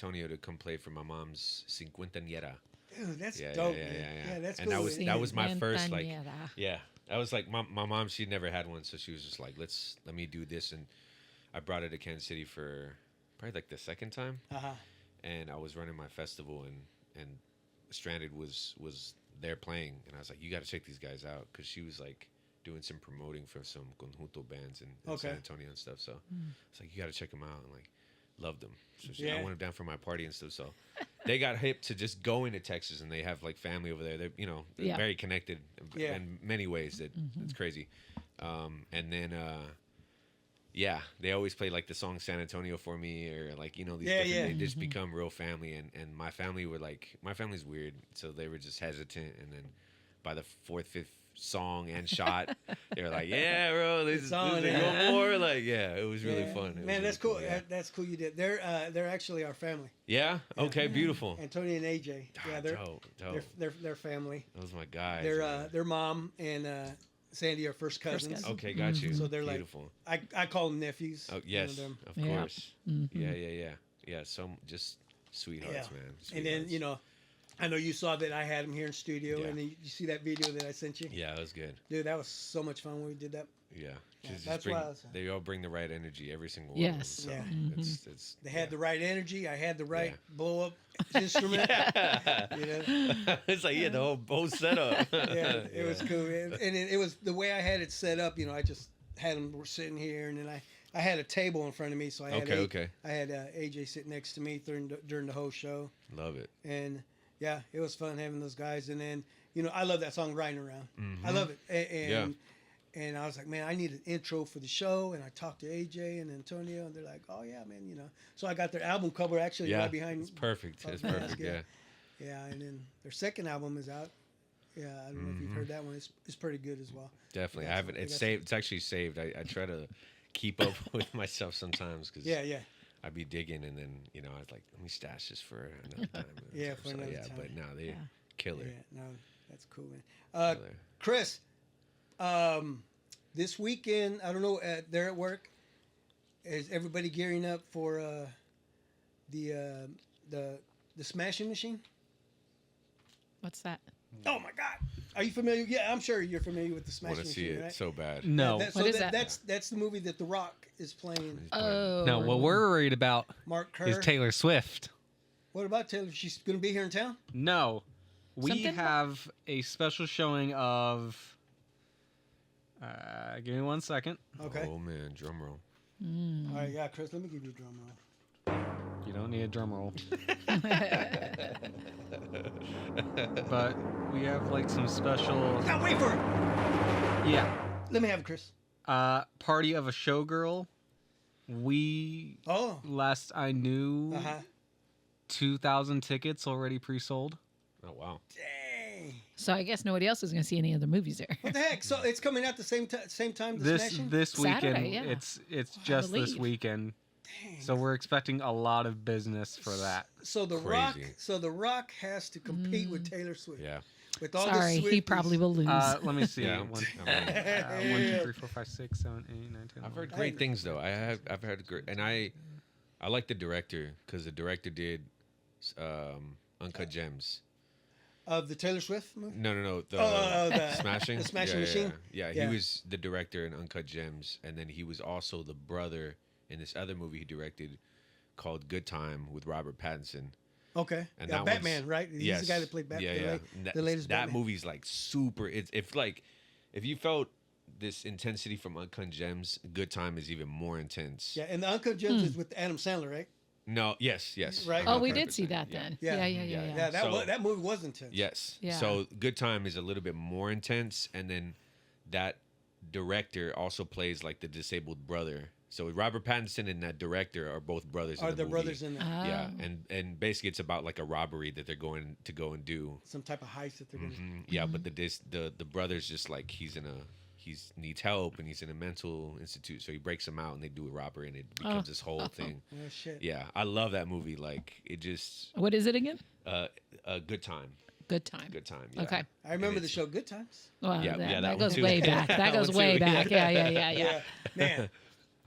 Antonio to come play for my mom's quinceañera. Dude, that's dope. Yeah, that's And cool. that was my first like Quinceañera. yeah. That was like my mom. She never had one, so she was just like, let me do this, and I brought it to Kansas City for probably like the second time, and I was running my festival, and Stranded was there playing, and I was like, you got to check these guys out, because she was like doing some promoting for some conjunto bands in San Antonio and stuff. So it's like, you got to check them out, and like loved them. So I went down for my party and stuff. So they got hip to just going to Texas, and they have like family over there. They're they're very connected in many ways. That it's crazy. And then they always play like the song San Antonio for me, or like these different, they just become real family. And my family were like, my family's weird, so they were just hesitant. And then by the fourth, fifth song and shot, they were like, yeah, bro, this is go more. Like, it was really fun. Man, that's cool. That's cool you did. They're actually our family. Yeah? Okay, beautiful. Antonio and AJ. Yeah, dope. They're family. Those are my guys. Their mom and Sandy are first cousins. Okay, got you. So they're beautiful. Like, I call them nephews. Oh, yes, of course. Yeah, some just sweethearts, man. Sweethearts. And then, I know you saw that I had them here in studio, and then you see that video that I sent you? Yeah, that was good. Dude, that was so much fun when we did that. Yeah. That's why they all bring the right energy, every single one. Yes. Of them, so it's they had the right energy. I had the right blow up instrument. It's like the whole setup. It was cool, and it was the way I had it set up. I just had them sitting here, and then I had a table in front of me, so I had I had AJ sit next to me during the whole show. Love it. And yeah, it was fun having those guys. And then I love that song "Riding Around." I love it. And I was like, man, I need an intro for the show. And I talked to AJ and Antonio, and they're like, oh yeah, man, So I got their album cover actually right behind. It's perfect. It's perfect. Yeah. Yeah, and then their second album is out. Yeah, I don't know if you've heard that one. It's pretty good as well. Definitely, I haven't. It's saved. It's actually saved. I try to keep up with myself sometimes because I'd be digging, and then I was like, let me stash this for another time. For another time. But now they killer. Yeah, no, that's cool, man. Chris, this weekend, I don't know, they're at work. Is everybody gearing up for the smashing machine? What's that? Oh my God! Are you familiar? Yeah, I'm sure you're familiar with the smashing Want to see machine. it right? so bad. No. What is that? That's the movie that The Rock is playing. Oh. No, what we're worried about Mark Kerr. is Taylor Swift. What about Taylor? She's going to be here in town? No. We Something have a special showing of... give me 1 second. Okay. Oh man, drum roll. All right, yeah, Chris, let me give you a drum roll. You don't need a drum roll. But we have like some special... Now wait for it. Yeah. Let me have it, Chris. Party of a Showgirl. Last I knew, 2,000 tickets already pre-sold. Oh wow. Dang. So I guess nobody else is going to see any of the movies there. What the heck? So it's coming out the same time. The smashing? This weekend. Saturday, yeah. It's just this weekend. Dang. So we're expecting a lot of business for that. So the Crazy. Rock has to compete with Taylor Swift. Yeah. With all Sorry, the he probably will lose. Let me see. Yeah. 1, 2, 3, 4, 5, 6, 7, 8, 9, 10. I've heard great things though. I've heard great, and I like the director because the director did Uncut Gems. Of the Taylor Swift movie? No. The Smashing. The Smashing Machine. Yeah, he was the director in Uncut Gems, and then he was also the brother in this other movie he directed called Good Time with Robert Pattinson. Okay. And yeah, that Batman, right? He's the guy that played Batman. Yeah. The latest that Batman. movie's like super. If you felt this intensity from Uncut Gems, Good Time is even more intense. Yeah, and the Uncut Gems is with Adam Sandler, right? No. Yes. Right. Oh, we did see that then. Yeah. Yeah. That movie was intense. Yes. Yeah. So Good Time is a little bit more intense, and then that director also plays like the disabled brother. So Robert Pattinson and that director are both brothers. Are in the the movie. brothers in there? Yeah, and basically it's about like a robbery that they're going to go and do. Some type of heist that they're going to do. Yeah, but the brother's just like he needs help and he's in a mental institute, so he breaks him out and they do a robbery and it becomes this whole thing. Oh, shit. Yeah, I love that movie. Like it just What is it again? a good time. Good Time. Good Time. Yeah. Okay. I remember the show Good Times. Well, that that one goes too. way back. That goes one way too. back. Yeah. Man.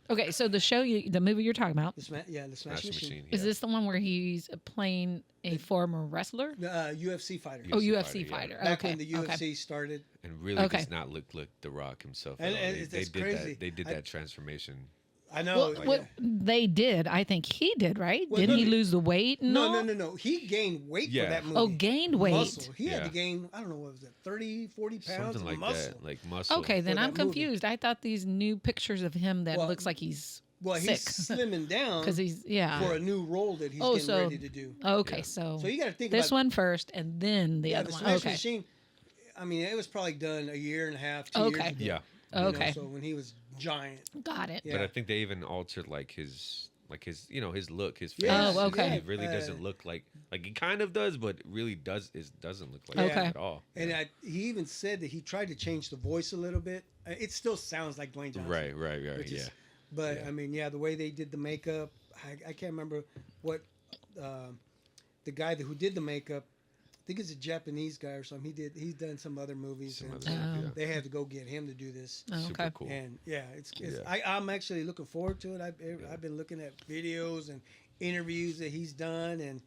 Okay, so the movie you're talking about, The Smash Smash Machine. Machine. is yeah. this the one where he's playing a former wrestler? UFC fighter. Oh, UFC UFC fighter, fighter. yeah. Back Okay. when the UFC started. And really Okay. does not look like The Rock himself. And at all. it's They did crazy. that. They did I- that transformation. I know. Well, what they did, I think he did, right? Well, Didn't no, he no. lose the weight? And all? No. He gained weight Yeah. for that movie. Oh, gained weight. Muscle. He had Yeah. to gain, I don't know, what was it, 30, 40 pounds Something of like muscle. that. Like muscle. Okay, then for I'm that movie. confused. I thought these new pictures of him that Well, looks like he's Well, sick. he's slimming down Because he's for a new role that he's Oh, getting so- ready to do. okay. Yeah. So, So you got to think this about one first, and then the yeah, other the one. Smash Okay. Machine. I mean, it was probably done a year and a half, 2 Okay. years ago. Yeah. you know, Okay. so when he was giant. Got it. Yeah. But I think they even altered like his his look, his face. Yes, Oh, okay. It really doesn't look like he kind of does, but it really doesn't look like Okay. that at all. And he even said that he tried to change the voice a little bit. It still sounds like Dwayne Johnson. Right, which yeah. is- But Yeah. I mean, yeah, the way they did the makeup, I can't remember what the guy who did the makeup. I think it's a Japanese guy or something. He's done some other movies, Some and other stuff, yeah. they had to go get him to do this. Oh, Super okay. cool. And yeah, it's Yeah. I'm actually looking forward to it. I've been looking at videos and interviews that he's done, and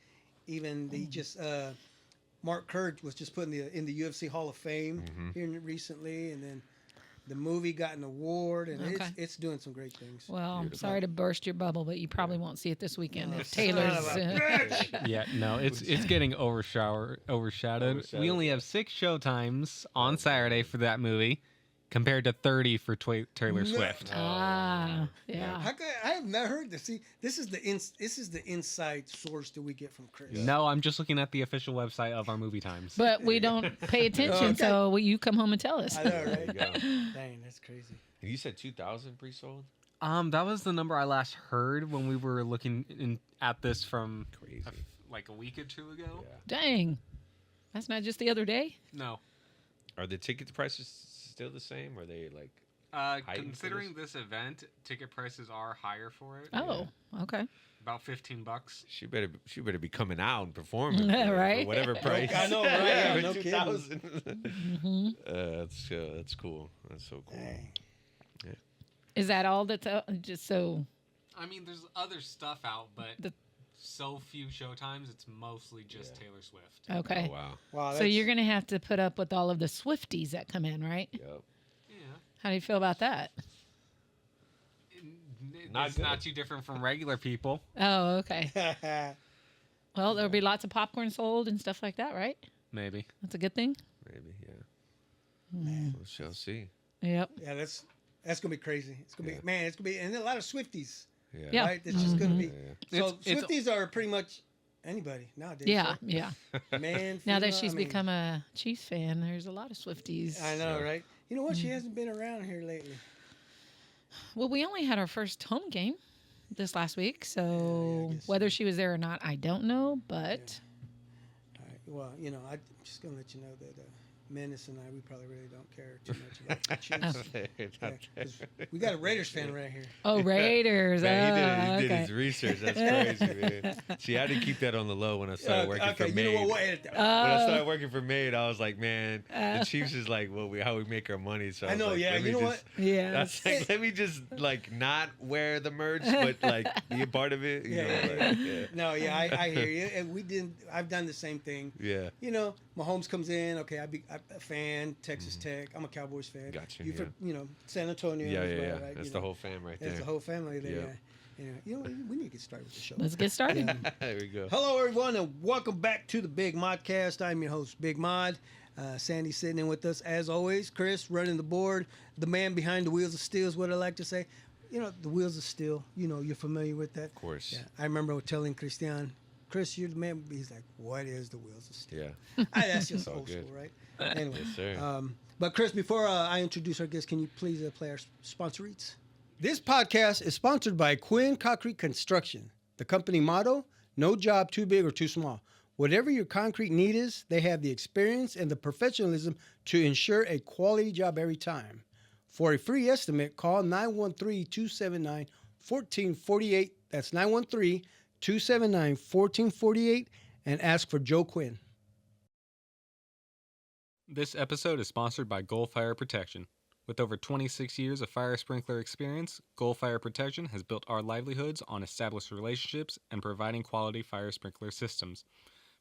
even he just Mark Kerr was just put in the UFC Hall of Fame here recently, and then the movie got an award, and Okay. it's doing some great things. Well, I'm Beautiful. sorry to burst your bubble, but you probably won't see it this weekend Oh, if son Taylor's. of a bitch! Yeah, no, it's getting overshadowed. We only have 6 showtimes on Saturday for that movie, compared to 30 for Taylor No. Swift. Ah, yeah. How come, I have not heard this. See, this is the inside source that we get from Chris. No, I'm just looking at the official website of our movie times. But we don't pay attention, Okay. so you come home and tell us. I know, There right? you go. Dang, that's crazy. And you said 2,000 pre-sold? That was the number I last heard when we were looking at this from Crazy. like a week or 2 ago. Yeah. Dang. That's not just the other day? No. Are the ticket prices still the same? Or are they like heightened for Considering this event, ticket prices are higher for it. Oh, okay. About $15. she better be coming out and performing Yeah, for right? whatever price. I know, right? Yeah, For no kidding. 2,000. hmm That's cool. That's so cool. Dang. Is that all that's just so? I mean, there's other stuff out, but The- so few showtimes, it's mostly just Yeah. Taylor Swift. Okay. Oh wow. Wow. So you're going to have to put up with all of the Swifties that come in, right? Yep. Yeah. How do you feel about that? Not It's good. not too different from regular people. Oh, okay. gonna. Well, there'll be lots of popcorn sold and stuff like that, right? Maybe. That's a good thing. Maybe. Yeah. We shall see. Yep. Yeah, that's gonna be crazy. It's gonna Yeah. be it's gonna be and a lot of Swifties, Yeah. Yeah. right? It's just gonna be. Yeah. So It's- Swifties are pretty much anybody nowadays. Yeah, right? yeah. Man. Now that female, she's I mean, become a Chiefs fan, there's a lot of Swifties. I know, Yeah. right? You know what? She hasn't been around here lately. Well, we only had our first home game this last week, so guess whether she was there or not, I don't know. But All right. Well, you know, I'm just gonna let you know that Menace and I, we probably really don't care too much about the Chiefs. Yeah, 'cause we got a Raiders fan right here. oh, Raiders! Man, he did okay. his research. That's crazy, man. See, I had to keep that on the low when I started working for you Maid. know what? Edit that. When I started working for Maid, I was like, man, the Chiefs is like how we make our money. So I was know, like, yeah. let me You know just- what? Yeah. That's like, let me just like not wear the merch, but like be a part of it. You know, like, yeah. No, yeah, I hear you. And I've done the same thing. Yeah. You know, Mahomes comes in. Okay, I'm a fan. Texas Tech. I'm a Cowboys fan. Gotcha, You, yeah. you know, San Antonio. Yeah, as yeah, well, yeah. Right? That's You the know, whole fam right there. That's the whole family there. Yep. Yeah. You know, we need to get started with the show. Let's get started. There we go. Hello, everyone, and welcome back to the Big Modcast. I'm your host, Big Mod. Sandy sitting in with us as always. Chris running the board. The man behind the wheels of steel is what I like to say. You know, the wheels of steel. You know, you're familiar with that. Of course. Yeah, I remember telling Christian, Chris, you're the man. He's like, what is the wheels of steel? Yeah. That's just It's all old good. school, right? Anyway, Yes, sir. but Chris, before I introduce our guest, can you please play our sponsor reads? This podcast is sponsored by Quinn Concrete Construction. The company motto: no job too big or too small. Whatever your concrete need is, they have the experience and the professionalism to ensure a quality job every time. For a free estimate, call 913-279-1448. That's 913-279-1448 and ask for Joe Quinn. This episode is sponsored by Gold Fire Protection. With over 26 years of fire sprinkler experience, Gold Fire Protection has built our livelihoods on established relationships and providing quality fire sprinkler systems.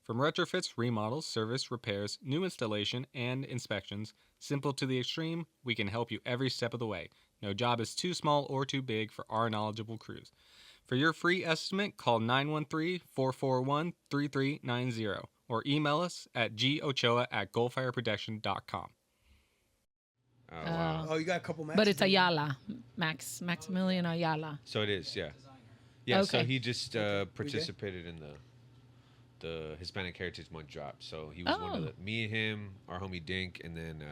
From retrofits, remodels, service, repairs, new installation, and inspections, simple to the extreme, we can help you every step of the way. No job is too small or too big for our knowledgeable crews. For your free estimate, call 913-441-3390 or email us at gochoa@goldfireprotection.com. Oh, wow. Oh, you got a couple matches. But it's Ayala, Maximilian Ayala. So it is, yeah. Yeah, so Okay. he just participated in the Hispanic Heritage Month drop. So he was one of me and him, our homie Dink, and then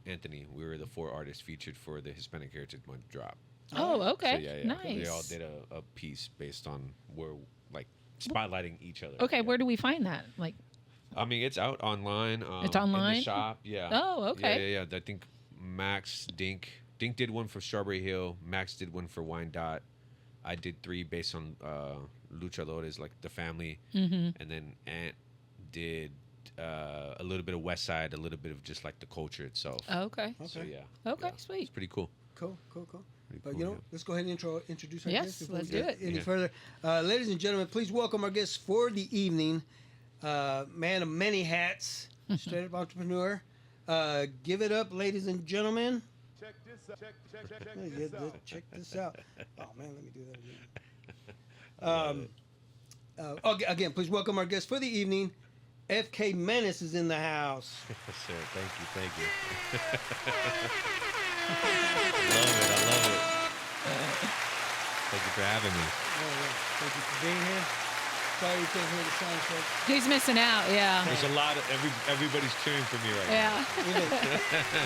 Anthony. We were the 4 artists featured for the Hispanic Heritage Month drop. Oh, okay. So, yeah. Nice. They all did a piece based on where, like, spotlighting each other. Okay, Yeah. where do we find that? Like, I mean, it's out online. It's In online? the shop, yeah. Oh, okay. Yeah. I think Max, Dink did one for Strawberry Hill. Max did one for Wine Dot. I did 3 based on luchadores, like the family. mm-hmm. And then Ant did a little bit of West Side, a little bit of just like the culture itself. Okay. So, yeah. Okay, yeah. It's sweet. pretty cool. Cool. Pretty But cool, you know, yeah. let's go ahead and introduce our Yes, guests before let's we do get it. any Yeah. further. Ladies and gentlemen, please welcome our guest for the evening. Man of many hats, straight up entrepreneur. Give it up, ladies and gentlemen. Check this out. Check this out. Oh man, let me do that again. Again, please welcome our guest for the evening. FK Menace is in the house. Yes, sir. Thank you. I love it. Thank you for having me. Thank you for being here. Sorry you can't hear the sound check. He's missing out, yeah. There's a lot of everybody's cheering for me right now. Yeah.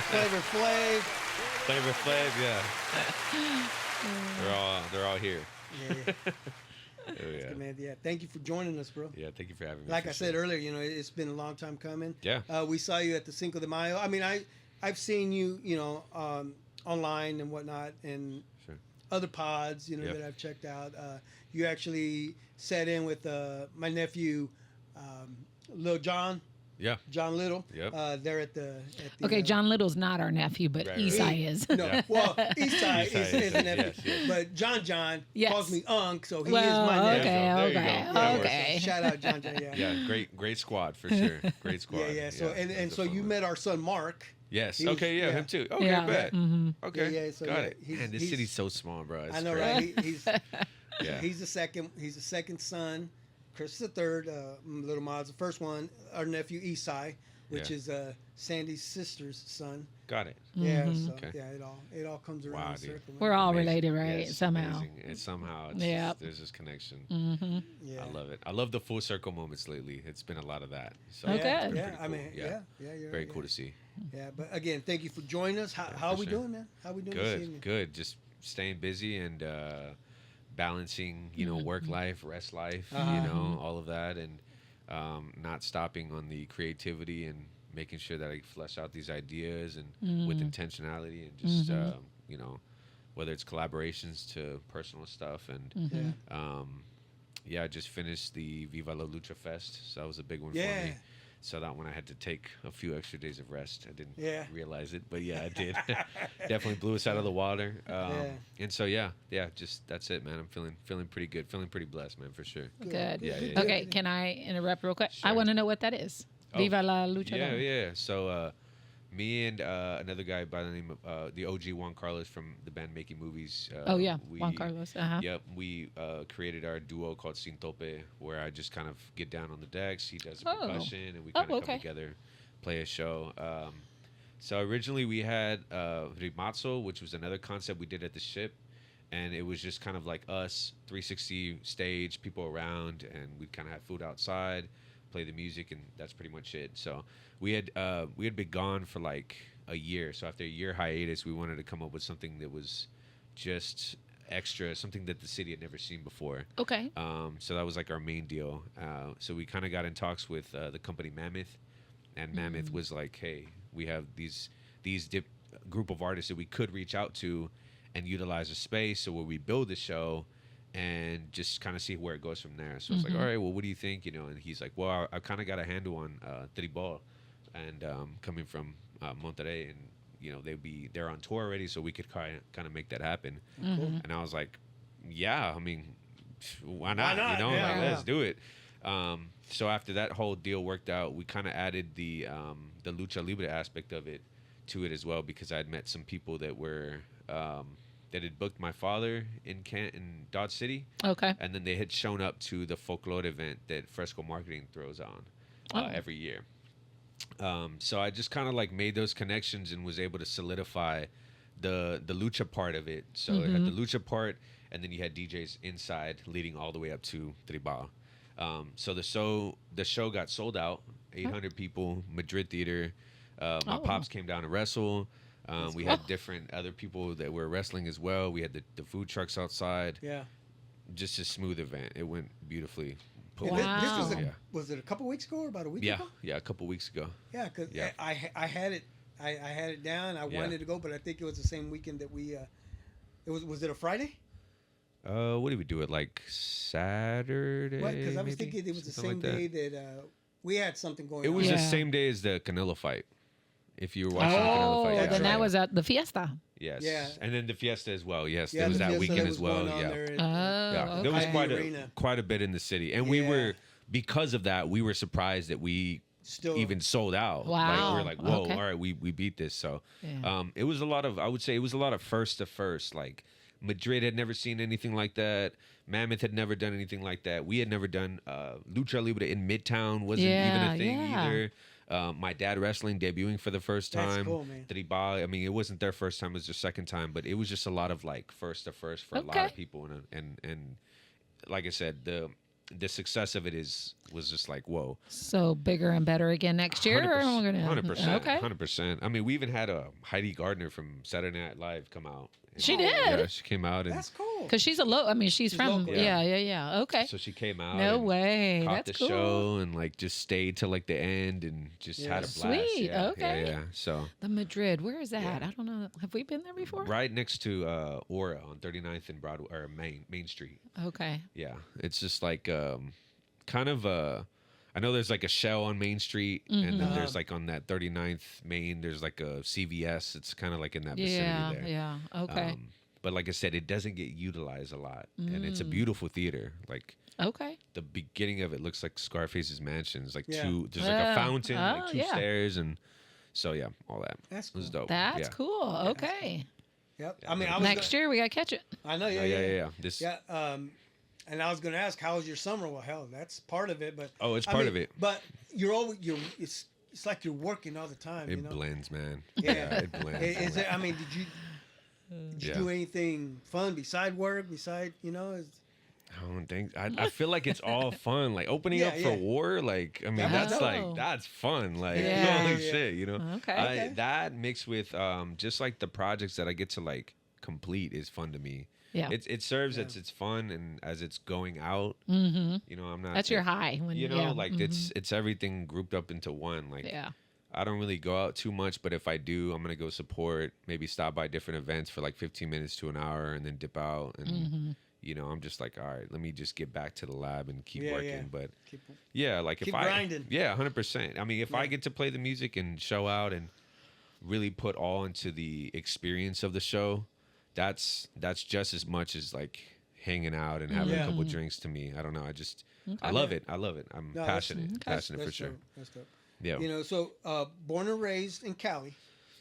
Flavor Flav. Flavor Flav, yeah. They're all here. Yeah. Oh, yeah. Good man. Yeah. Thank you for joining us, bro. Yeah, thank you for having me. Like for I said sure. earlier, you know, it's been a long time coming. Yeah. We saw you at the Cinco de Mayo. I mean, I've seen you, you know, online and whatnot, and Sure. other pods, you know, Yep. that I've checked out. You actually sat in with my nephew, Lil John Yeah. Little. Yep. There at the. Okay, John Little's not our nephew, but Right, Esai is. No, Yeah. well, Eastside Eastside is a nephew, yes. but John Yes. calls me Unc, so he is Well, my nephew. okay, There you go. okay, That works. okay. Shout out John. Yeah. Yeah, great squad for sure. Great squad. Yeah. So and it's a so fun you one. met our son Mark. Yes. he was- Okay. Yeah, yeah. him too. Okay. Yeah. Bet. Mm-hmm. Okay. Yeah, so Got yeah, it. he's- Man, this he's- city's so small, bro. It's I know, crazy. right? He's Yeah. he's the second. He's the second son. Chris is the third. Little Miles the first one. Our nephew Esai, which Yeah. is Sandy's sister's son. Got it. Yeah. Mhm. So Okay. yeah, it all comes around Wow, the dude. circle. man. We're all Amazing. related, right? Yes, Somehow. amazing. And somehow, it's Yep. just, there's this connection. Mm-hmm. Yeah. I love it. I love the full circle moments lately. It's been a lot of that. So Okay. it's Yeah, been yeah. pretty I cool. mean, yeah. you're Very right, cool yeah. to see. Yeah, but again, thank you for joining us. How Yeah, are for we sure. doing, man? How we doing this evening? Good. Just staying busy and balancing, work life, rest life, all of that, and not stopping on the creativity and making sure that I flesh out these ideas and with intentionality and just whether it's collaborations to personal stuff and Yeah. I just finished the Viva La Lucha Fest, so that was a big one Yeah. for me. So that one I had to take a few extra days of rest. I didn't Yeah. realize it, but yeah, I did. Definitely blew us out of the water. And so just that's it, man. I'm feeling pretty good, feeling pretty blessed, man, for sure. Good. Yeah. Okay, can I interrupt real quick? I Sure. want to know what that is. Oh, Viva la lucha. Yeah. So me and another guy by the name of the OG Juan Carlos from the band Making Movies. Oh yeah, Juan Carlos. Yep, we created our duo called Sin Tope, where I just kind of get down on the decks. He does the Oh. percussion, and we kind of okay. come together, play a show. So originally we had Rimazo, which was another concept we did at the ship, and it was just kind of like us, 360 stage, people around, and we'd kind of have food outside, play the music, and that's pretty much it. So we had been gone for like a year. So after a year hiatus, we wanted to come up with something that was just extra, something that the city had never seen before. Okay. So that was like our main deal. So we kind of got in talks with the company Mammoth, and Mammoth was like, "Hey, we have these group of artists that we could reach out to and utilize a space. So where we build the show and just kind of see where it goes from there." So it's like, "All right, well, what do you think?" And he's like, "Well, I kind of got a handle on Tribal, and coming from Monterrey, and they're on tour already, so we could kind of make that happen. Mm-hmm. And I was like, yeah, I mean, why not? Why not? You know, Yeah, like, yeah. let's do it. So after that whole deal worked out, we kind of added the lucha libre aspect of it to it as well, because I'd met some people that were that had booked my father in Dodge City, Okay. and then they had shown up to the folklore event that Fresco Marketing throws on every year. So I just kind of like made those connections and was able to solidify the lucha part of it. So it had the lucha part, and then you had DJs inside leading all the way up to Tribal. So the show got sold out, 800 people, Madrid Theater. My pops came down to wrestle. We had different other people that were wrestling as well. We had the food trucks outside. Yeah. Just a smooth event. It went beautifully. And this was Yeah. was it a couple weeks ago or about a week ago? Yeah, a couple weeks ago. Yeah, because Yeah. I had it down. I wanted to go, but I think it was the same weekend that we. Was it a Friday? What did we do it like Saturday? What? Because I was maybe? thinking it was the Something same like day that we had something going. It on. was Yeah. the same day as the Canelo fight. If you were watching the Oh, Canelo fight, then yeah. that was at the fiesta. Yes. Yeah. And then the fiesta as well. Yes, Yeah, there was the that fiesta weekend was as well. going on Yeah. there at- Yeah. Oh, There was okay. quite a bit in the city, and we Yeah. were, because of that, we were surprised that we Still even sold out. Wow. Like, we were like, whoa, Okay. all right, we beat this. So Yeah. it was a lot of, I would say it was a lot of first to first. Like Madrid had never seen anything like that. Mammoth had never done anything like that. We had never done Lucha Libre in Midtown. Wasn't even Yeah, a thing yeah. either. My dad wrestling, debuting for the first That's time. cool, man. Tribal, I mean, it wasn't their first time; it was their second time. But it was just a lot of like first to first for a lot of Okay. people, and like I said, the success of it was just like whoa. So bigger and better again next year. Or we're gonna 100%, Okay. 100%. I mean, we even had Heidi Gardner from Saturday Night Live come out. She Oh, did. Yeah, she came out, and That's cool. Because she's she's from. local. Yeah. Okay. so she came out. No and way. Caught That's the cool. show and like just stayed till like the end and just Yeah. had a blast. Sweet, Yeah, okay. Yeah. So The Madrid. Where is that? Yeah. I don't know. Have we been there before? right next to Aura on 39th and Broadway or Main Street. Okay. Yeah, it's just like kind of I know there's like a Shell on Main Street, and then there's like on that 39th Main, there's like a CVS. It's kind of like in that vicinity Yeah. there. Yeah. Okay. But like I said, it doesn't get utilized a lot, and it's a beautiful theater. Like Okay. the beginning of it looks like Scarface's mansion. It's like Yeah. there's like a Yeah. fountain, like Oh, two yeah. stairs, and so yeah, all that. That's It was cool. dope. That's yeah. cool. Okay. Yep. I mean, I was Next year we gotta catch it. I know. Oh, yeah. This. Yeah. And I was going to ask, how was your summer? Well, hell, that's part of it. But Oh, it's I part mean, of it. But it's like you're working all the time. It you know? blends, man. Yeah. It blends. Is there? I mean, did you Yeah. do anything fun beside work? Beside I don't think. I feel like it's all fun. Like opening Yeah, up for yeah. war. Like I mean, Yeah, that's no. that's fun. Like Yeah. holy Yeah. shit, you know. Okay. That mixed with just like the projects that I get to like complete is fun to me. Yeah. It serves as it's fun and as it's going out. Mm-hmm. You know, I'm not. That's your high. When You know, yeah. like it's everything grouped up into one. Like Yeah. I don't really go out too much, but if I do, I'm gonna go support. Maybe stop by different events for like 15 minutes to an hour, and then dip out. And Mm-hmm. you know, I'm just like, all right, let me just get back to the lab and keep Yeah, working. yeah. But keep, yeah, like Keep if I grinding. yeah, 100%. I mean, if I Yeah. get to play the music and show out and really put all into the experience of the show, that's just as much as like hanging out and having Yeah. a couple drinks to me. I don't know. I just I Okay. love it. I love it. I'm No, passionate. okay. Passionate for that's sure. dope. That's dope. Yeah. So born and raised in Cali,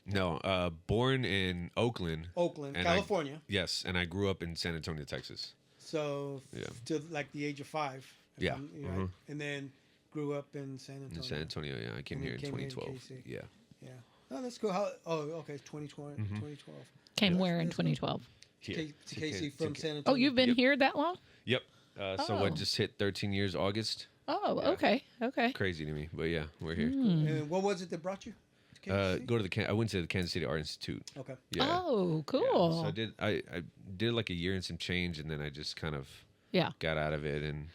No, born in Oakland, Oakland, And California. yes, and I grew up in San Antonio, Texas. So Yeah. to like the age of 5. if Yeah. I'm- right? And then grew up in San Antonio. In San Antonio, yeah. I came And here you in came here in 2012. KC. Yeah. Yeah. Oh, that's cool. Okay, 2012. Mm-hmm. 2012. Came Yeah. where in That's cool. 2012? Here. To KC To from K- San Antonio. Oh, you've been Yep. here that long? Yep. So Oh. I just hit 13 years August. Oh, Yeah. okay. Okay. Crazy to me, but yeah, we're here. Hmm. And what was it that brought you to KC? Go to I went to the Kansas City Art Institute. Okay. Yeah. Oh, Yeah. cool. So I did like a year and some change, and then I just kind of Yeah. got out of it and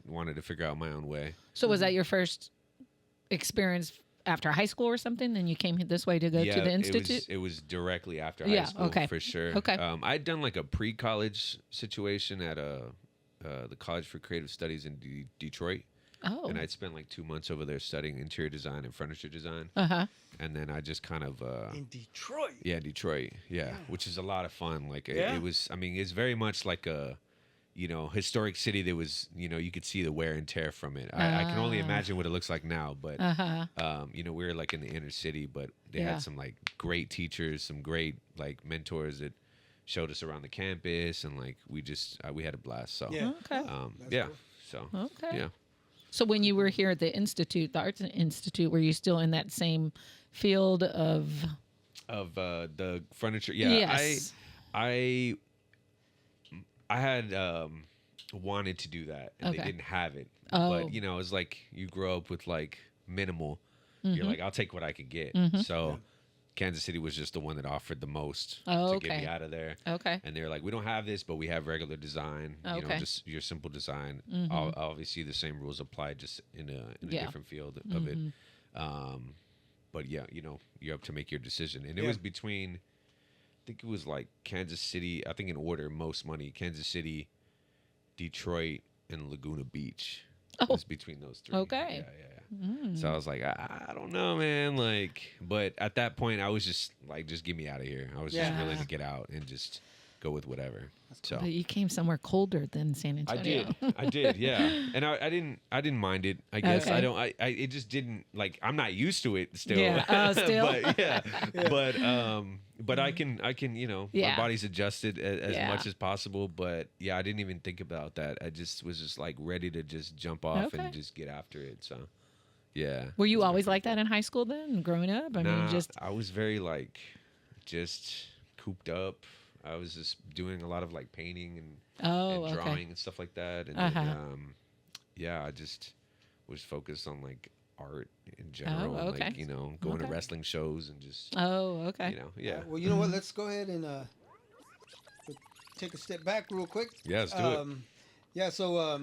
wanted to figure out my own way. So was that your first experience after high school or something? Then you came this way to go to the institute? It was directly after Yeah, high school okay. for sure. Okay. I'd done like a pre-college situation at the College for Creative Studies in Detroit. Oh. And I'd spent like 2 months over there studying interior design and furniture design. Uh-huh. And then I just kind of In Detroit. yeah, Detroit, yeah, which is a lot of fun. Like Yeah. it was. I mean, it's very much like a historic city that was, you could see the wear and tear from it. I can only imagine what it looks like now, but we were like in the inner city, but they had some like great teachers, some great like mentors that showed us around the campus, and like we had a blast. So Yeah. Okay. yeah, cool. so Okay. yeah. So when you were here at the Institute, the Arts Institute, were you still in that same field of The furniture? Yeah, Yes. I had wanted to do that, and they Okay. didn't have it. Oh. But it's like you grow up with like minimal. You're like, I'll take what I could get. So Kansas City was just the one that offered the most Oh, to get okay. me out of there. Okay. And they were like, we don't have this, but we have regular design. Okay. Just your simple design. Obviously, the same rules apply, just in a different field of it. But yeah, you have to make your decision. And it was between, I think it was like Kansas City, I think in order, most money, Kansas City, Detroit, and Laguna Beach. Oh. It was between those three. Okay. Yeah. So I was like, I don't know, man. Like, but at that point, I was just like, just get me out of here. I was just willing to get out and just go with whatever. So But you came somewhere colder than San Antonio. I did, yeah. And I didn't mind it. I guess Okay. I don't. it just didn't, like, I'm not used to it still. Yeah. Still. But yeah. But I can Yeah. my body's adjusted as Yeah. much as possible. But yeah, I didn't even think about that. I just was just like ready to just jump off Okay. and just get after it. So yeah. Were you always like that in high school then, growing up? I mean, just I was very like just cooped up. I was just doing a lot of like painting and okay. drawing and stuff like that. And Uh-huh. then, I just was focused on like art in general. Oh, And, like, okay. going to Okay. wrestling shows and just, Oh, okay. yeah. Well, you know what? Let's go ahead and take a step back real quick. Yeah, let's do it. Yeah. So,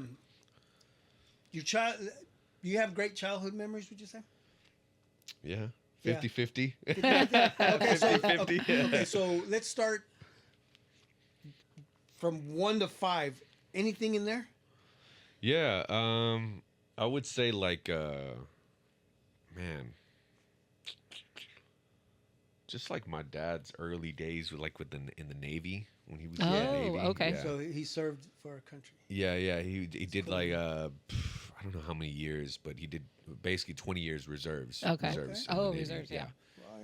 you have great childhood memories, would you say? Yeah. Yeah. 50-50. Okay, so 50-50, yeah. okay, so let's start from 1 to 5. Anything in there? Yeah. I would say like, man, just like my dad's early days in the Navy when he was in the Oh, Navy. okay. Yeah. So he served for our country. Yeah. He did cool. like I don't know how many years, but he did basically 20 years reserves. Okay. Reserves Okay. in the Oh, Navy, reserves, yeah. Wow,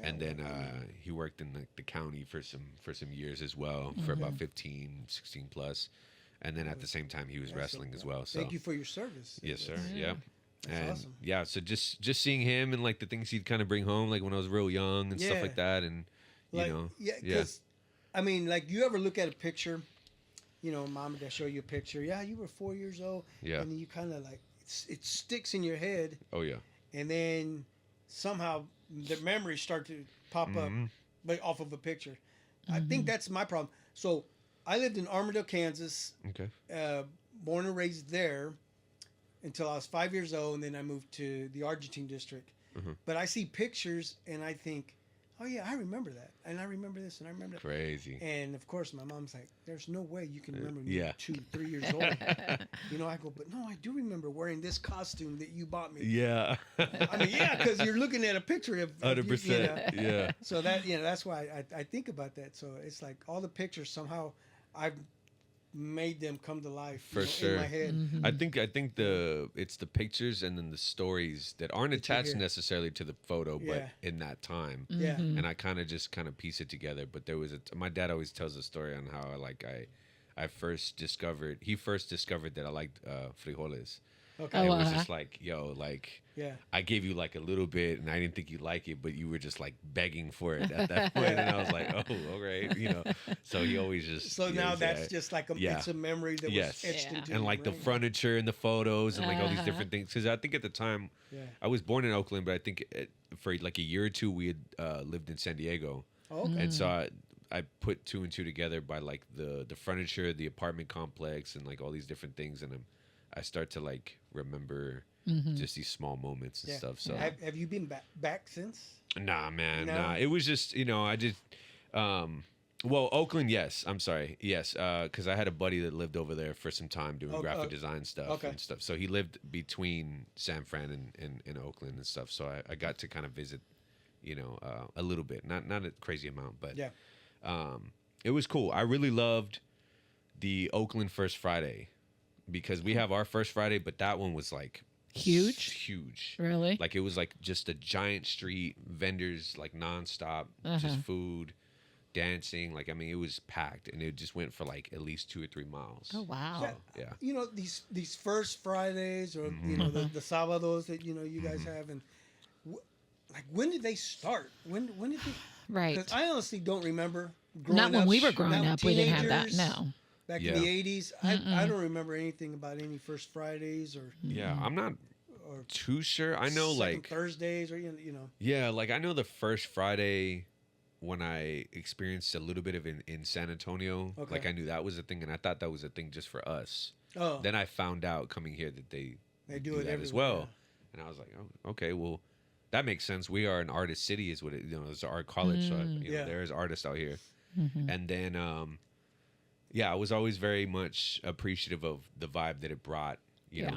yeah. And then he worked in the county for some years as well, for about 15, 16 plus. And then at the same time he was wrestling as well. So Thank you for your service. yes, sir. Mm. Yeah. That's And awesome. yeah, so just seeing him and like the things he'd kind of bring home, like when I was real young and stuff Yeah. like that, and Like, yeah, because I mean, like, you ever look at a picture, mom and dad show you a picture. Yeah, you were 4 years old. Yeah. And you kind of like it sticks in your head, oh yeah, and then somehow the memories start to pop up, Mhm. but off of a picture. I think that's my problem. So I lived in Armadale, Kansas, okay, born and raised there until I was 5 years old, and then I moved to the Argentine district. Mhm. But I see pictures and I think, oh yeah, I remember that, and I remember this, and I remember that. crazy. And of course, my mom's like, "There's no way you can remember me yeah. 2, 3 years old." I go, "But no, I do remember wearing this costume that you bought me." Yeah, I mean, yeah, because you're looking at a picture of 100%. Yeah. So that's why I think about that. So it's like all the pictures somehow I've made them come to life For sure. in my head. Mm-hmm. I think it's the pictures and then the stories that aren't That you attached hear. necessarily to the photo, Yeah. but in that time. Yeah. And I kind of piece it together. But there was my dad always tells a story on how he first discovered that I liked frijoles. Okay. And Oh, it was uh-huh. just like, yo, like Yeah. I gave you like a little bit and I didn't think you'd like it, but you were just like begging for it at that point. And I was like, oh, all right, So he always just So now yes, that's yeah. just like Yeah. it's a memory that Yes. was etched Yeah. into And your like the brain. furniture and the photos and like all these Uh-huh. different things. Because I think at the time Yeah. I was born in Oakland, but I think for like a year or two we had lived in San Diego. Oh, okay. And so I put 2 and 2 together by like the furniture, the apartment complex, and like all these different things, and I start to like remember just these small moments and Yeah. stuff. So Have you been back since? nah, man, No? nah. It was just I just Well, Oakland, yes. I'm sorry, yes, because I had a buddy that lived over there for some time doing graphic design stuff and stuff. So he lived between San Fran and Oakland and stuff. So I got to kind of visit, a little bit, not a crazy amount, but Yeah. It was cool. I really loved the Oakland First Friday because we have our First Friday, but that one was like huge. Really? Like it was like just a giant street, vendors like nonstop, just food, dancing. Like I mean, it was packed, and it just went for like at least 2 or 3 miles. Oh wow. Yeah. These first Fridays or the sábados that you guys have, and like when did they start? When did they? Right. Because I honestly don't remember. Not when we were growing not up. We didn't have that. teenagers, No. Back in the 80s, I don't remember anything about any First Fridays or Yeah, I'm not too sure. I know second like Thursdays or Yeah, like I know the first Friday when I experienced a little bit of in San Antonio. Okay. Like I knew that was a thing, and I thought that was a thing just for us. Oh. Then I found out coming here that they do it that as everywhere, well, and I was like, oh, okay, well, that makes sense. We are an artist city, is what it. It's our college, so there's artists out here, and then yeah, I was always very much appreciative of the vibe that it brought.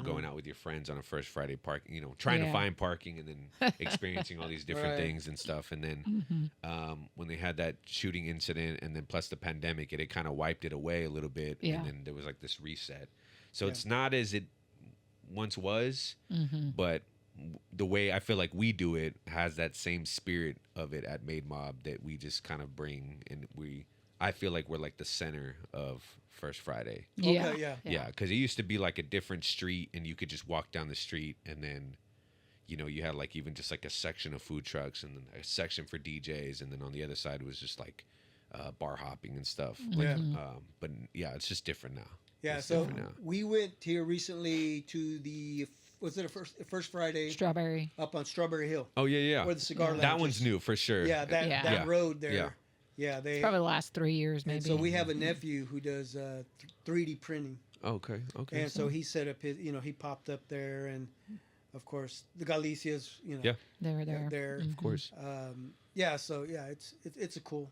Going out with your friends on a first Friday park, trying to find parking and then experiencing all these different things and stuff. And then when they had that shooting incident and then plus the pandemic, it kind of wiped it away a little bit. Yeah. And then there was like this reset. So it's not as it once was, but the way I feel like we do it has that same spirit of it at Made Mob that we just kind of bring. And I feel like we're like the center of First Friday. Yeah. Okay, Yeah, because it used to be like a different street, and you could just walk down the street, and then, you had like even just like a section of food trucks, and then a section for DJs, and then on the other side was just like bar hopping and stuff. Like, but yeah, it's just different now. Yeah. It's So different now. we went here recently to was it a first Friday Strawberry. up on Strawberry Hill? Oh yeah. Where the cigar lounge That is. one's new for sure. Yeah, that Yeah. road there. Yeah. Yeah, they Probably the last 3 years, maybe. and so we have a nephew who does 3D printing, Okay. and so he set up his, he popped up there, and of course the Galicias, Yeah. They were there. there. Of course. Yeah, so yeah, it's a cool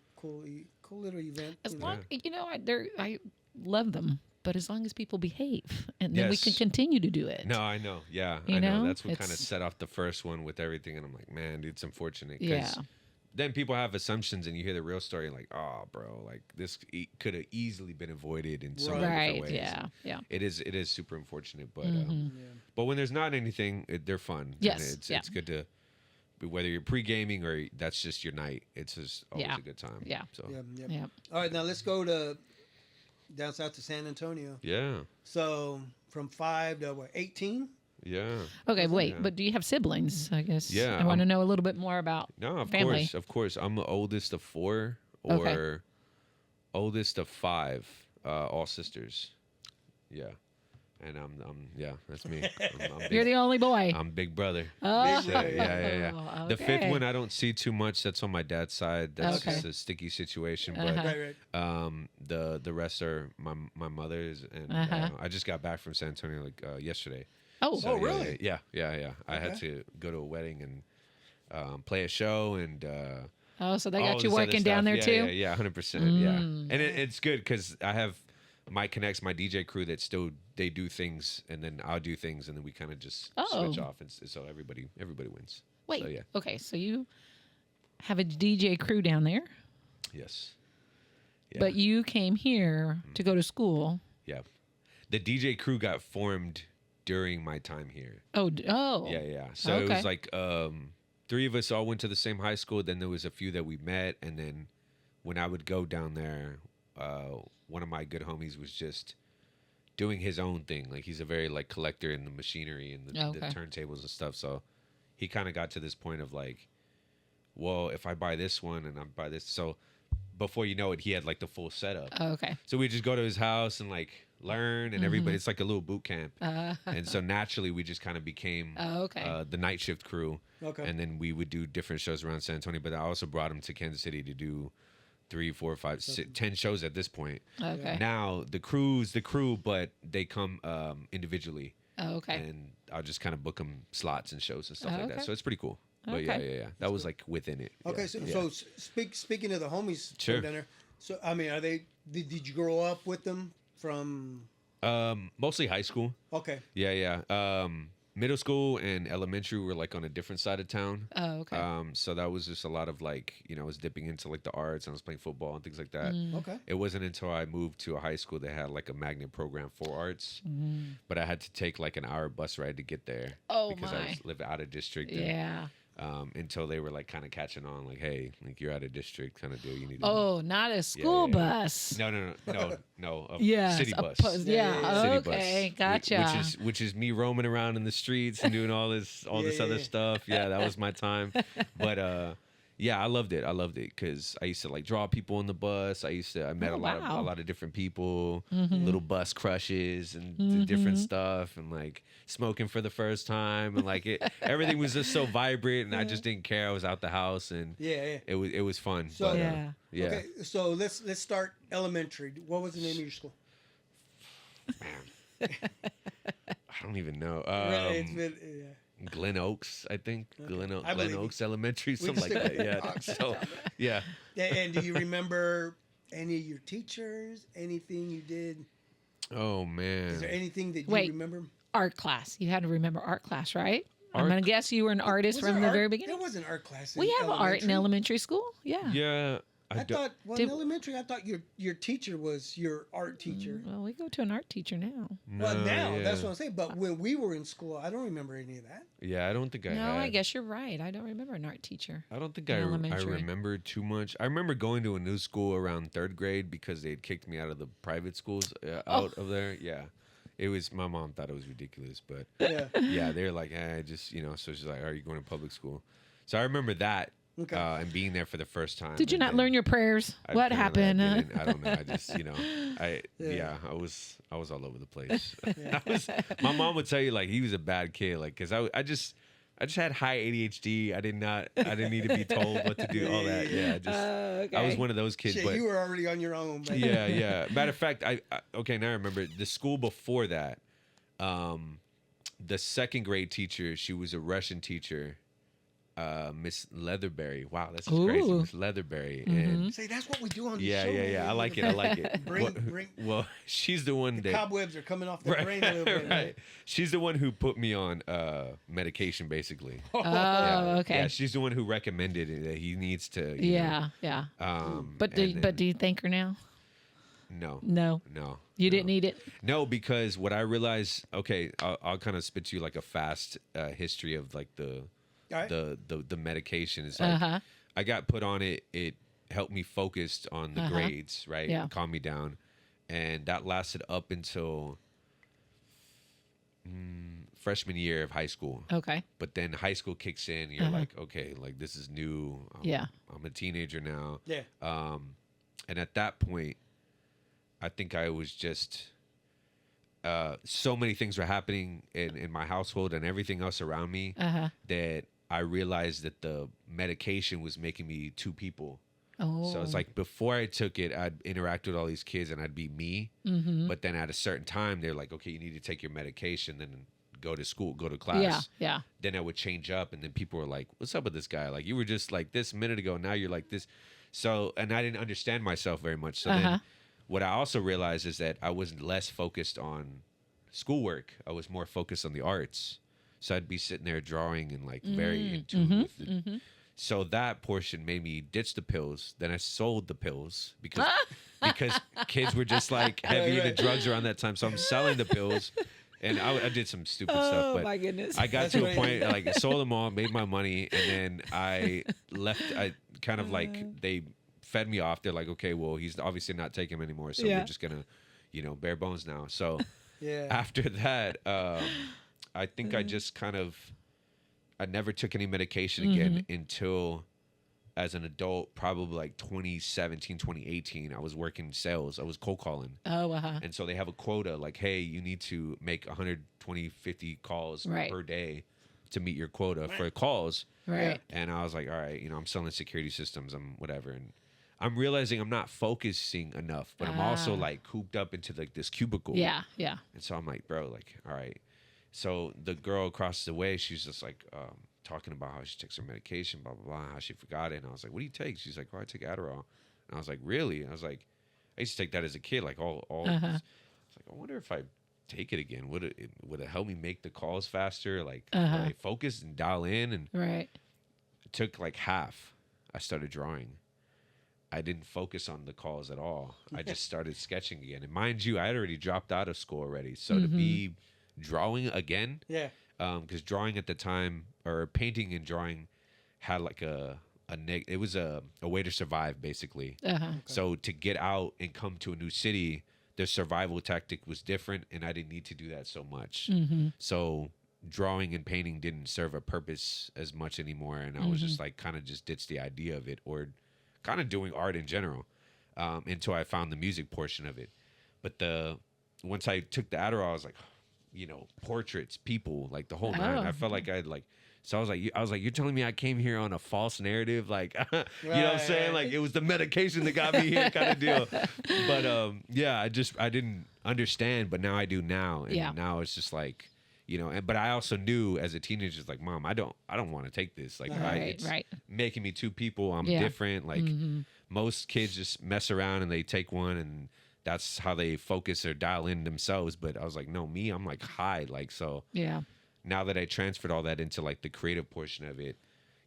little event. As you know. long, I love them, but as long as people behave, and then we can Yes. continue to do it. No, I know. Yeah, You I know. know? That's what kind of It's- set off the first one with everything, and I'm like, man, dude, it's unfortunate. 'Cause Yeah. Then people have assumptions, and you hear the real story, and like, oh, bro, like this could have easily been avoided in so many Right. different ways. Yeah. It is super unfortunate, but Yeah. but when there's not anything, they're fun. And Yes, it's good to whether you're pre-gaming or that's just your night. It's just always Yeah. a good time. Yeah. So Yeah. Yeah. All right, now let's go to down south to San Antonio. yeah. So from 5 to 18. Yeah. Okay, wait, Yeah. but do you have siblings? I guess. Yeah, I want to I'm- know a little bit more about. No, of Family. course. I'm the oldest of 4 Okay. or oldest of 5, all sisters. Yeah. And I'm yeah, that's me. I'm You're big, the only boy. I'm big brother. Oh, So, yeah. The 5th okay. one I don't see too much. That's on my dad's side. That's Okay. just a sticky situation. But Right. the rest are my mother's, and I just got back from San Antonio like yesterday. Oh, So, really? Yeah. I had to go to a wedding and play a show and. so they all got you this other working down stuff. there too. Yeah, 100%. Yeah, and it's good because I have my connects, my DJ crew that still they do things, and then I'll do things, and then we kind of just switch off, and so everybody wins. Wait. So, yeah. Okay, so you have a DJ crew down there, Yes. Yeah. but you came here to go to school. Yeah. The DJ crew got formed during my time here. Oh. Yeah. So it Okay. was like 3 of us all went to the same high school. Then there was a few that we met, and then when I would go down there, one of my good homies was just doing his own thing. Like he's a very like collector in the machinery and the turntables and stuff. So he kind of got to this point of like, well, if I buy this one and I buy this, so before you know it, he had like the full setup. Oh, okay. So we just go to his house and like learn, and everybody, it's like a little boot camp. And so naturally we just kind of became the night shift crew. Okay. And then we would do different shows around San Antonio, but I also brought him to Kansas City to do 3, 4, 5, 6, 10 shows at this point. Okay. Now the crew, but they come individually. Okay. And I'll just kind of book them slots and shows and stuff like Okay. that. So it's pretty cool. But yeah. That was like within it. Okay, Yeah. so speaking of the homies Sure. down there, So I mean, are they? Did you grow up with them from? Mostly high school. Okay. Yeah, yeah. Middle school and elementary were like on a different side of town. Oh, okay. So that was just a lot of like, I was dipping into like the arts and I was playing football and things like that. Okay. It wasn't until I moved to a high school that had like a magnet program for arts, but I had to take like an hour bus ride to get there. Oh, because I was live out of district. And, Yeah. until they were like kind of catching on, like, hey, like you're out of district, kind of deal. You need. Oh, not a school bus. No. A Yes, city a bus. yeah. City Okay, bus, gotcha. which is me roaming around in the streets and doing all this other stuff. Yeah, that was my time. But yeah, I loved it because I used to like draw people on the bus. I met a lot of different people, little bus crushes and different stuff, and like smoking for the first time, and like everything was just so vibrant, and I just didn't care. I was out the house, and it was fun. So but, yeah. Okay, so let's start elementary. What was the name of your school? Man, I don't even know. It's been, Glen Oaks, I think. Okay. Glen Oaks Elementary, something like that. Yeah. So, yeah. And do you remember any of your teachers? Anything you did? Oh man. Is there anything that you Wait. remember? Art class. You had to remember art class, right? I'm Art- going to guess you were an artist Was from there the very art? beginning. There was an art class. We have art in elementary school. Yeah. Yeah. I thought, well, Did- in elementary, I thought your teacher was your art teacher. Well, we go to an art teacher now. Well, now, yeah. that's what I'm saying. But when we were in school, I don't remember any of that. Yeah, I don't think I No, had. I guess you're right. I don't remember an art teacher. I don't think in I elementary. remember too much. I remember going to a new school around 3rd grade because they had kicked me out of the private schools out of there. Yeah. It was, my mom thought it was ridiculous, but Yeah. yeah, they're like, just, so she's like, are you going to public school? So I remember that Okay. and being there for the first time. Did you and not then learn your prayers? What apparently happened? I don't know. I just, I was all over the place. My mom would tell you like he was a bad kid, like because I just had high ADHD. I didn't need to be told what to do. All that. Yeah. Okay. I was one of those kids. Shit, but you were already on your own. But yeah. Matter of fact, I okay, now I remember the school before that. The 2nd grade teacher, she was a Russian teacher. Miss Leatherberry. Wow, that's just crazy. Ooh. Miss Leatherberry. And say that's what we do on the yeah, show. I like it. Bring Well, she's the one that cobwebs are coming off the brain a little bit. right. She's the one who put me on medication, basically. Oh, Yeah. okay. Yeah, she's the one who recommended it, that he needs to. Yeah. But do you thank her now? No. No. You didn't need it? No, because what I realized. Okay, I'll kind of spit to you like a fast history of like the All right. the medication. Is like I got put on it. It helped me focus on the grades, right? Yeah. Calm me down, and that lasted up until freshman year of high school. Okay. But then high school kicks in. You're like, okay, like this is new. I'm a teenager now. Yeah. And at that point, I think I was just so many things were happening in my household and everything else around me that I realized that the medication was making me two people. Oh. So it's like before I took it, I'd interact with all these kids and I'd be me. But then at a certain time, they're like, okay, you need to take your medication, then go to school, go to class. Yeah. Then I would change up, and then people were like, what's up with this guy? Like, you were just like this a minute ago. Now you're like this. So, and I didn't understand myself very much. So then what I also realized is that I was less focused on schoolwork. I was more focused on the arts. So I'd be sitting there drawing and like very in tune with it. So that portion made me ditch the pills. Then I sold the pills because kids were just like heavy into drugs around that time. So I'm selling the pills. And I did some stupid stuff, but my goodness. I got to a point like I sold them all, made my money, and then I left. I kind of like they fed me off. They're like, okay, well, he's obviously not taking them anymore, so we're just gonna, bare bones now. So after that, I think I just kind of I never took any medication again until as an adult, probably like 2017, 2018, I was working sales. I was cold calling. Oh, And so they have a quota like, hey, you need to make 120, 50 calls per day to meet your quota for calls. Right. And I was like, all right, I'm selling security systems. I'm whatever. And I'm realizing I'm not focusing enough, but I'm also like cooped up into like this cubicle. Yeah. And so I'm like, bro, like, all right. So the girl across the way, she's just like, talking about how she takes her medication, blah, blah, blah, how she forgot it. And I was like, what do you take? She's like, oh, I take Adderall. And I was like, really? I was like, I used to take that as a kid, like all. I was like, I wonder if I take it again, would it help me make the calls faster? Like, would I focus and dial in? And Right. it took like half. I started drawing. I didn't focus on the calls at all. I just started sketching again. And mind you, I had already dropped out of school already. So to be drawing again, because drawing at the time, or painting and drawing, had like it was a way to survive basically. So to get out and come to a new city, the survival tactic was different, and I didn't need to do that so much. So drawing and painting didn't serve a purpose as much anymore, and I was just like kind of just ditched the idea of it, or kind of doing art in general, until I found the music portion of it. But once I took the Adderall, I was like, portraits, people, like the whole nine. I felt like so I was like, you're telling me I came here on a false narrative, like, you know what I'm saying? Like it was the medication that got me here, kind of deal. But I didn't understand, but now I do now, and now it's just like, but I also knew as a teenager, like, Mom, I don't want to take this. Like, it's making me two people. I'm different. Like most kids just mess around and they take one, and that's how they focus or dial in themselves. But I was like, no, I'm like high. Like, so now that I transferred all that into like the creative portion of it,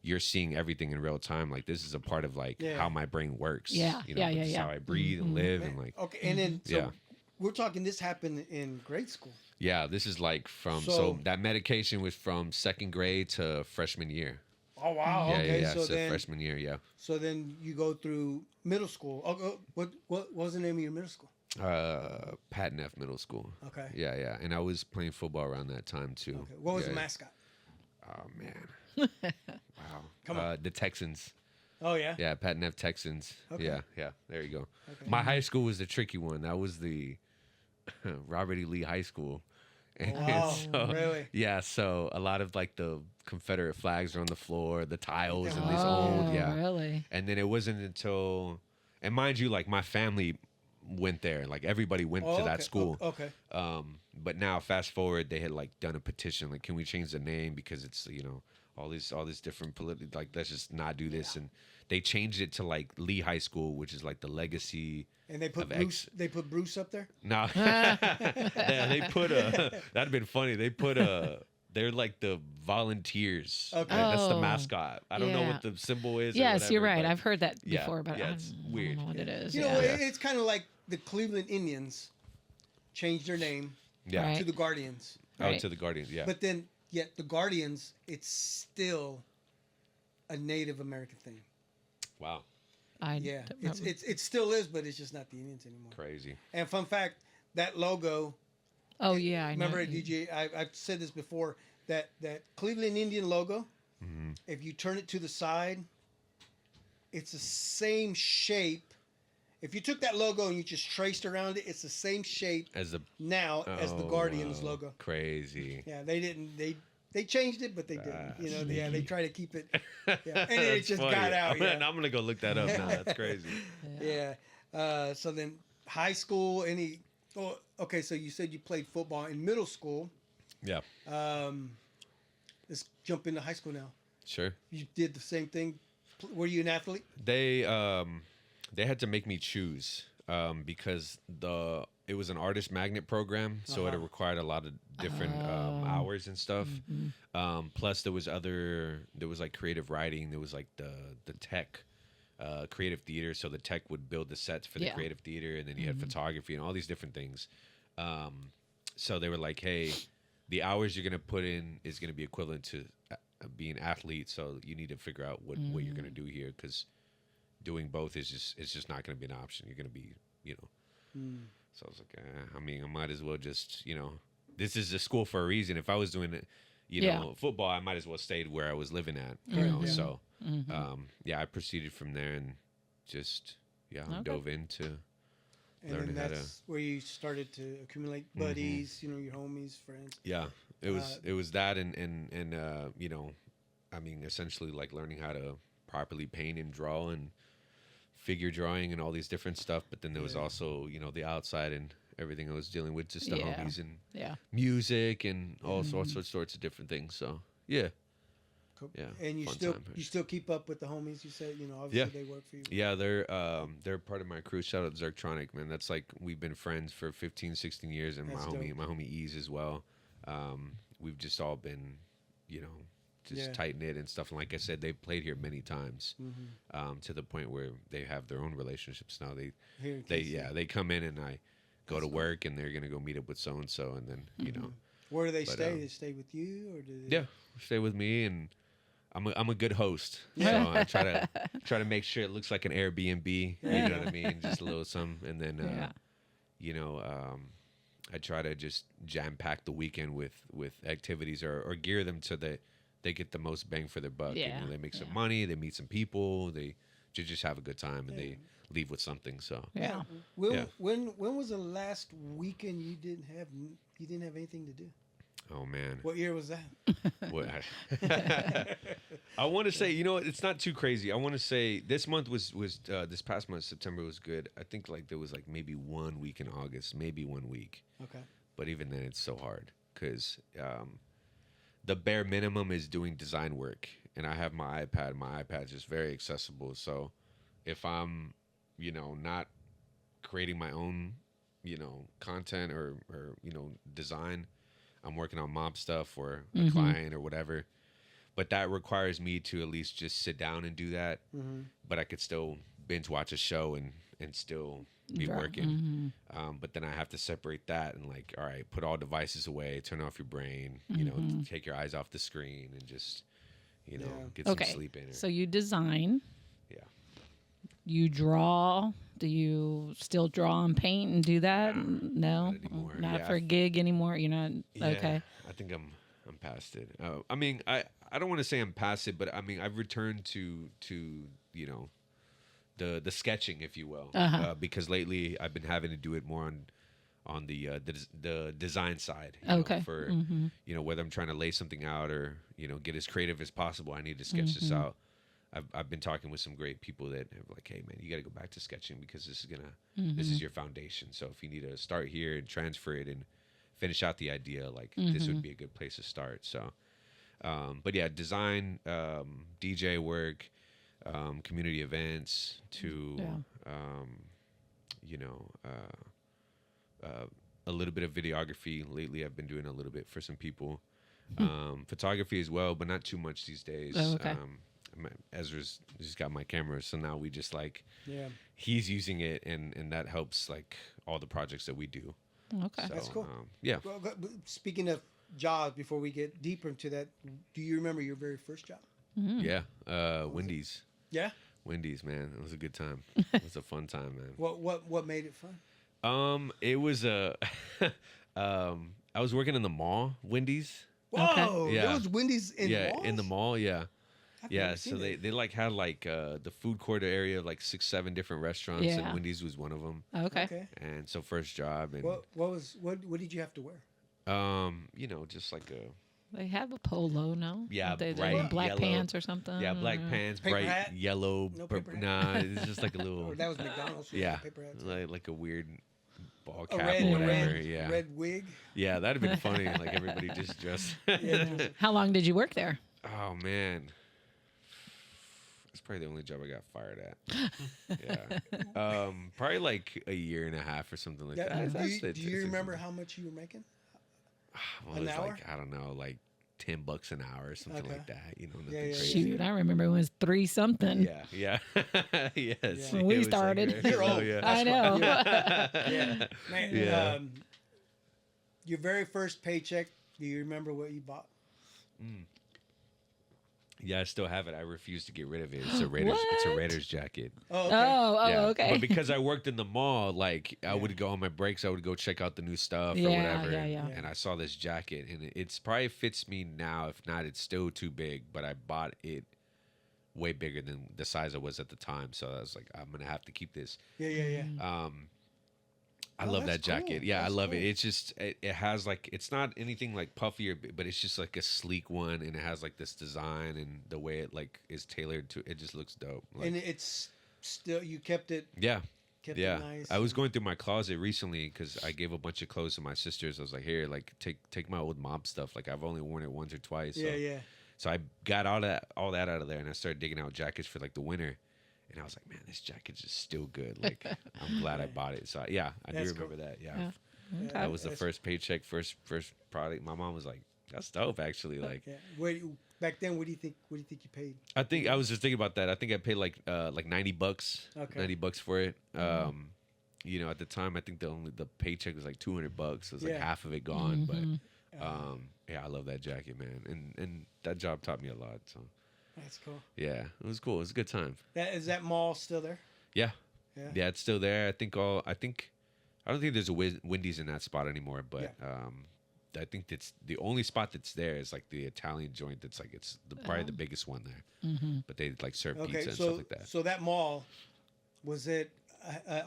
you're seeing everything in real time. Like this is a part of like how my brain works. This is how I breathe and live and like. Okay, and then so we're talking. This happened in grade school. Yeah, this is like so that medication was from 2nd grade to freshman year. Oh wow! Yeah, okay, yeah. So So then freshman year, yeah. So then you go through middle school. What was the name of your middle school? Patton F Middle School. Okay. Yeah, yeah. And I was playing football around that time too. Okay. What was the mascot? Oh man. Wow. Come on. The Texans. Oh yeah. Yeah, Patton F Texans. Okay. Yeah, yeah. There you go. Okay. My high school was the tricky one. That was the Robert E. Lee High School. And Wow. Really? Yeah, so a lot of like the Confederate flags are on the floor, the tiles, and these old, Really? And then it wasn't until, and mind you, like my family went there, like everybody went to that school. Okay. But now fast forward, they had like done a petition, like, can we change the name because it's all this different political, like let's just not do this, and they changed it to like Lee High School, which is like the legacy. And they put Bruce. They put Bruce up there. No, they put that'd have been funny. They put they're like the volunteers. Okay, that's the mascot. I don't know what the symbol is. Yes, you're right. But I've heard that before, but I it's don't weird. know what it is. It's kind of like the Cleveland Indians changed their name to the Guardians. Oh, to the Guardians. Yeah. But then, yet the Guardians, it's still a Native American thing. Wow. It still is, but it's just not the Indians anymore. Crazy. And fun fact, that logo. Oh yeah, I remember DJ. I've said this before. That Cleveland Indian logo. Mm-hmm. If you turn it to the side, it's the same shape. If you took that logo and you just traced around it, it's the same shape as the Guardians logo. Crazy. Yeah, they didn't. They changed it, but they didn't. They try to keep it. Yeah. And then it just funny. got out. I'm gonna go look that up now. That's crazy. Yeah. So then high school, okay, so you said you played football in middle school. Yeah. Let's jump into high school now. Sure. You did the same thing. Were you an athlete? They had to make me choose because it was an artist magnet program, so it required a lot of different hours and stuff. Plus there was like creative writing. There was like the tech creative theater, so the tech would build the sets for the creative theater, and then you had photography and all these different things. So they were like, hey, the hours you're gonna put in is gonna be equivalent to being an athlete, so you need to figure out what you're gonna do here, because doing both it's just not gonna be an option. You're gonna be So I was like, I might as well just, this is a school for a reason. If I was doing it, football, I might as well stayed where I was living at, So, I proceeded from there and just, dove into learning how to. That's where you started to accumulate buddies, your homies, friends. Yeah, it was that and essentially like learning how to properly paint and draw and figure drawing and all these different stuff, but then there was also the outside and everything I was dealing with, just the homies and music and all sorts of different things. So And you fun still time. you still keep up with the homies. You said obviously they work for you. Yeah, they're part of my crew. Shout out Zertronic, man. That's like we've been friends for 15, 16 years, and That's my homie Ease as well. We've just all been, just tight knit and stuff. And like I said, they've played here many times, to the point where they have their own relationships now. They come in and I go to work and they're gonna go meet up with so and so, and then Where do they stay? They stay with you, or do they? Yeah, stay with me, and I'm a good host. So I try to make sure it looks like an Airbnb. You know what I mean? Just a little something, and then I try to just jam pack the weekend with activities or gear them so that they get the most bang for their buck. Yeah. They make some money, they meet some people, they just have a good time, and they leave with something. So Yeah. When was the last weekend you didn't have anything to do? Oh man, What year was that? what I want to say, it's not too crazy. I want to say this month was this past month, September, was good. I think like there was like maybe 1 week in August, maybe 1 week. Okay. But even then, it's so hard because the bare minimum is doing design work, and I have my iPad. My iPad's just very accessible. So if I'm, not creating my own, content or design, I'm working on mob stuff for a client or whatever. But that requires me to at least just sit down and do that. But I could still binge watch a show and still be working. But then I have to separate that and like, all right, put all devices away, turn off your brain, take your eyes off the screen and just, get some sleep in. So you design. Yeah. You draw. Do you still draw and paint and do that? No, not anymore. Not for a gig anymore. You're not okay. I think I'm past it. I mean, I don't want to say I'm past it, but I mean I've returned to the sketching, if you will, because lately I've been having to do it more on the design side. For whether I'm trying to lay something out or get as creative as possible, I need to sketch this out. I've been talking with some great people that are like, hey man, you got to go back to sketching because this is your foundation. So if you need to start here and transfer it and finish out the idea, like this would be a good place to start. So, but yeah, design, DJ work, community events to, a little bit of videography. Lately, I've been doing a little bit for some people, photography as well, but not too much these days. Oh, okay. Ezra's just got my camera, so now we just like he's using it, and that helps like all the projects that we do. Okay, that's cool. Well, speaking of jobs, before we get deeper into that, do you remember your very first job? Yeah, Wendy's. Yeah, Wendy's, man, it was a good time. It was a fun time, man. What made it fun? It was I was working in the mall, Wendy's. Whoa, Okay. Yeah. There was Wendy's in malls? In the mall, yeah. I've Yeah, never so seen they it. like had like the food court area of like 6-7 different restaurants, Yeah. and Wendy's was one of them. okay. And so first job, and What did you have to wear? just like a They have a polo, no? Yeah, they bright black yellow. pants or something. black pants, Paper bright hat? yellow. No paper hat? Nah, it's just like a little Or that was McDonald's. yeah, Paper hats. like a weird ball A cap red, or whatever. red wig. Yeah, that'd have been funny. Like everybody just dressed. How long did you work there? Oh man, it's probably the only job I got fired at. Yeah, probably like a year and a half or something like that. Do you remember how much you were making? Well, an it was hour? like I don't know, like $10 an hour or something like that. Nothing Yeah. crazy. Shoot, I remember it was 3 something. Yeah. Yes. When we It was started. like, You're old. yeah. I know. Yeah, man. Yeah. Your very first paycheck. Do you remember what you bought? Yeah, I still have it. I refuse to get rid of it. It's a Raiders jacket. Oh, okay. Oh, okay. But because I worked in the mall, like I would go on my breaks, I would go check out the new stuff or Yeah, whatever. yeah. And I saw this jacket, and it's probably fits me now. If not, it's still too big. But I bought it way bigger than the size I was at the time. So I was like, I'm gonna have to keep this. Yeah. I Oh, love that's that jacket. cool. Yeah, That's I love cool. it. It's just it has like it's not anything like puffy but it's just like a sleek one, and it has like this design and the way it like is tailored to it just looks dope. Like, And it's still you kept it. yeah. Kept Yeah, it nice. I was going through my closet recently because I gave a bunch of clothes to my sisters. I was like, here, like take my old mob stuff. Like I've only worn it once or twice. So Yeah. So I got all that out of there, and I started digging out jackets for like the winter. And I was like, man, this jacket's just still good. Like, I'm glad I bought it. So yeah, I do remember that. Yeah. Okay. That was the first paycheck, first product. My mom was like, "That's dope, actually." Like, Back then, what do you think you paid? I think I was just thinking about that. I think I paid like $90, Okay. $90 for it. You know, at the time, I think the paycheck was like $200. It was like half of it gone. But yeah, I love that jacket, man, and that job taught me a lot. So That's cool. yeah, it was cool. It was a good time. Is that mall still there? Yeah, it's still there. I don't think there's a Wendy's in that spot anymore, but I think that's the only spot that's there is like the Italian joint. That's like probably the biggest one there. But they like serve pizza and stuff like that. So that mall, was it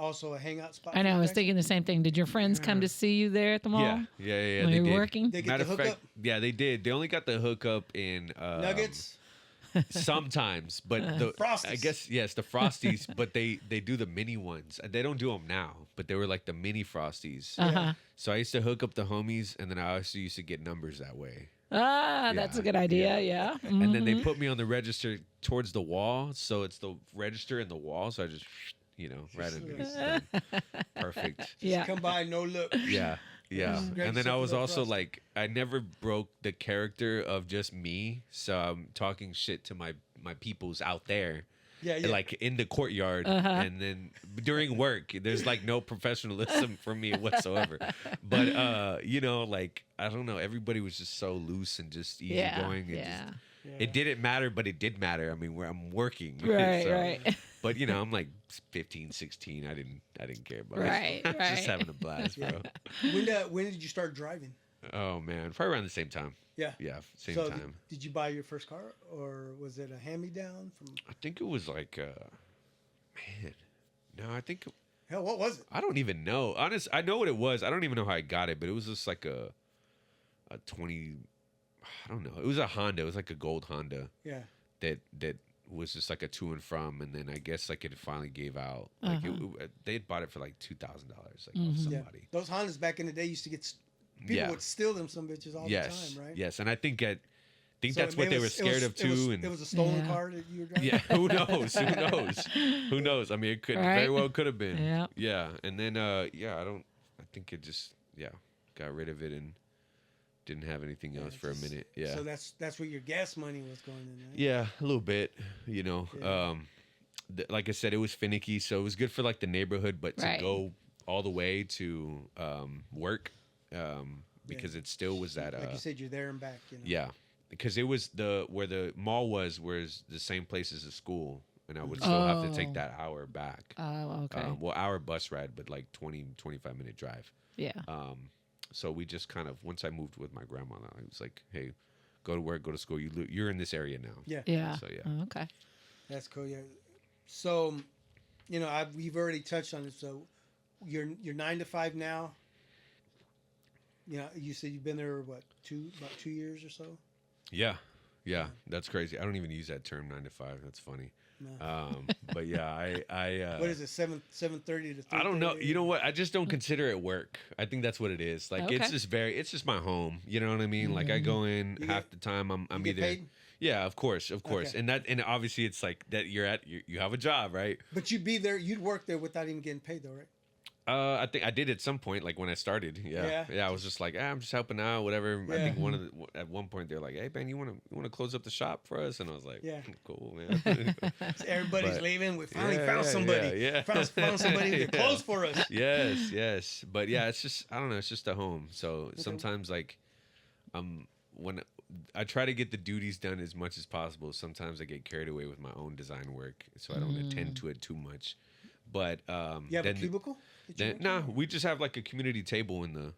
also a hangout spot? I know. I was thinking the same thing. Did your friends come to see you there at the mall? Yeah. When they you were did. working? They get Matter the of fact, hookup? yeah, they did. They only got the hookup in Nuggets? sometimes, but Frosties. I guess yes, the Frosties, but they do the mini ones. They don't do them now, but they were like the mini Frosties. So I used to hook up the homies, and then I also used to get numbers that way. That's a good idea. Yeah. And then they put me on the register towards the wall, so it's the register in the wall. So I just, right in there. Perfect. Yeah. Come by, no look. Yeah. Great And then I was simple also process. like, I never broke the character of just me. So I'm talking shit to my peoples out there. Yeah. Like in the courtyard. And then during work, there's like no professionalism for me whatsoever. But, like, I don't know. Everybody was just so loose and just easygoing. And it didn't matter, but it did matter. I mean, where I'm working. Right, So, right. But, I'm like 15, 16. I didn't care about Right, it. right. Just having a blast, bro. When did you start driving? Oh, man. Probably around the same time. Yeah. Yeah, same So time. did you buy your first car, or was it a hand-me-down from? I think it was like, man. No, I think... Hell, what was it? I don't even know. I know what it was. I don't even know how I got it, but it was just like a 20... I don't know. It was a Honda. It was like a gold Honda. Yeah. That was just like a to and from, and then I guess like it finally gave out. Like they had bought it for like $2,000, like off somebody. Those Hondas back in the day used to get people would steal them some bitches all the time, right? Yes, and I think So that's what they were scared of too. It was a stolen car that you were driving. Yeah, who knows? Who knows? I mean, it could very well could have been. Yeah. Yeah, and then I think it just got rid of it and didn't have anything else for a minute. Yeah. So that's where your gas money was going in, right? Yeah, a little bit. Like I said, it was finicky, so it was good for like the neighborhood, but to go all the way to work, because it still was that. Like you said, you're there and back. Yeah, because it was where the mall was the same place as the school, and I would still have to take that hour back. Oh, okay. Hour bus ride, but like 20-25 minute drive. Yeah. So we just kind of, once I moved with my grandmother, I was like, hey, go to work, go to school. You're in this area now. Yeah. Yeah. So yeah. Oh, okay. That's cool. Yeah. So, we've already touched on it. So, you're 9 to 5 now. You said you've been there about 2 years or so. Yeah. That's crazy. I don't even use that term 9 to 5. That's funny. No. But yeah, I what is it, 7:30 to 3:30? I don't know. You know what? I just don't consider it work. I think that's what it is. Like it's just my home. You know what I mean? Like I go in half the time. I'm You get either. paid? Yeah, of course, Okay. and obviously it's like that. You have a job, right? But you'd be there. You'd work there without even getting paid, though, right? I think I did at some point, like when I started. Yeah. I was just like, I'm just helping out, whatever. I think at one point they're like, hey man, you want to close up the shop for us? And I was like, cool, man. So everybody's leaving. We finally found somebody. Yeah. Found somebody to close for us. Yes. But yeah, it's just I don't know. It's just a home. So sometimes like, when I try to get the duties done as much as possible, sometimes I get carried away with my own design work, so I don't attend to it too much. But you have a cubicle? We just have like a community table in the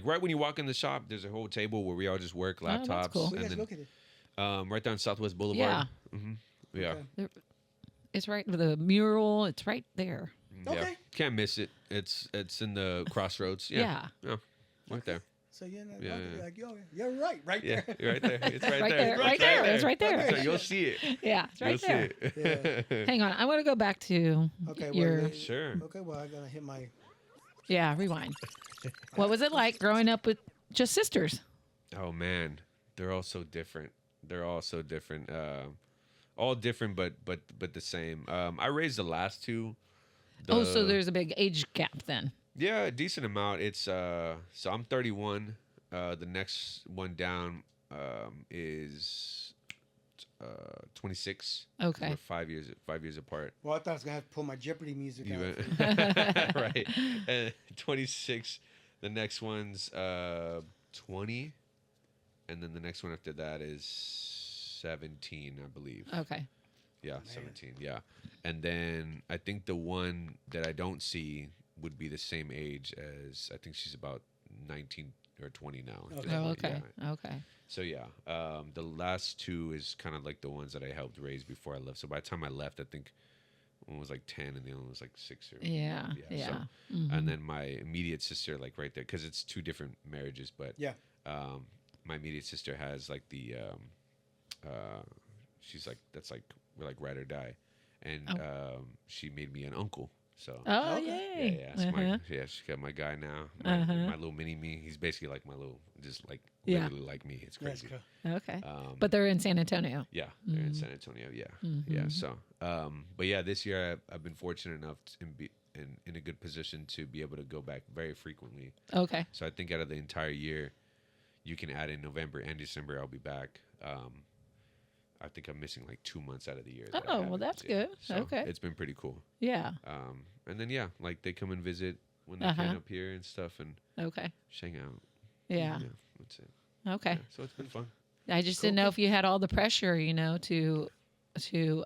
right when you walk in the shop. There's a whole table where we all just work laptops. That's cool. Where you guys located? Right down Southwest Boulevard. Yeah. Yeah. Okay. It's right with the mural. It's right there. Yeah. Okay. Can't miss it. It's in the crossroads. Yeah. Right there. So you're right Yeah, there. right there. It's right, Right there. there. Right there. It's right there. So you'll see it. Yeah, it's right You'll there. see it. Hang on. I want to go back to your. Sure. Okay, well, I gotta hit my. Yeah, rewind. What was it like growing up with just sisters? Oh man, they're all so different. They're all so different. All different, but the same. I raised the last two. So there's a big age gap then. Yeah, a decent amount. It's so I'm 31. The next one down is 26. Okay. We're 5 years apart. Well, I thought I was gonna have to pull my Jeopardy music You out. went- right. 26. The next one's 20, and then the next one after that is 17, I believe. Okay. Yeah, 17. Yeah, and then I think the one that I don't see would be the same age as, I think she's about 19 or 20 now. Okay. Oh, okay. Yeah. Okay. So yeah, the last two is kind of like the ones that I helped raise before I left. So by the time I left, I think one was like 10 and the other one was like 6 or Yeah. So, Yeah. and then my immediate sister, like right there, because it's two different marriages, but Yeah. my immediate sister has like the she's like, that's like, we're like ride or die, and she made me an uncle. So Oh, Okay. yay. yeah, she got my guy now, my little mini me. He's basically like my little, just like Yeah. literally like me. It's That's crazy. cool. Okay. Um, But they're in San Antonio. yeah, they're in San Antonio. Yeah, yeah. So, but yeah, this year I've been fortunate enough to be in a good position to be able to go back very frequently. Okay. So I think out of the entire year, you can add in November and December, I'll be back. I think I'm missing like 2 months out of the year. That I Oh, well, haven't. that's Yeah. good. So Okay. it's been pretty cool. Yeah. And then yeah, like they come and visit when they Uh-huh. can up here and stuff, and Okay. just hang out. Yeah. That's it. Okay. Yeah, so it's been fun. I just didn't know if you had all the pressure, to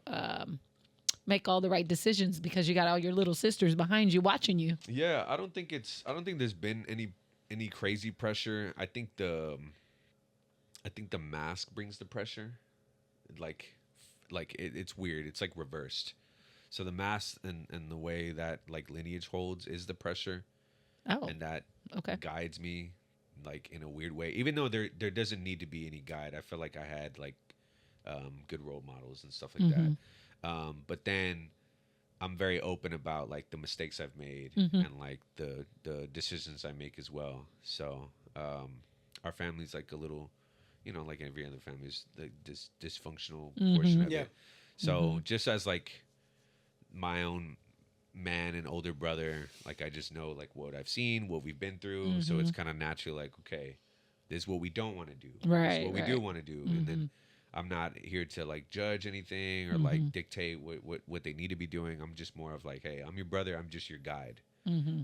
make all the right decisions because you got all your little sisters behind you watching you. Yeah, I don't think there's been any crazy pressure. I think the mask brings the pressure. It's weird. It's like reversed. So the mask and the way that like lineage holds is the pressure, Oh. and that Okay. guides me like in a weird way. Even though there doesn't need to be any guide. I feel like I had like good role models and stuff like that. But then I'm very open about like the mistakes I've made and like the decisions I make as well. So our family's like a little, like every other family is the dysfunctional portion of Yeah. it. So just as like my own man and older brother, like I just know like what I've seen, what we've been through. So it's kind of natural, like, okay, this is what we don't want to do. This Right, is what we do right. want to do. And then I'm not here to like judge anything or like dictate what they need to be doing. I'm just more of like, hey, I'm your brother. I'm just your guide.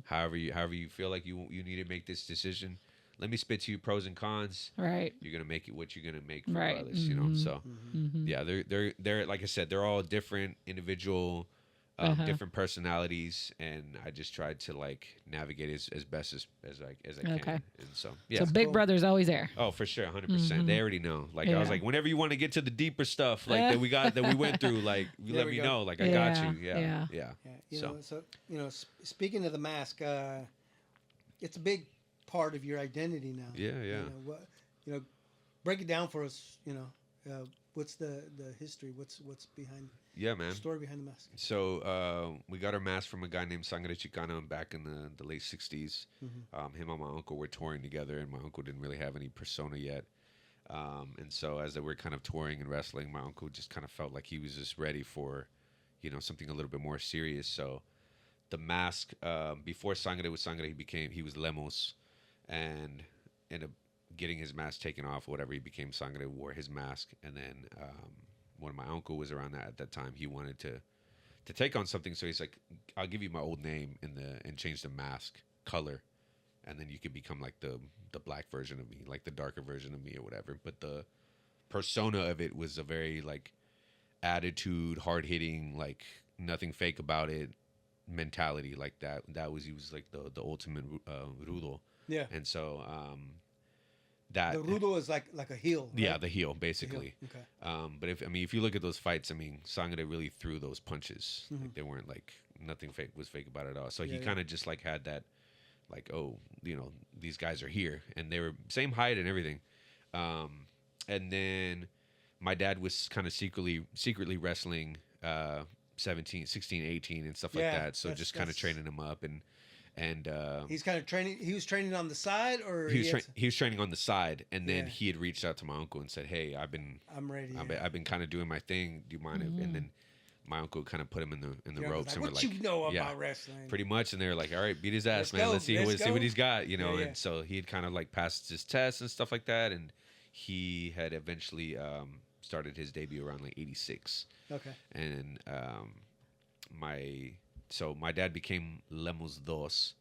However you feel like you need to make this decision, let me spit to you pros and cons. Right. You're gonna make it what you're gonna make Right. regardless, So yeah, they're like I said, they're all different individual, different personalities, and I just tried to like navigate as best as I can. Okay. And so yeah. So Big Cool. Brother's always there. Oh, for sure, 100%. They already know. Like I was Yeah. like, whenever you want to get to the deeper stuff, like that we went through, like you There let we me go. know. Like I got Yeah, you. Yeah, yeah. yeah. Yeah. So Speaking of the mask, it's a big part of your identity now. Yeah, yeah. You know, break it down for us. What's the history? What's behind yeah, the man. story behind the mask? So we got our mask from a guy named Sangre Chicana back in the late 60s. Him and my uncle were touring together, and my uncle didn't really have any persona yet. And so as they were kind of touring and wrestling, my uncle just kind of felt like he was just ready for, something a little bit more serious. So the mask, before Sangre was Sangre, he was Lemos, and ended up getting his mask taken off, whatever. He became Sangre, wore his mask, and then when my uncle was around at that time, he wanted to take on something. So he's like, I'll give you my old name and change the mask color, and then you could become like the black version of me, like the darker version of me or whatever. But the persona of it was a very like attitude, hard hitting, like nothing fake about it mentality, like that. He was like the ultimate rudo. Yeah. And so that The rudo is like a heel. Right? yeah, the heel basically. Okay. But if you look at those fights, I mean, Sangre really threw those punches. Like they weren't like nothing fake was fake about it at all. So he kind of just like had that, like, oh, these guys are here, and they were same height and everything. And then my dad was kind of secretly wrestling 17, 16, 18 and stuff like Yeah, that. So just kind of training him up, and And he's kind of training. He was training on the side, or he was training on the side, and then Yeah. he had reached out to my uncle and said, "Hey, I'm ready. I've been kind of doing my thing. Do you mind?" And then my uncle kind of put him in the Your ropes, uncle's and like, we're what like, you know yeah, about wrestling? pretty much. And they were like, "All right, beat his ass, Let's man. go, Let's see let's what go." he's got, you know." Yeah, yeah. And so he had kind of like passed his tests and stuff like that, and he had eventually started his debut around like '86. Okay. And my dad became Lemos Dos.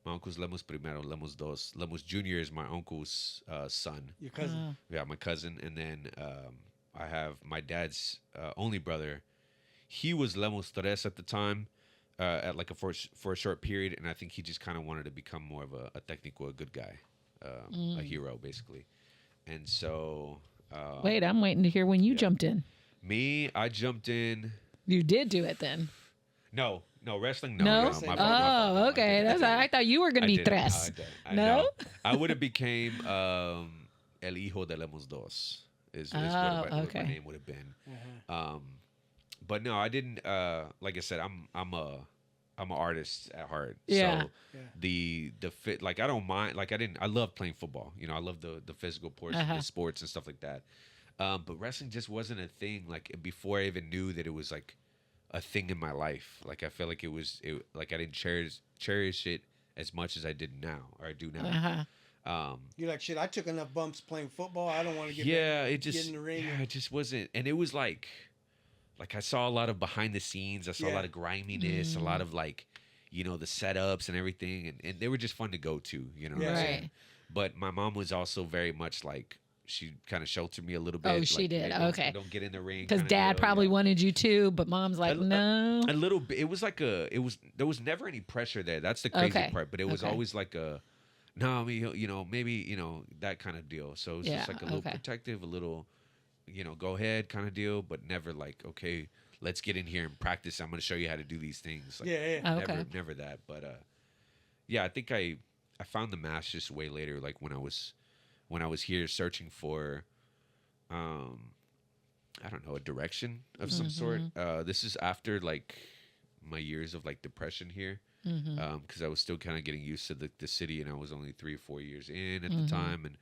My uncle's Lemos Primero, Lemos Dos. Lemos Jr. is my uncle's son. Your cousin. Yeah, my cousin. And then I have my dad's only brother. He was Lemos Tres at the time, at like for a short period, and I think he just kind of wanted to become more of a technical, a good guy, a hero, basically. And so... Wait, I'm waiting to hear when you yeah. jumped in. I jumped in... You did do it then. No, wrestling. No. No, my fault, my fault. No, Okay. I thought you were gonna be tres. No? I would have became El Hijo de Lemos Dos. Is what my name would have been. But no, I didn't. Like I said, I'm an artist at heart. Yeah. So the fit, like I don't mind. Like I love playing football. You know, I love the physical portion, the sports and stuff like that. But wrestling just wasn't a thing. Like before I even knew that it was like a thing in my life. Like I felt like like I didn't cherish it as much as I did now, or I do now. You're like, shit, I took enough bumps playing football. I don't want to get get in the ring. Yeah, it just wasn't. And it was like I saw a lot of behind the scenes. I saw a lot of griminess, a lot of like, you know, the setups and everything. And they were just fun to go to, you know what I'm saying? But my mom was also very much like, she kind of sheltered me a little bit. Oh, she did. Hey, okay. Don't get in the ring. Because dad probably wanted you to, but mom's like, no. A little bit. It was like there was never any pressure there. That's the crazy part. But it was always like no, I mean, you know, maybe, you know, that kind of deal. So it was just like a little protective, a little, you know, go ahead kind of deal, but never like, okay, let's get in here and practice. I'm going to show you how to do these things. Like, never that. But I think I found the mask just way later, like when I was here searching for, I don't know, a direction of some sort. This is after like my years of like depression here, because I was still kind of getting used to the city, and I was only 3 or 4 years in at the time, and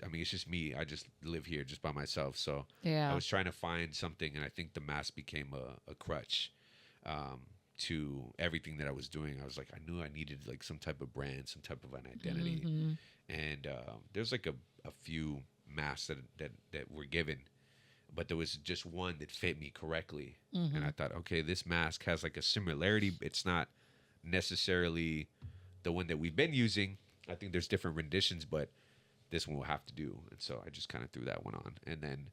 I mean, it's just me. I just live here just by myself, so I was trying to find something, and I think the mask became a crutch to everything that I was doing. I was like, I knew I needed like some type of brand, some type of an identity. And there's like a few masks that were given, but there was just one that fit me correctly. And I thought, okay, this mask has like a similarity. It's not necessarily the one that we've been using. I think there's different renditions, but this one will have to do. And so I just kind of threw that one on. And then,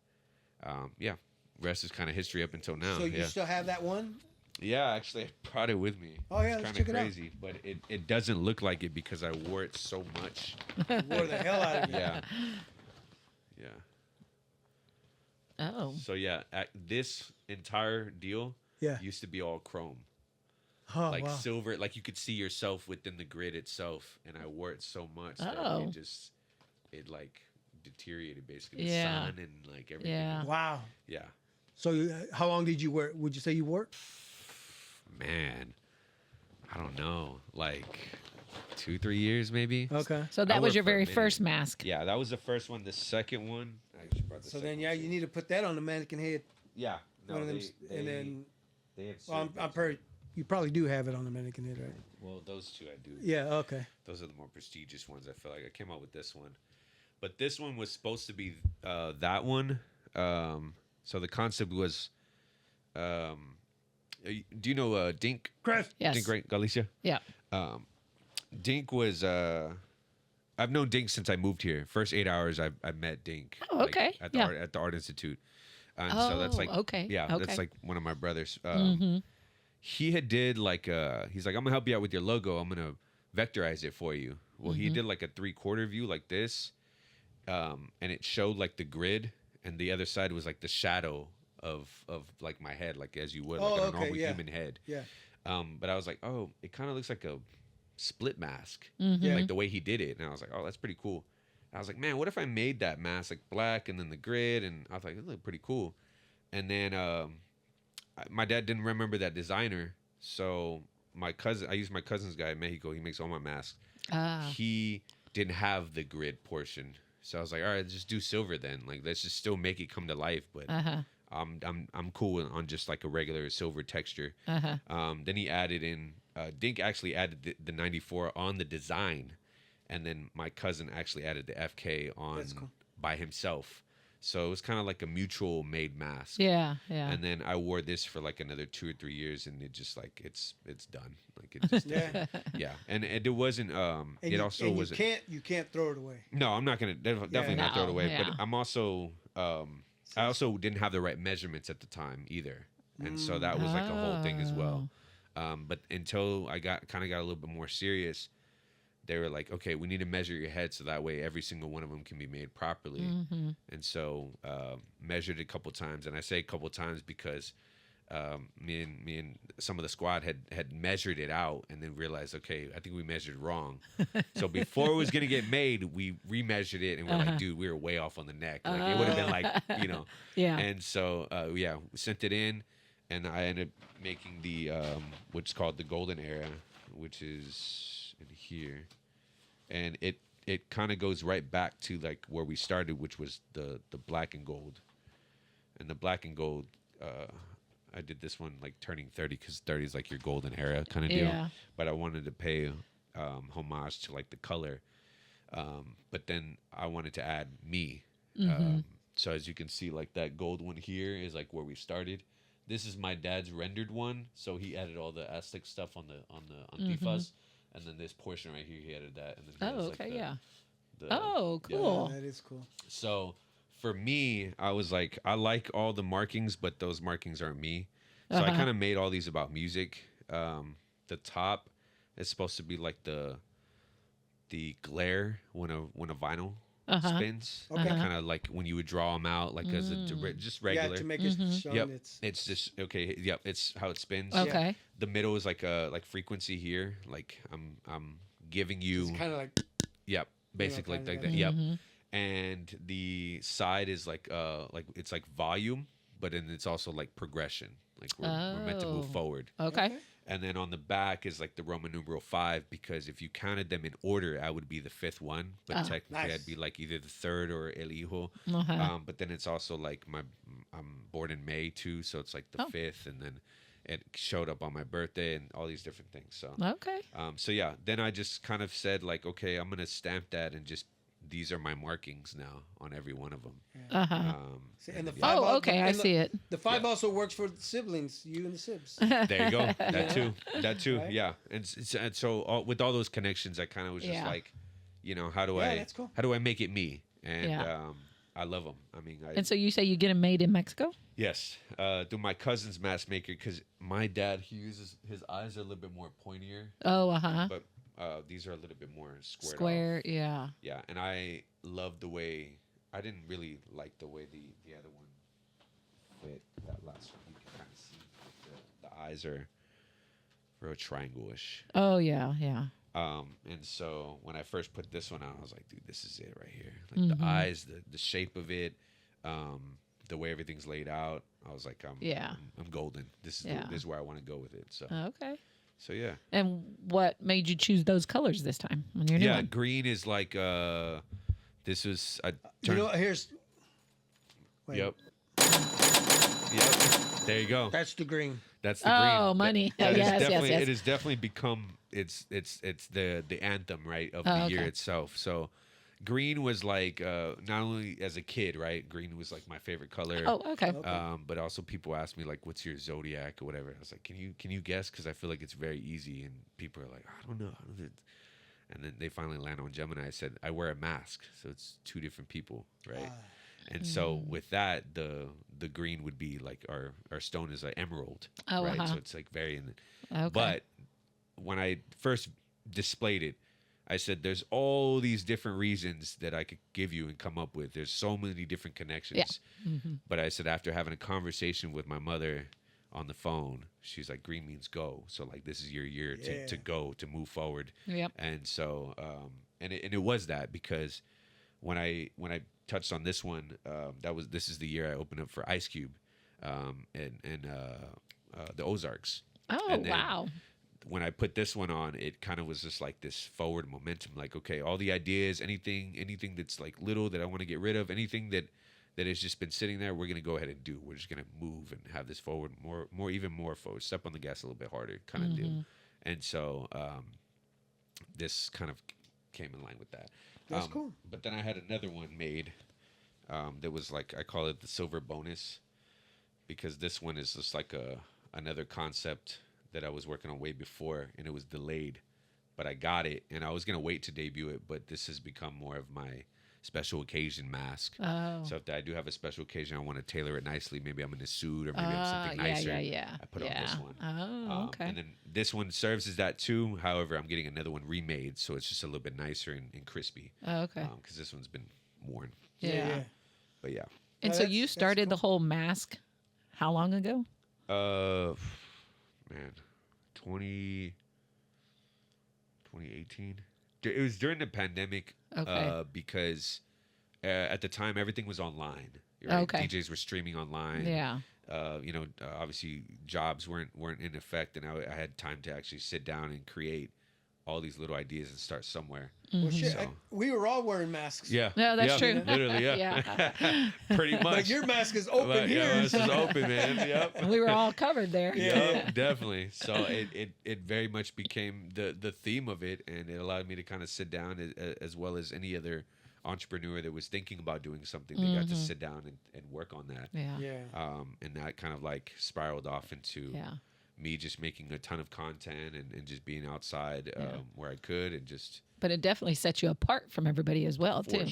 rest is kind of history up until now. So you still have that one? Yeah, actually, I brought it with me. Oh, yeah, it's let's kind check of it out. crazy, but it doesn't look like it because I wore it so much. Wore the hell out of it. Yeah. Oh. So yeah, this entire deal used to be all chrome. Oh, Like wow. silver, like you could see yourself within the grid itself, and I wore it so much that it like deteriorated basically. The sun and like everything. Yeah. Wow. Yeah. So how long did you wear it? Would you say you wore it? Man, I don't know, like 2-3 years maybe. Okay. So I that was wore your it for a very minute. first mask. Yeah, that was the first one. The second one, I actually brought the So second then, one you too. need to put that on the mannequin head. Yeah. No, One of them, they, and then, they have well, certain- you probably do have it on the mannequin head, right? Well, those two I do. Yeah. Okay. Those are the more prestigious ones. I feel like I came out with this one, but this one was supposed to be that one. So the concept was, do you know Dink? Chris. Yes. Dink, right? Galicia. Yeah. Dink was. I've known Dink since I moved here. First 8 hours, I met Dink. Oh, okay. At the Yeah. Art Institute. And so that's like okay. Yeah, Okay. that's like one of my brothers. He had did like he's like, I'm gonna help you out with your logo. I'm gonna vectorize it for you. Well, he did like a 3/4 view like this, and it showed like the grid, and the other side was like the shadow of like my head, like as you would like a normal human head. Yeah. But I was like, oh, it kind of looks like a split mask, Yeah. like the way he did it, and I was like, oh, that's pretty cool. I was like, man, what if I made that mask like black and then the grid? And I was like, it looked pretty cool. And then my dad didn't remember that designer, so my cousin, I used my cousin's guy in Mexico. He makes all my masks. Ah. He didn't have the grid portion, so I was like, all right, just do silver then. Like, let's just still make it come to life. But I'm cool on just like a regular silver texture. Then he added in. Dink actually added the 94 on the design, and then my cousin actually added the FK on by himself. So it was kind of like a mutual made mask. Yeah, yeah. And then I wore this for like another 2 or 3 years, and it just like it's done. Like it just yeah. And it wasn't it also was you can't throw it away. No, I'm not gonna definitely not throw it away. Yeah. But I'm also I also didn't have the right measurements at the time either, and so that was like a whole thing as well. But until I got a little bit more serious, they were like, okay, we need to measure your head so that way every single one of them can be made properly. And so measured a couple times, and I say a couple times because me and some of the squad had measured it out and then realized, okay, I think we measured wrong. So before it was gonna get made, we remeasured it, and we're like, dude, we were way off on the neck. Like it would have been like, Yeah. And so we sent it in. And I ended up making the what's called the golden era, which is in here, and it kind of goes right back to like where we started, which was the black and gold. And the black and gold, I did this one like turning 30 because 30 is like your golden era kind of deal. Yeah. But I wanted to pay homage to like the color, but then I wanted to add me. So as you can see, like that gold one here is like where we started. This is my dad's rendered one, so he added all the Aztec stuff on Antifas, and then this portion right here, he added that. And then Oh, cool. Yeah, that is cool. So for me, I was like, I like all the markings, but those markings aren't me. So I kind of made all these about music. The top is supposed to be like the glare when a vinyl spins. Okay. Kind of like when you would draw them out, like as a just regular. Yeah, to make it show It's just okay. Yep, it's how it spins. Okay. Yeah. The middle is like a frequency here. Like I'm giving you. It's kind of like. Yep, basically like that. Yep. And the side is like it's like volume, but then it's also like progression. Like we're meant to move forward. Okay. And then on the back is like the Roman numeral 5, because if you counted them in order, I would be the 5th one, but technically I'd be like either the 3rd or El Hijo. But then it's also like I'm born in May too, so it's like the 5th, and then it showed up on my birthday and all these different things. So Okay. So yeah, then I just kind of said like, okay, I'm gonna stamp that and just these are my markings now on every one of them. And the 5 I see it. The 5 also works for the siblings, you and the sibs. There you go. That too. Right? Yeah. And so with all those connections, I kind of was just like, how do I make it me? And I love them. I mean, and so you say you get them made in Mexico? Yes, through my cousin's mask maker, because my dad, his eyes are a little bit more pointier. But these are a little bit more square. Yeah. Yeah, and I love the way. I didn't really like the way the other one fit. That last one, you can kind of see the eyes are real triangle-ish. Oh yeah. And so when I first put this one out, I was like, dude, this is it right here. Like the eyes, the shape of it, the way everything's laid out. I was like, I'm golden. This is where I want to go with it. So okay. So yeah. And what made you choose those colors this time on your new one? Green is like this was here's wait. Yep. There you go. That's the green. That's the green. Oh, money. Yes. It has definitely become it's the anthem, right, of the year itself. So green was like not only as a kid, right? Green was like my favorite color. Oh, okay. But also people ask me like, "What's your zodiac?" or whatever. I was like, "Can you guess?" Because I feel like it's very easy, and people are like, "I don't know." And then they finally land on Gemini. I said, "I wear a mask, so it's 2 different people, right?" And so with that, the green would be like our stone is like emerald, right? So it's like very. But when I first displayed it, I said, there's all these different reasons that I could give you and come up with. There's so many different connections. Yeah. But I said, after having a conversation with my mother on the phone, she's like, green means go. So like, this is your year to go, to move forward. Yep. And so, and it was that, because when I touched on this one, this is the year I opened up for Ice Cube, and the Ozarks. Oh, and then, wow. when I put this one on, it kind of was just like this forward momentum. Like, okay, all the ideas, anything that's like little that I want to get rid of, anything that has just been sitting there, we're gonna go ahead and do. We're just gonna move and have this forward, even more forward. Step on the gas a little bit harder, kind of do. And so this kind of came in line with that. That's cool. But then I had another one made that was like, I call it the silver bonus, because this one is just like another concept that I was working on way before, and it was delayed, but I got it, and I was gonna wait to debut it, but this has become more of my special occasion mask. Oh. So if I do have a special occasion, I want to tailor it nicely. Maybe I'm in a suit, or maybe I'm something nicer. Yeah. I put on this one. Oh, okay. And then this one serves as that too. However, I'm getting another one remade, so it's just a little bit nicer and crispy. Oh, okay. Because this one's been worn. Yeah. But yeah. And so you started the whole mask how long ago? Man, 2018. It was during the pandemic. Okay. Because at the time everything was online. Right? Okay. DJs were streaming online. Yeah. Obviously jobs weren't in effect, and I had time to actually sit down and create all these little ideas and start somewhere. Well, shit, So- we were all wearing masks. Yeah. No, that's yeah, true. Literally, yeah. Pretty much. But your mask is open But, here. Yeah, this is open, man. Yep. We were all covered there. Yep, definitely. So it very much became the theme of it, and it allowed me to kind of sit down as well as any other entrepreneur that was thinking about doing something. They got to sit down and work on that. Yeah. And that kind of like spiraled off into me just making a ton of content and just being outside where I could, and just But it definitely set you apart from everybody as well, too.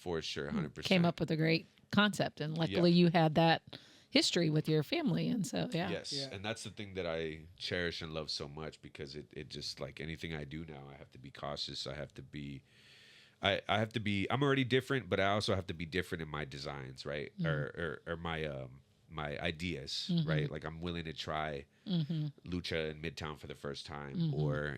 For sure, 100%. Came up with a great concept, and luckily you had that history with your family, and so Yes, and that's the thing that I cherish and love so much, because it just, like anything I do now, I have to be cautious. I have to be, I'm already different, but I also have to be different in my designs, right? Or my ideas, right? Like I'm willing to try lucha in Midtown for the first time, or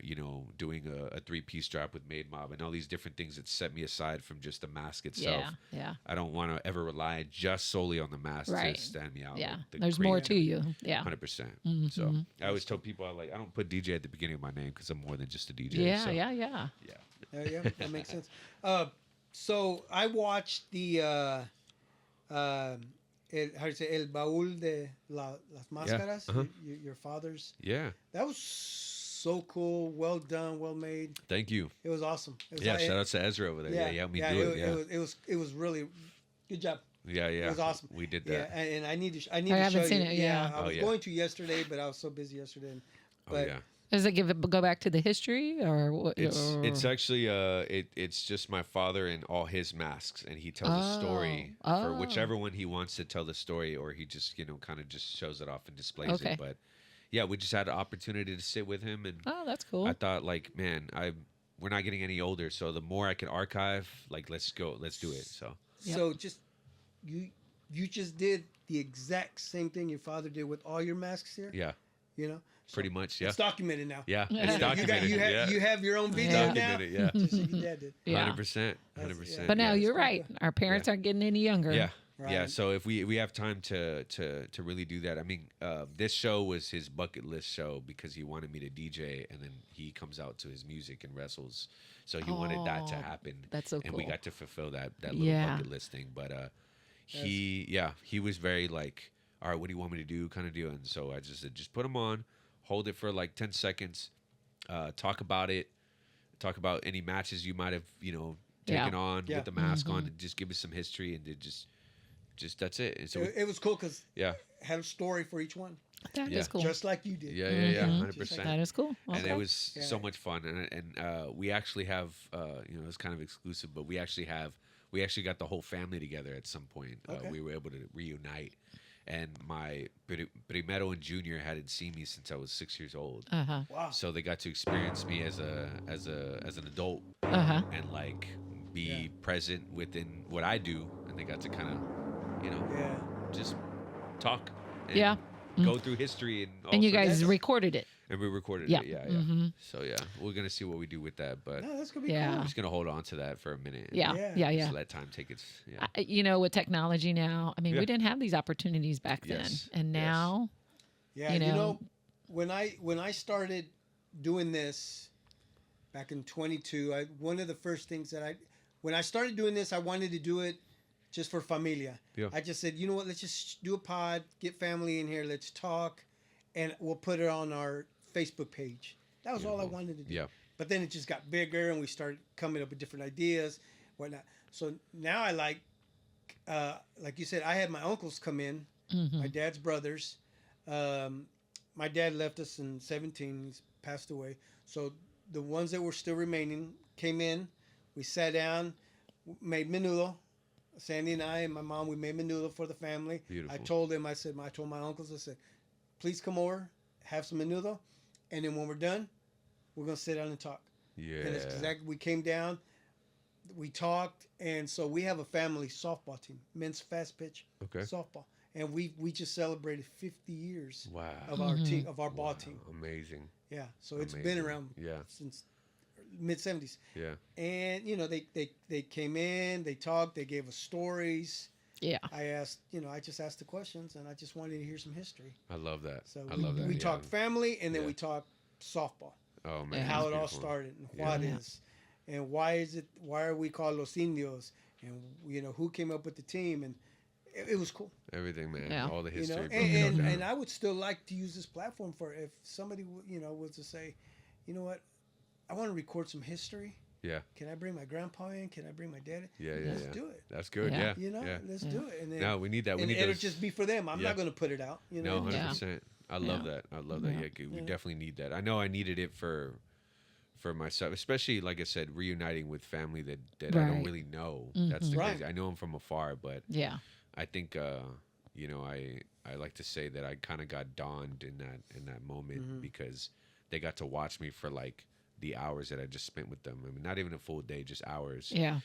doing a 3-piece drop with Made Mob, and all these different things that set me aside from just the mask itself. Yeah. I don't want to ever rely just solely on the mask to stand me out. Yeah. like the There's more creative. to you. Yeah. 100%. So I always tell people, I don't put DJ at the beginning of my name, because I'm more than just a DJ. Yeah. So, Yeah. Yeah, that makes sense. So I watched the how do you say, El Baúl de las Máscaras, your father's. Yeah. That was so cool. Well done. Well made. Thank you. It was awesome. It was Shout out to Ezra over there. Yeah, he helped me do it. It was really good job. Yeah. It was awesome. We did Yeah, that. and I need to I show haven't you. seen it, yeah. I was going to yesterday, but I was so busy yesterday. But Does it go back to the history, or what? It's actually it's just my father and all his masks, and he tells a story for whichever one he wants to tell the story, or he just kind of just shows it off and displays it. But yeah, we just had an opportunity to sit with him, and that's cool. I thought, like, man, we're not getting any older, so the more I can archive, like, let's do it. So just you just did the exact same thing your father did with all your masks here. Yeah. So pretty much. Yeah. It's documented now. Yeah. It's documented. You have your own video now. Documented. Yeah. Just like your dad did. 100%. 100%. But now Yeah, you're it's right. Our parents aren't getting any younger. Yeah. Right. Yeah, so if we have time to really do that, I mean, this show was his bucket list show, because he wanted me to DJ, and then he comes out to his music and wrestles, so he wanted that to happen. That's so and we cool. got to fulfill that little bucket list thing. But he was very like, all right, what do you want me to do, kind of deal. And so I just said, just put them on, hold it for like 10 seconds, talk about it, talk about any matches you might have taken on with the mask on, and just give us some history, and it just that's it. And so it was cool because yeah, had a story for each one. That is cool. Just like you did. Yeah, 100%. That is cool. And Okay. it was so much fun, and we actually have it's kind of exclusive, but we actually got the whole family together at some point. We were able to reunite, and my primero and junior hadn't seen me since I was 6 years old. Wow. So they got to experience me as an adult, and like be present within what I do, and they got to kind of just talk and go through history, and you sorts of guys stuff. recorded it. And we recorded Yeah. it. Yeah. So we're gonna see what we do with that, but No, that's gonna be Yeah. I'm cool. just gonna hold on to that for a minute. Yeah. Just let time take its. With technology now, I mean, we didn't have these opportunities back then, Yes. and now, Yeah, you know. when I started doing this back in 22, one of the first things that when I started doing this, I wanted to do it just for familia. Yeah. I just said, you know what, let's just do a pod, get family in here, let's talk, and we'll put it on our Facebook page. That was all I wanted to do. Yeah. But then it just got bigger, and we started coming up with different ideas, whatnot. So now I like you said, I had my uncles come in, my dad's brothers. My dad left us in 17. He's passed away. So the ones that were still remaining came in. We sat down, made menudo. Sandy and I and my mom, we made menudo for the family. Beautiful. I told them, I told my uncles, I said, please come over, have some menudo, and then when we're done, we're going to sit down and talk. Yeah. And it's exactly, we came down, we talked, and so we have a family softball team, men's fast pitch softball. And we just celebrated 50 years of our team, of our ball team. Amazing. Yeah, so it's been around since mid 70s. Yeah. And they came in, they talked, they gave us stories. Yeah. I just asked the questions, and I just wanted to hear some history. I love that. So I love that. We talked family, and then we talked softball. Oh man. And how it all started, and what is, and why are we called Los Indios, and who came up with the team, and it was cool. Everything, man. Yeah. All the history. And I would still like to use this platform for if somebody was to say, you know what, I want to record some history. Yeah. Can I bring my grandpa in? Can I bring my dad in? Yeah. Let's do it. That's good. Yeah. Yeah. Let's do it. And then, No, we need that. We and need it'll those. just be for them. I'm not going to put it out. No, 100%. Yeah. I love that. I love that. Yeah, we definitely need that. I know I needed it for myself, especially like I said, reuniting with family that I don't really know. That's the crazy. I know them from afar, but I think I like to say that I kind of got dawned in that moment because they got to watch me for like the hours that I just spent with them. I mean, not even a full day, just hours. Yeah.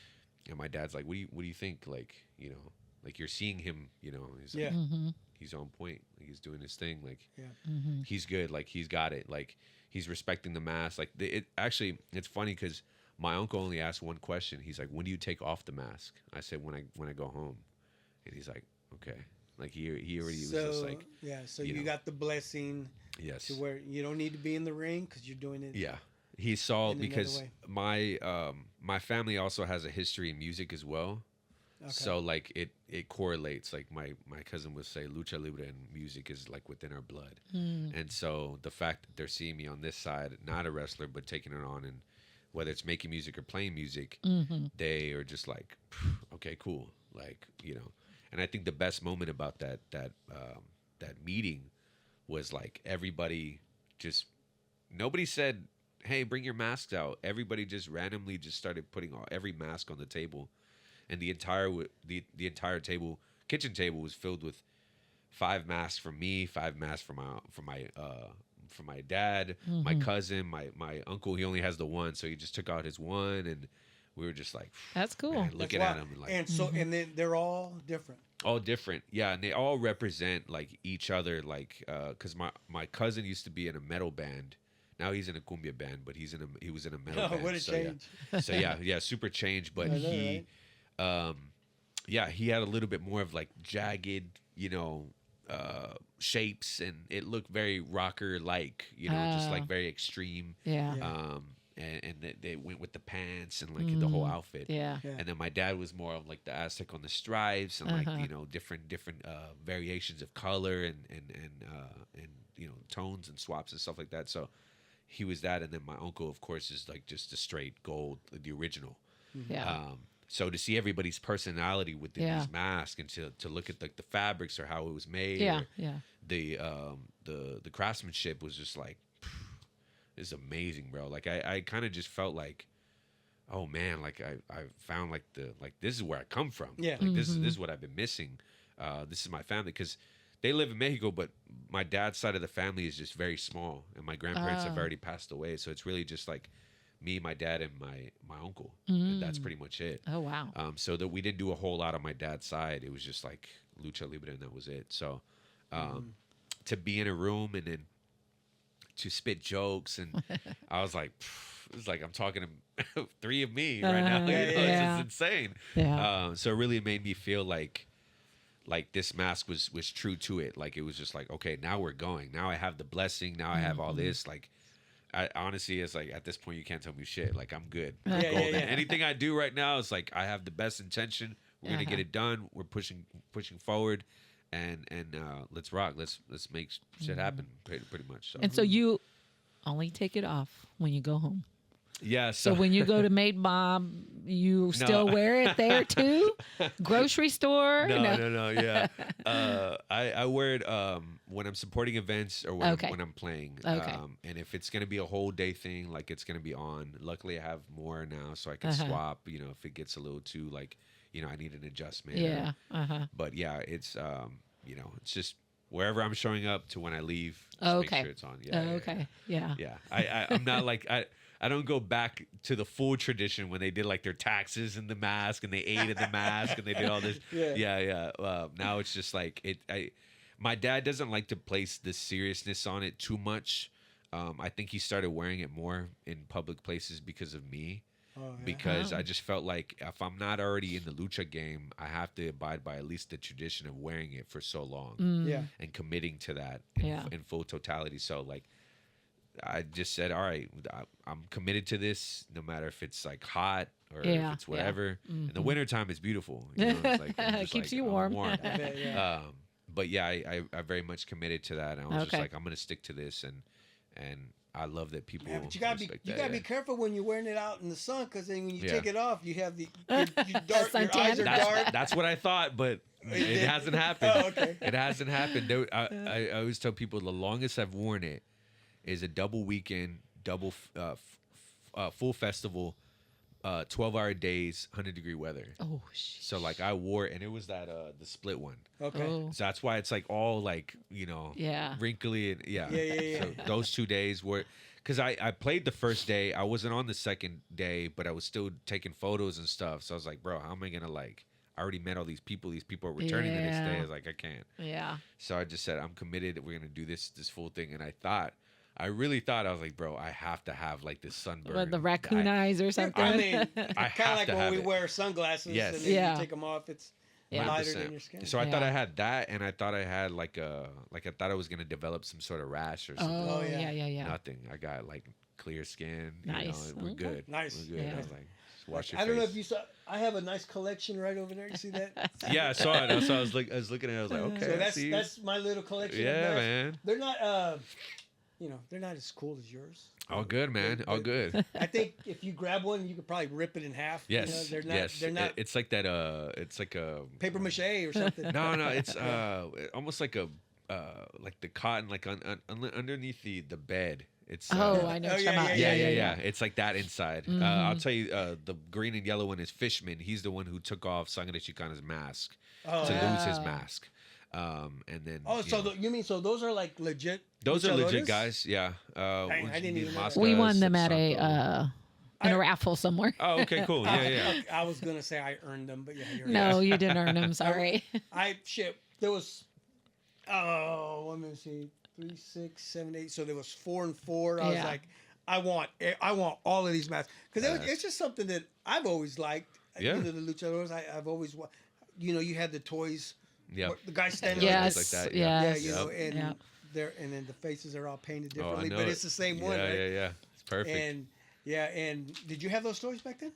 And my dad's like, what do you think? Like, like you're seeing him, he's like, he's on point. Like, he's doing his thing. Like, he's good. Like, he's got it. Like, he's respecting the mask. Like, it's funny because my uncle only asked one question. He's like, when do you take off the mask? I said, when I go home. And he's like, okay. Like, he already was just like. Yeah, so you got the blessing. Yes. To where you don't need to be in the ring because you're doing it. Yeah. He saw, because my family also has a history in music as well. Okay. So like it correlates. Like my cousin would say lucha libre and music is like within our blood. And so the fact that they're seeing me on this side, not a wrestler, but taking it on, and whether it's making music or playing music, they are just like, okay, cool. Like, and I think the best moment about that meeting was like everybody just, nobody said, hey, bring your masks out. Everybody just randomly just started putting every mask on the table, and the entire kitchen table was filled with 5 masks from me, 5 masks from my dad, my cousin, my uncle. He only has the one, so he just took out his one, and we were just like, that's cool. Man, looking at him, and like, and so and then they're all different. All different, yeah, and they all represent like each other, like because my cousin used to be in a metal band. Now he's in a cumbia band, but he was in a metal band. What a change! Yeah. So yeah, super change. But he had a little bit more of like jagged, shapes, and it looked very rocker like, just like very extreme. Yeah. And they went with the pants and like the whole outfit. Yeah. And then my dad was more of like the Aztec on the stripes and like different variations of color and tones and swaps and stuff like that. So he was that, and then my uncle, of course, is like just the straight gold, the original. Yeah. So to see everybody's personality within these masks, and to look at like the fabrics or how it was made, the craftsmanship was just like, it's amazing, bro. Like I kind of just felt like, oh man, like I found like this is where I come from. Yeah. Like this is what I've been missing. This is my family, because they live in Mexico, but my dad's side of the family is just very small, and my grandparents have already passed away. So it's really just like me, my dad, and my uncle. And that's pretty much it. Oh wow. So that we didn't do a whole lot on my dad's side. It was just like lucha libre, and that was it. So to be in a room and then to spit jokes, and I was like, it's like I'm talking to 3 of me right now. It's just insane. Yeah. So it really made me feel like this mask was true to it. Like it was just like, okay, now we're going. Now I have the blessing. Now I have all this. Like, I honestly, it's like at this point you can't tell me shit. Like I'm good. Yeah, I'm yeah, golden. yeah. Anything I do right now is like I have the best intention. We're gonna get it done. We're pushing forward, and let's rock. Let's make shit happen. Pretty much. So. And so you only take it off when you go home. Yeah. So when you go to Maid Bob, you still wear it there too? Grocery store? No. Yeah. I wear it when I'm supporting events or when I'm playing. Okay. And if it's gonna be a whole day thing, like it's gonna be on. Luckily, I have more now, so I can swap. You know, if it gets a little too like, you know, I need an adjustment. Yeah. But yeah, it's you know, it's just wherever I'm showing up to when I leave. Okay. Make sure it's on. Yeah. Okay. Yeah. Yeah. I'm not like I don't go back to the full tradition when they did like their taxes in the mask and they ate in the mask and they did all this. Yeah. Now it's just like my dad doesn't like to place the seriousness on it too much. I think he started wearing it more in public places because of me. Because I just felt like if I'm not already in the lucha game, I have to abide by at least the tradition of wearing it for so long and committing to that in full totality. So like, I just said, all right, I'm committed to this, no matter if it's like hot or if it's whatever. In the wintertime, it's beautiful. You know, it's like, it keeps you warm. But yeah, I very much committed to that. And I was just like, I'm going to stick to this. And I love that people. Yeah, but you gotta be careful when you're wearing it out in the sun, because then when you take it off, you have your eyes are dark. That's what I thought, but it hasn't happened. Oh, okay. It hasn't happened. I always tell people the longest I've worn it is a double weekend, full festival, 12-hour days, 100-degree weather. Oh, shit. So like I wore it, and it was that the split one. Okay. Oh. So that's why it's like all like, you know, wrinkly and Yeah. So those 2 days were, because I played the first day. I wasn't on the second day, but I was still taking photos and stuff. So I was like, bro, how am I gonna like? I already met all these people. These people are returning the next day. I was like, I can't. Yeah. So I just said, I'm committed. We're gonna do this full thing. And I really thought, I was like, bro, I have to have like this sunburn. What, the raccoon eyes or something? I mean, I kind of like when we it. wear sunglasses and then you take them off. It's lighter than your skin. So I thought I had that, and I thought I had like I thought I was gonna develop some sort of rash or something. Oh yeah. Nothing. I got like clear skin. Nice. You know, we're good. Nice. We're good. Yeah. I was like, just wash your I don't face. know if you saw. I have a nice collection right over there. You see that? Yeah, I saw it. So I was looking at it. I was like, okay. So that's my little collection. Yeah, man. They're not. They're not as cool as yours. All good, man. All good. I think if you grab one, you could probably rip it in half. Yes. They're not. Yes. They're not. It's like that. It's like a paper mache or something. No. It's almost like a like the cotton like underneath the bed. It's I know. What you're talking about. Yeah. It's like that inside. I'll tell you, the green and yellow one is Fishman. He's the one who took off Sangre Chicana's mask to lose his mask. And then you mean those are like legit? Those are legit luchadores? guys. Yeah. Dang, I didn't even know that. We won them at a raffle somewhere. Oh, okay, cool. Yeah. I was gonna say I earned them, but yeah, you're No, you didn't earn them. Sorry. There was. Oh, let me see. 3, 6, 7, 8. So there was 4 and 4. I was like, I want all of these masks, because it's just something that I've always liked. Yeah. The luchadors. I've always, you had the toys. Yeah. The guy standing Yes. like like that. Yes. and and then the faces are all painted differently, but it's the same one. Right? Yeah. It's perfect. And did you have those toys back then?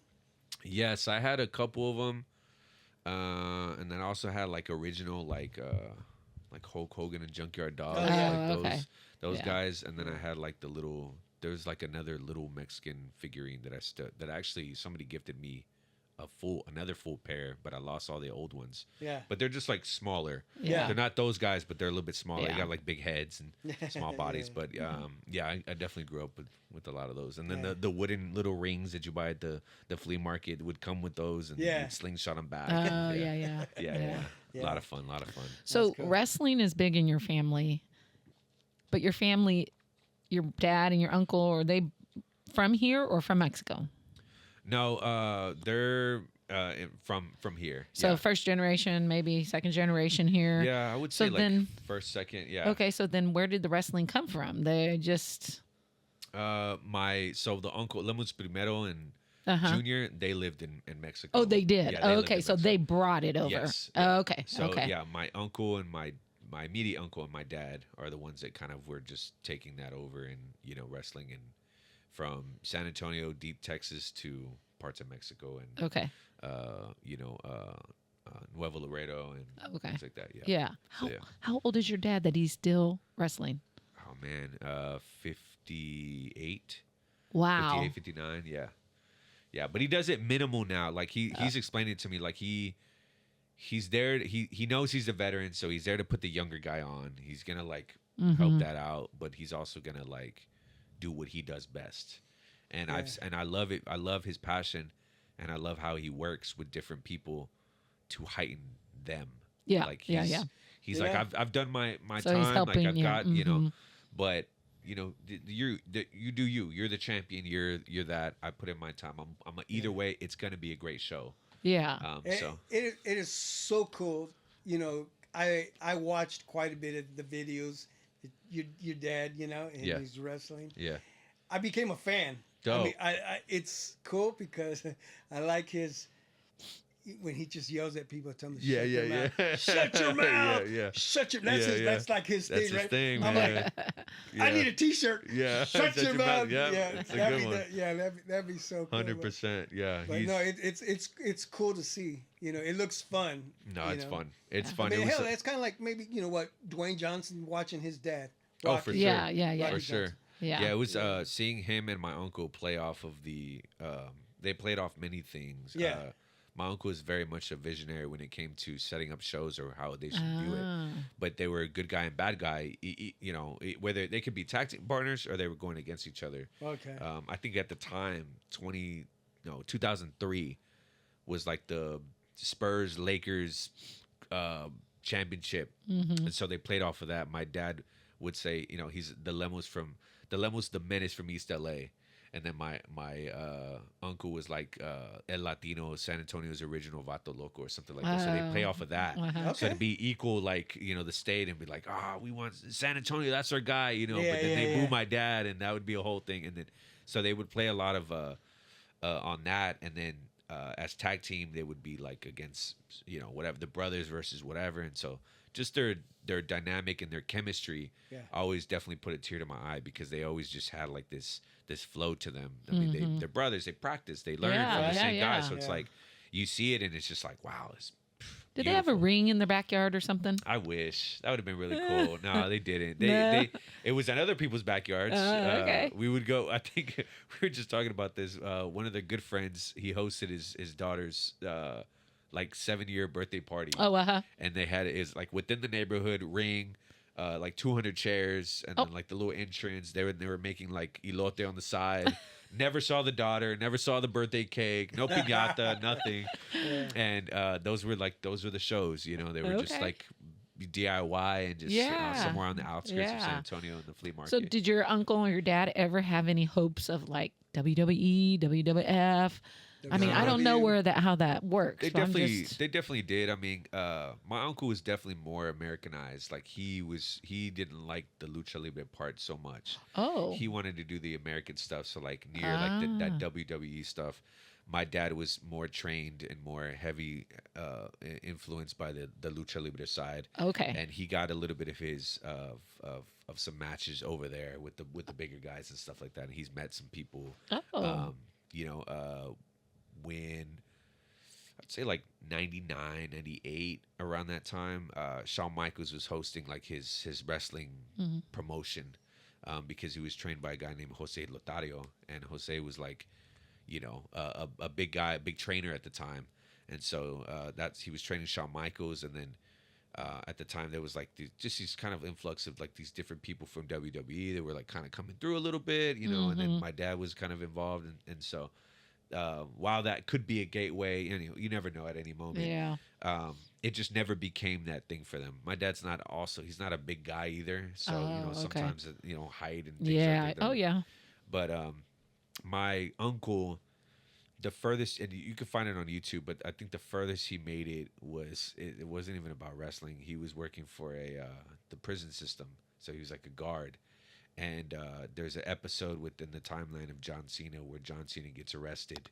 Yes, I had a couple of them, and then I also had like original like Hulk Hogan and Junkyard Dog, those guys, and then I had like there's like another little Mexican figurine that actually somebody gifted me another full pair, but I lost all the old ones. Yeah. But they're just like smaller. Yeah. They're not those guys, but they're a little bit smaller. Yeah. They got like big heads and small bodies. But I definitely grew up with a lot of those. And then the wooden little rings that you buy at the flea market would come with those, and you'd slingshot them back. Oh, yeah. A lot of fun. So cool. wrestling is big in your family, but your family, your dad and your uncle, are they from here or from Mexico? No, they're from here. So first generation, maybe second generation here. Yeah, I would say first, second. Yeah. Okay, so then where did the wrestling come from? They just the uncle Lemus Primero and Junior, they lived in Mexico. Oh, they did. Yeah, okay, so they brought it over. Yes. Oh, okay. So okay. yeah, my uncle and my immediate uncle and my dad are the ones that kind of were just taking that over and wrestling from San Antonio, deep Texas to parts of Mexico and Okay. you know, Nuevo Laredo and Okay. things like that. Yeah. Yeah. So, How yeah. how old is your dad that he's still wrestling? Oh man, 58, Wow. 58, 59. Yeah. Yeah, but he does it minimal now. Like he's explaining it to me like he's there. He knows he's a veteran, so he's there to put the younger guy on. He's gonna like help that out, but he's also gonna like do what he does best. And I love it. I love his passion, and I love how he works with different people to heighten them. Yeah. Like Yeah. Yeah. he's like I've done my So he's time. helping, Like I've yeah. got you know, but you know you do you. You're the champion. You're that. I put in my time. I'm a, either way. It's gonna be a great show. Yeah. So It is so cool. You know, I watched quite a bit of the videos. Your dad, you know, and Yeah. he's wrestling. yeah. I became a fan. Dope. I mean, it's cool because I like his when he just yells at people, tell them to shut your mouth. Shut your mouth. yeah. Shut your. That's like his That's thing, his right? thing, I'm man. like, I need a T-shirt. Yeah. Shut your mouth. Yeah, Yeah, it's a good one. that'd be so cool. 100%. Yeah. But no, it's cool to see. You know, it looks fun. No, you it's know. fun. It's I fun. mean, It was hell, it's kind of like maybe what Dwayne Johnson watching his dad. Oh, for Rocky. sure. Yeah. Yeah. Yeah. for sure. Yeah. Yeah, it was seeing him and my uncle play off of the. They played off many things. Yeah. My uncle is very much a visionary when it came to setting up shows or how they should do it. Ah. But they were a good guy and bad guy. You know, whether they could be tag team partners or they were going against each other. Okay. I think at the time, 2003 was like the Spurs Lakers championship, and so they played off of that. My dad would say, you know, he's the Lemos the Menace from East LA, and then my uncle was like El Latino, San Antonio's original Vato Loco or something like that. So they play off of that. Uh-huh. So Okay. to be equal, like, you know, the state and be like, we want San Antonio, that's our guy, you know. Yeah, but then they yeah. boo my dad, and that would be a whole thing. And then so they would play a lot of on that, and then as tag team they would be like against, you know, whatever, the brothers versus whatever. And so just their dynamic and their chemistry always definitely put a tear to my eye, because they always just had like this flow to them. I mean, they're brothers, they practice, they learn Yeah, from the yeah, same guy. yeah. So it's Yeah. like you see it and it's just like, wow, it's Did they have a beautiful. ring in their backyard or something? I wish that would have been really cool. No, they didn't. No. It was in other people's backyards. Okay. We would go. I think we were just talking about this. One of their good friends, he hosted his daughter's like 7-year birthday party. Oh, uh-huh. And they had is like within the neighborhood ring, like 200 chairs, and then like the little entrance. They were making like elote on the side. Never saw the daughter. Never saw the birthday cake. No piñata. Nothing. And those were the shows. You know, they were just Okay. like DIY and just Yeah. somewhere on the outskirts of Yeah. San Antonio in the flea market. So did your uncle or your dad ever have any hopes of like WWE, WWF? I mean, I don't know how that works. They so I'm definitely, just- they definitely did. I mean, my uncle was definitely more Americanized. Like he didn't like the lucha libre part so much. Oh. He wanted to do the American stuff. So like near like that WWE stuff. My dad was more trained and more heavy influenced by the lucha libre side. Okay. And he got a little bit of his of some matches over there with the bigger guys and stuff like that. And he's met some people. Oh. You know, when I'd say like 99, 98, around that time, Shawn Michaels was hosting like his wrestling promotion, because he was trained by a guy named Jose Lotario, and Jose was like, you know, a big guy, a big trainer at the time. And so he was training Shawn Michaels, and then at the time there was like these kind of influx of like these different people from WWE that were like kind of coming through a little bit, you know. And then my dad was kind of involved, and so while that could be a gateway, you never know at any moment. Yeah. It just never became that thing for them. My dad's he's not a big guy either, so you know, okay. sometimes height and things Yeah. like that. Oh, yeah. But my uncle, the furthest, and you can find it on YouTube, but I think the furthest he made it wasn't even about wrestling. He was working for the prison system, so he was like a guard. And there's an episode within the timeline of John Cena where John Cena gets arrested,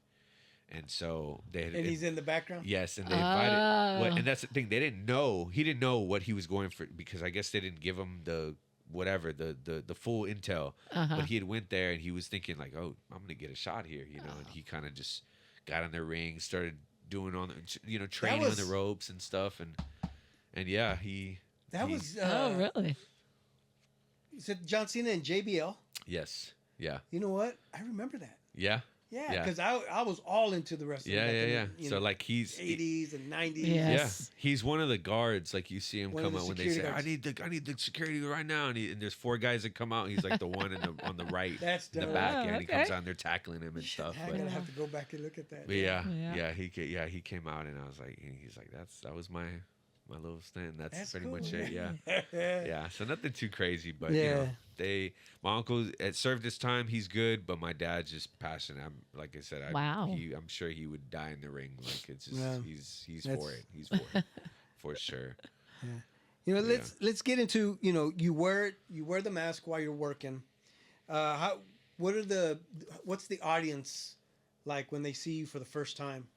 and so he's in the background. Yes, and they invited. And that's the thing, they didn't know. He didn't know what he was going for, because I guess they didn't give him the whatever the full intel. But he had went there and he was thinking like, oh, I'm gonna get a shot here, you know. And he kind of just got in the ring, started doing training on the ropes and stuff, and yeah, that was oh, really? Is it John Cena and JBL? Yes. Yeah. You know what? I remember that. Yeah. Yeah, because I was all into the wrestling. Yeah. So like he's 80s and 90s. Yes. Yeah, he's one of the guards. Like you see him One come of the out when they say, security "I need the security right now," and there's 4 guys that come out. And he's like the one on the right, That's in the dope. back, Oh, and he okay. comes out and they're tackling him and stuff. I'm But, gonna have to go back and look at that. but Yeah. he came out and I was like, he's like, that was my little stand. That's pretty cool, much man. it. Yeah. Yeah. So nothing too crazy, but Yeah. my uncle had served his time. He's good, but my dad's just passionate. Like I said, Wow. I'm sure he would die in the ring. Like it's just Yeah. he's That's- for it. He's for it for sure. You know, let's get into, you know, you wear the mask while you're working. What's the audience like when they see you for the first time?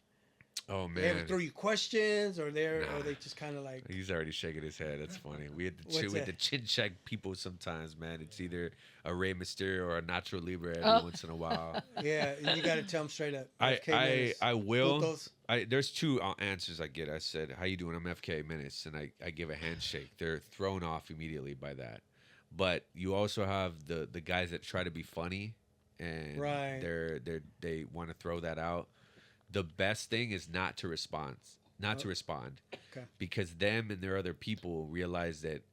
Oh They ever man, throw you questions, or Nah. are they just kind of like? he's already shaking his head. That's funny. We had What's to that? chin check people sometimes, man. It's either a Rey Mysterio or a Nacho Libre every Oh. once in a while. Yeah, and you got to tell them straight up. I FK Menace. I will. Putos. There's 2 answers I get. I said, "How you doing? I'm FK Menace," and I give a handshake. They're thrown off immediately by that. But you also have the guys that try to be funny, and Right. they want to throw that out. The best thing is not to respond, Okay. because them and their other people realize that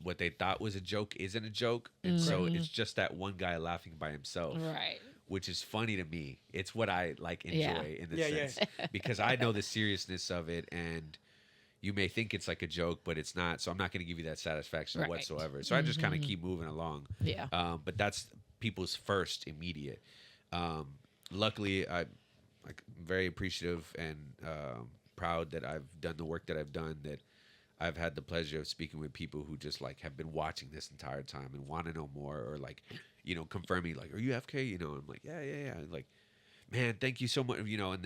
what they thought was a joke isn't a joke, and so it's just that one guy laughing by himself, Right. which is funny to me. It's what I like enjoy Yeah. in the Yeah, sense because I know the seriousness of it, and you may think it's like a joke, but it's not. So I'm not going to give you that satisfaction Right. whatsoever. So I just kind of keep moving along. Yeah. But that's people's first immediate. Luckily, I'm very appreciative and proud that I've done the work that I've done. That I've had the pleasure of speaking with people who just like have been watching this entire time and want to know more, or like, you know, confirming like, "Are you FK?" You know, I'm like, yeah. Like, man, thank you so much. You know,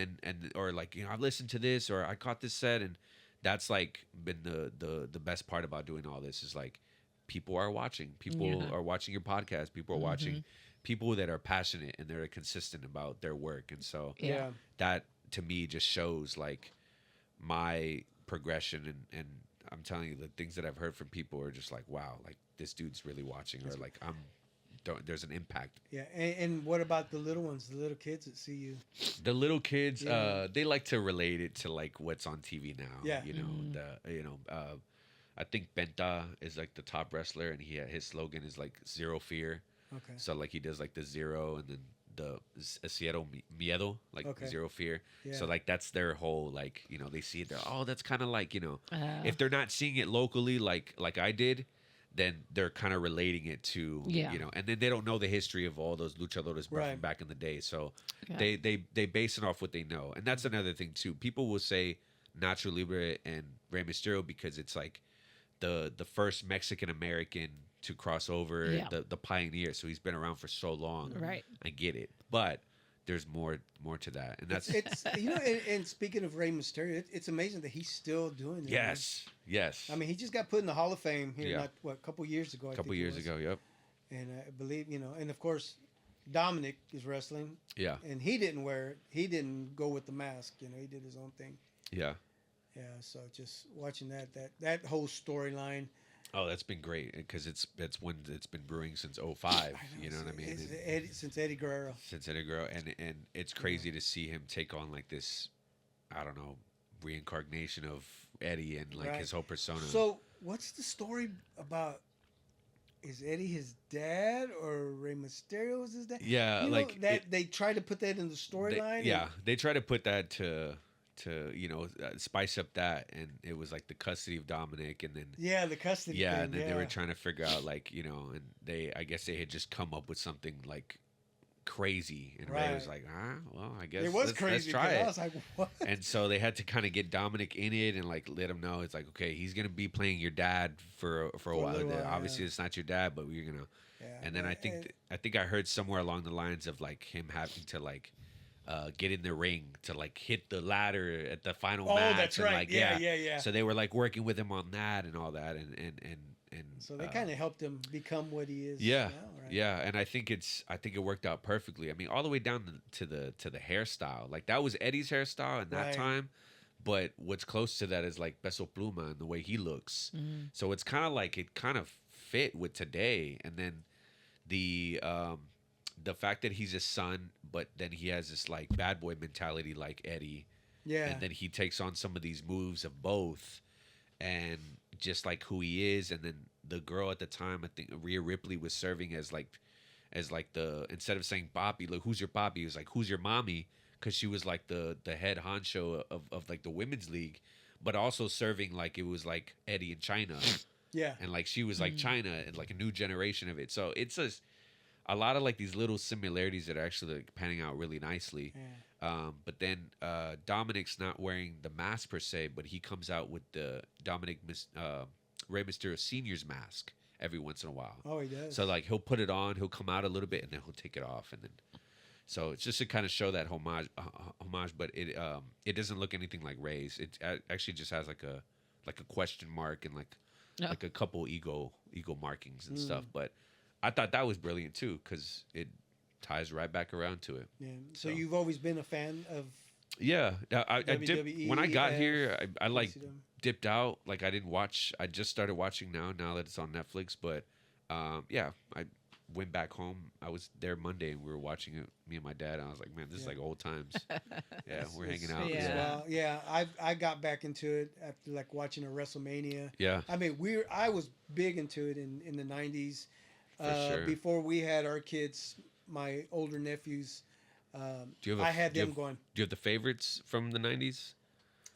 or like, you know, I've listened to this, or I caught this set, and that's like been the best part about doing all this is like people are watching. People are watching your podcast. People are watching people that are passionate and they're consistent about their work. And so Yeah. that to me just shows like my progression and I'm telling you the things that I've heard from people are just like, wow, like this dude's really watching, or like there's an impact. Yeah. And what about the little ones, the little kids that see you? The little kids, Yeah. they like to relate it to like what's on TV now. Yeah. You know, I think Benta is like the top wrestler, and his slogan is like zero fear. Okay. So like he does like the 0 and then the cero miedo, like Okay. zero fear. Yeah. So like that's their whole like, you know, they see it, that's kind of like, you know, Uh, if they're not seeing it locally like I did, then they're kind of relating it to, Yeah. you know, and then they don't know the history of all those luchadores Right. from back in the day. So Yeah. they base it off what they know. And that's another thing too. People will say Nacho Libre and Rey Mysterio because it's like the first Mexican American to cross over, Yeah. the pioneer. So he's been around for so long. Right. I get it. But there's more to that. And that's It's you know, and speaking of Rey Mysterio, it's amazing that he's still doing it. yes. Man. I mean, he just got put in the Hall of Fame here, Yeah. a couple years ago. A couple years ago, yep. And I believe, you know, and of course, Dominic is wrestling, Yeah. and he didn't wear it. He didn't go with the mask. You know, he did his own thing. Yeah. Yeah. So just watching that whole storyline. Oh, that's been great because it's when it's been brewing since 05. You know what I mean? And- Since Eddie Guerrero. since Eddie Guerrero, and it's crazy to see him take on like this, I don't know, reincarnation of Eddie and like Right. his whole persona. So what's the story about? Is Eddie his dad or Rey Mysterio is his dad? yeah, You know, like that they try to put that in the storyline. they try to put that to you know spice up that, and it was like the custody of Dominic, and then Yeah, the custody. yeah, thing, and then they were trying to figure out like, you know, and I guess they had just come up with something like crazy, and Ray was Right. like, well, I guess It was let's crazy. try 'cause it. I was like, what? And so they had to kind of get Dominic in it and like let him know it's like, okay, he's gonna be playing your dad for a a while. little while, Obviously, yeah. it's not your dad, but we're gonna. Yeah, And then I think I heard somewhere along the lines of like him having to like get in the ring to like hit the ladder at the final Oh, match. that's and, right. Like, Yeah. So they were like working with him on that and all that, and so they kind of helped him become what he is. Yeah, now, right? yeah, and I think it worked out perfectly. I mean, all the way down to the hairstyle. Like that was Eddie's hairstyle in that Right. time, but what's close to that is like Peso Pluma and the way he looks. So it's kind of like it kind of fit with today, and then the fact that he's a son, but then he has this like bad boy mentality like Eddie, Yeah. and then he takes on some of these moves of both, and just like who he is, and then the girl at the time, I think Rhea Ripley was serving as like the, instead of saying Bobby, like who's your Bobby, it was like who's your mommy, because she was like the head honcho of like the women's league, but also serving like it was like Eddie in China, Yeah. and like she was like China and like a new generation of it. So it's a lot of like these little similarities that are actually like panning out really nicely. Yeah. But then Dominic's not wearing the mask per se, but he comes out with the Rey Mysterio Senior's mask every once in a while. Oh, he does. So like he'll put it on, he'll come out a little bit, and then he'll take it off, and then so it's just to kind of show that homage. But it doesn't look anything like Rey's. It actually just has like a question mark and like a couple ego markings and stuff. But I thought that was brilliant too, because it ties right back around to it. Yeah. So you've always been a fan of Yeah, I dipped WWE, when I got here. I like WCW. dipped out. Like I didn't watch. I just started watching now that it's on Netflix. But yeah, I went back home. I was there Monday and we were watching it. Me and my dad. And I was like, man, this is like old times. Yeah, we're hanging out. Yeah. Well, yeah, I got back into it after like watching a WrestleMania. Yeah. I mean, I was big into it in the 90s. Sure. Before we had our kids, my older nephews, Do you have I had them going. Do you have the favorites from the '90s?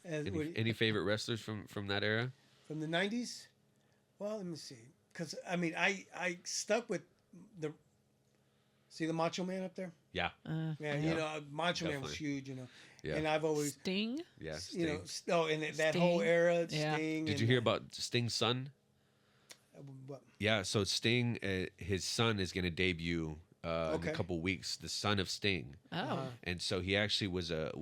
Any favorite wrestlers from that era? From the 90s? Well, let me see. Because, I mean, I stuck with see the Macho Man up there? Yeah. Yeah, you know, Macho Man was Definitely. huge, you know. Yeah. And I've always, Sting. Yeah. you know, Sting. in that whole Sting. era, Yeah. Sting. Did you hear about Sting's son? What? Yeah. So Sting, his son is going to debut in Okay. a couple weeks. The son of Sting. Oh. And so he actually was a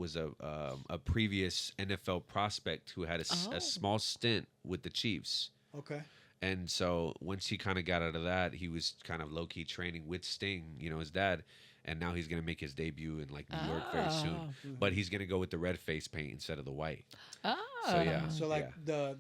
previous NFL prospect who had Oh. a small stint with the Chiefs. Okay. And so once he kind of got out of that, he was kind of low key training with Sting, you know, his dad. And now he's gonna make his debut in like New York very soon. But he's gonna go with the red face paint instead of the white. Oh. So yeah. So like the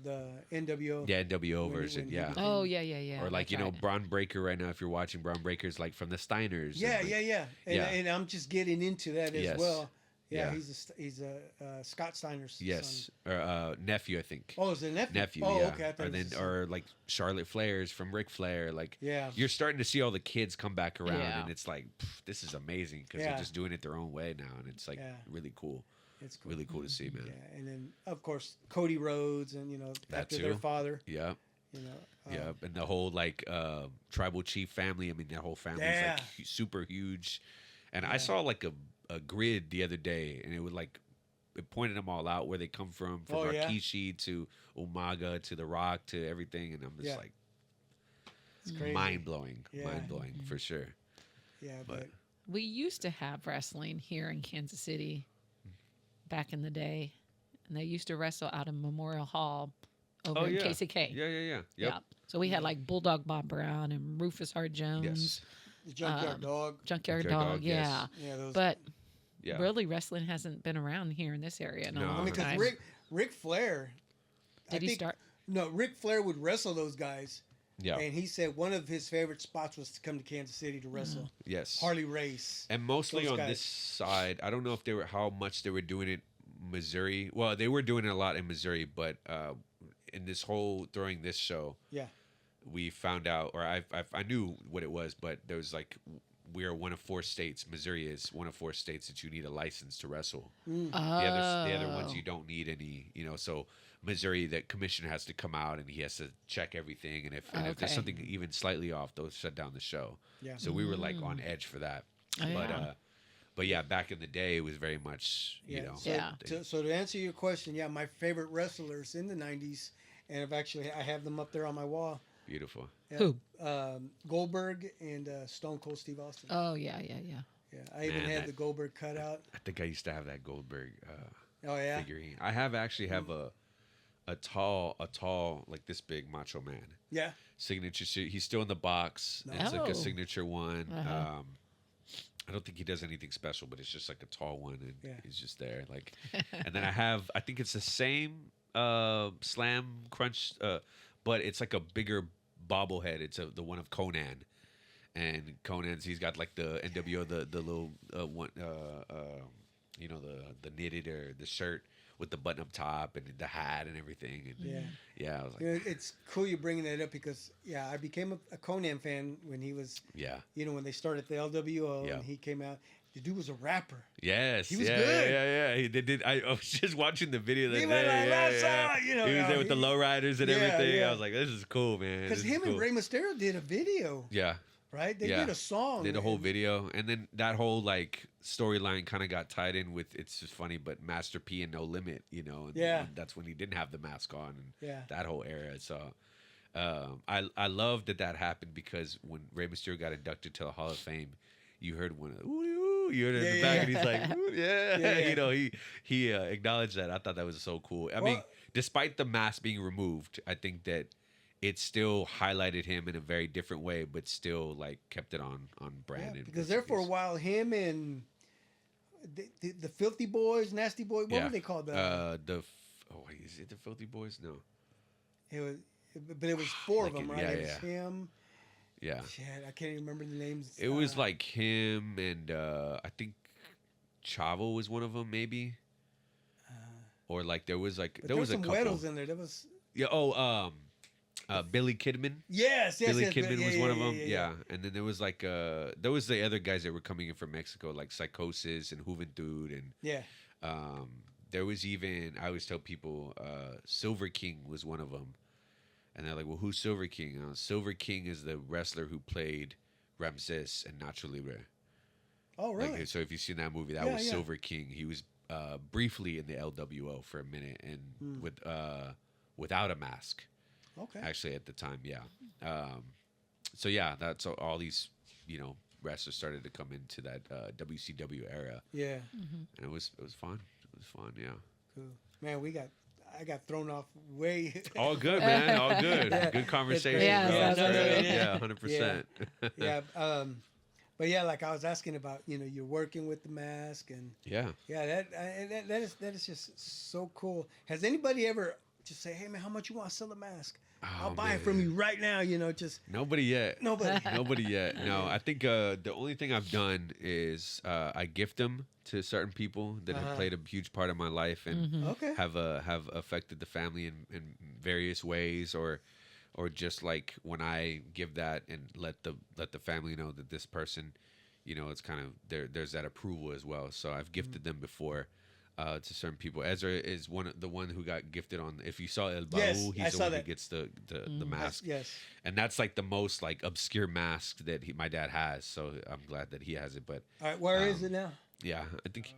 NWO. Yeah, NWO When- version. when he Yeah. became- Oh yeah. Or like That's you know right. Braun Breaker right now. If you're watching Braun Breaker's like from the Steiners. Yeah, and, like, yeah. And I'm just getting into that as Yes. well. Yeah, Yeah. he's a Scott Steiner's son. Yes, or nephew, I think. Oh, is it nephew? Nephew, Oh, yeah. okay. I thought Or it was then, his son. or like Charlotte Flair's from Ric Flair. Like, Yeah. you're starting to see all the kids come back around, Yeah. and it's like, this is amazing because Yeah. they're just doing it their own way now, and it's like Yeah. really cool. It's cool. Really cool to see, man. Yeah, and then of course Cody Rhodes, and you know That after their too. father, Yeah, you know. yeah, and the whole like tribal chief family. I mean, that whole family is Yeah. like super huge. And I saw like a grid the other day, and it was like it pointed them all out where they come from Oh, yeah? Rikishi to Umaga to The Rock to everything, and I'm just Yeah. like It's crazy. mind blowing, Yeah. for sure. Yeah, but- but We used to have wrestling here in Kansas City back in the day, and they used to wrestle out of Memorial Hall over in KCK. Yeah. Yeah. So we had like Bulldog Bob Brown and Rufus Hart Jones, Yes. the Junkyard Dog. Junkyard Junkyard Dog. Dog, yes. Yeah. Yeah, those. But Yeah. really, wrestling hasn't been around here in this area in a No. long I mean, because time. Ric Flair. Did he start? No, Ric Flair would wrestle those guys, Yeah. and he said one of his favorite spots was to come to Kansas City to wrestle. Yes. Harley Race. And mostly Those on guys. this side, I don't know if they were how much they were doing it Missouri. Well, they were doing it a lot in Missouri, but in this whole during this show, Yeah. we found out, or I knew what it was, but there was like we are one of 4 states. Missouri is one of 4 states that you need a license to wrestle. Mm. The other ones Oh. you don't need any. You know, so Missouri, the commissioner has to come out and he has to check everything, and if there's Okay. something even slightly off, they'll shut down the show. Yeah. So we were like on edge for that. Oh, But yeah. but yeah, back in the day, it was very much you know. So, Yeah. So to answer your question, yeah, my favorite wrestlers in the '90s, and I have them up there on my wall. Beautiful. Yeah. Who? Goldberg and Stone Cold Steve Austin. Oh yeah. Yeah, I even Man, had that- the Goldberg cutout. I think I used to have that Goldberg Oh yeah. figurine. I actually have a a tall, like this big macho man. Yeah. Signature suit. He's still in the box. No. It's like Oh. a signature one. Uh-huh. I don't think he does anything special, but it's just like a tall one, and Yeah. he's just there. Like, and then I think it's the same Slam Crunch, but it's like a bigger bobblehead. It's the one of Conan, and Conan's he's got like the NWO the little one you know the knitted or the shirt with the button up top and the hat and everything. And I was like, It's cool you bringing that up because I became a Conan fan when he was when they started the LWO and he came out. The dude was a rapper. Yes, he was good. Yeah. He did. I was just watching the video that he day. went like, He was there with the lowriders and everything. Yeah. I was like, this is cool, man. Because him and Rey Mysterio did a video. Yeah. Right? They did a song. Did a whole video. And then that whole like storyline kind of got tied in with, it's just funny, but Master P and No Limit, and that's when he didn't have the mask on and that whole era. So I love that happened because when Rey Mysterio got inducted to the Hall of Fame, you heard one of you heard it in the back and he's like, ooh, he acknowledged that. I thought that was so cool. I mean, despite the mask being removed, I think that it still highlighted him in a very different way, but still like kept it on brand. Yeah, because there for a while, him and the Filthy Boys, Nasty Boys, what were they called? Is it the Filthy Boys? No, but it was four of them, right? Yeah, it was him. Yeah. Shit, I can't even remember the names. It was like him and I think Chavo was one of them, maybe. Or like there was a couple. Some Weddles in there. There was Billy Kidman. Yes, Billy Kidman was one of them. Yeah. And then there was like there was the other guys that were coming in from Mexico, like Psychosis and Juventud, and there was even, I always tell people, Silver King was one of them. And they're like, well, who's Silver King? Silver King is the wrestler who played Ramses and Nacho Libre. Oh, really? Like, so if you've seen that movie, that was Silver King. He was briefly in the LWO for a minute and without a mask. Okay. Actually, at the time, so that's all these, wrestlers started to come into that WCW era. Yeah. And it was fun. It was fun. Yeah. Cool. Man, I got thrown off way. All good, man. All good. Good conversation. Yeah, bro. yeah, 100%. Yeah. But like I was asking about, you're working with the mask and that is just so cool. Has anybody ever just say, hey man, how much you want to sell a mask? I'll buy it from you right now. Just nobody yet. Nobody yet. No, I think the only thing I've done is I gift them to certain people that have played a huge part of my life and have affected the family in various ways, or just like when I give that and let the family know that this person, it's kind of there's that approval as well. So I've gifted them before. To certain people. Ezra is the one who got gifted on. If you saw El Baú, he's the one who gets the mask. Yes, and that's like the most like obscure mask that my dad has. So I'm glad that he has it. But all right, where is it now? Yeah, I think.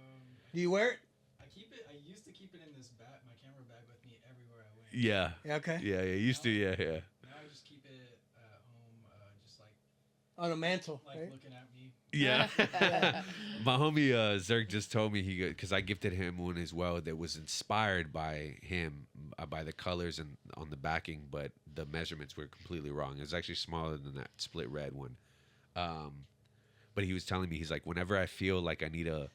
Do you wear it? I keep it. I used to keep it in this my camera bag with me everywhere I went. Yeah. Okay. Yeah. Used to. Yeah. Now I just keep it at home, just like on a mantle, like right? looking at me. Yeah. My homie Zerk just told me because I gifted him one as well that was inspired by him, by the colors and on the backing, but the measurements were completely wrong. It was actually smaller than that split red one. But he was telling me, he's like, whenever I feel like I need a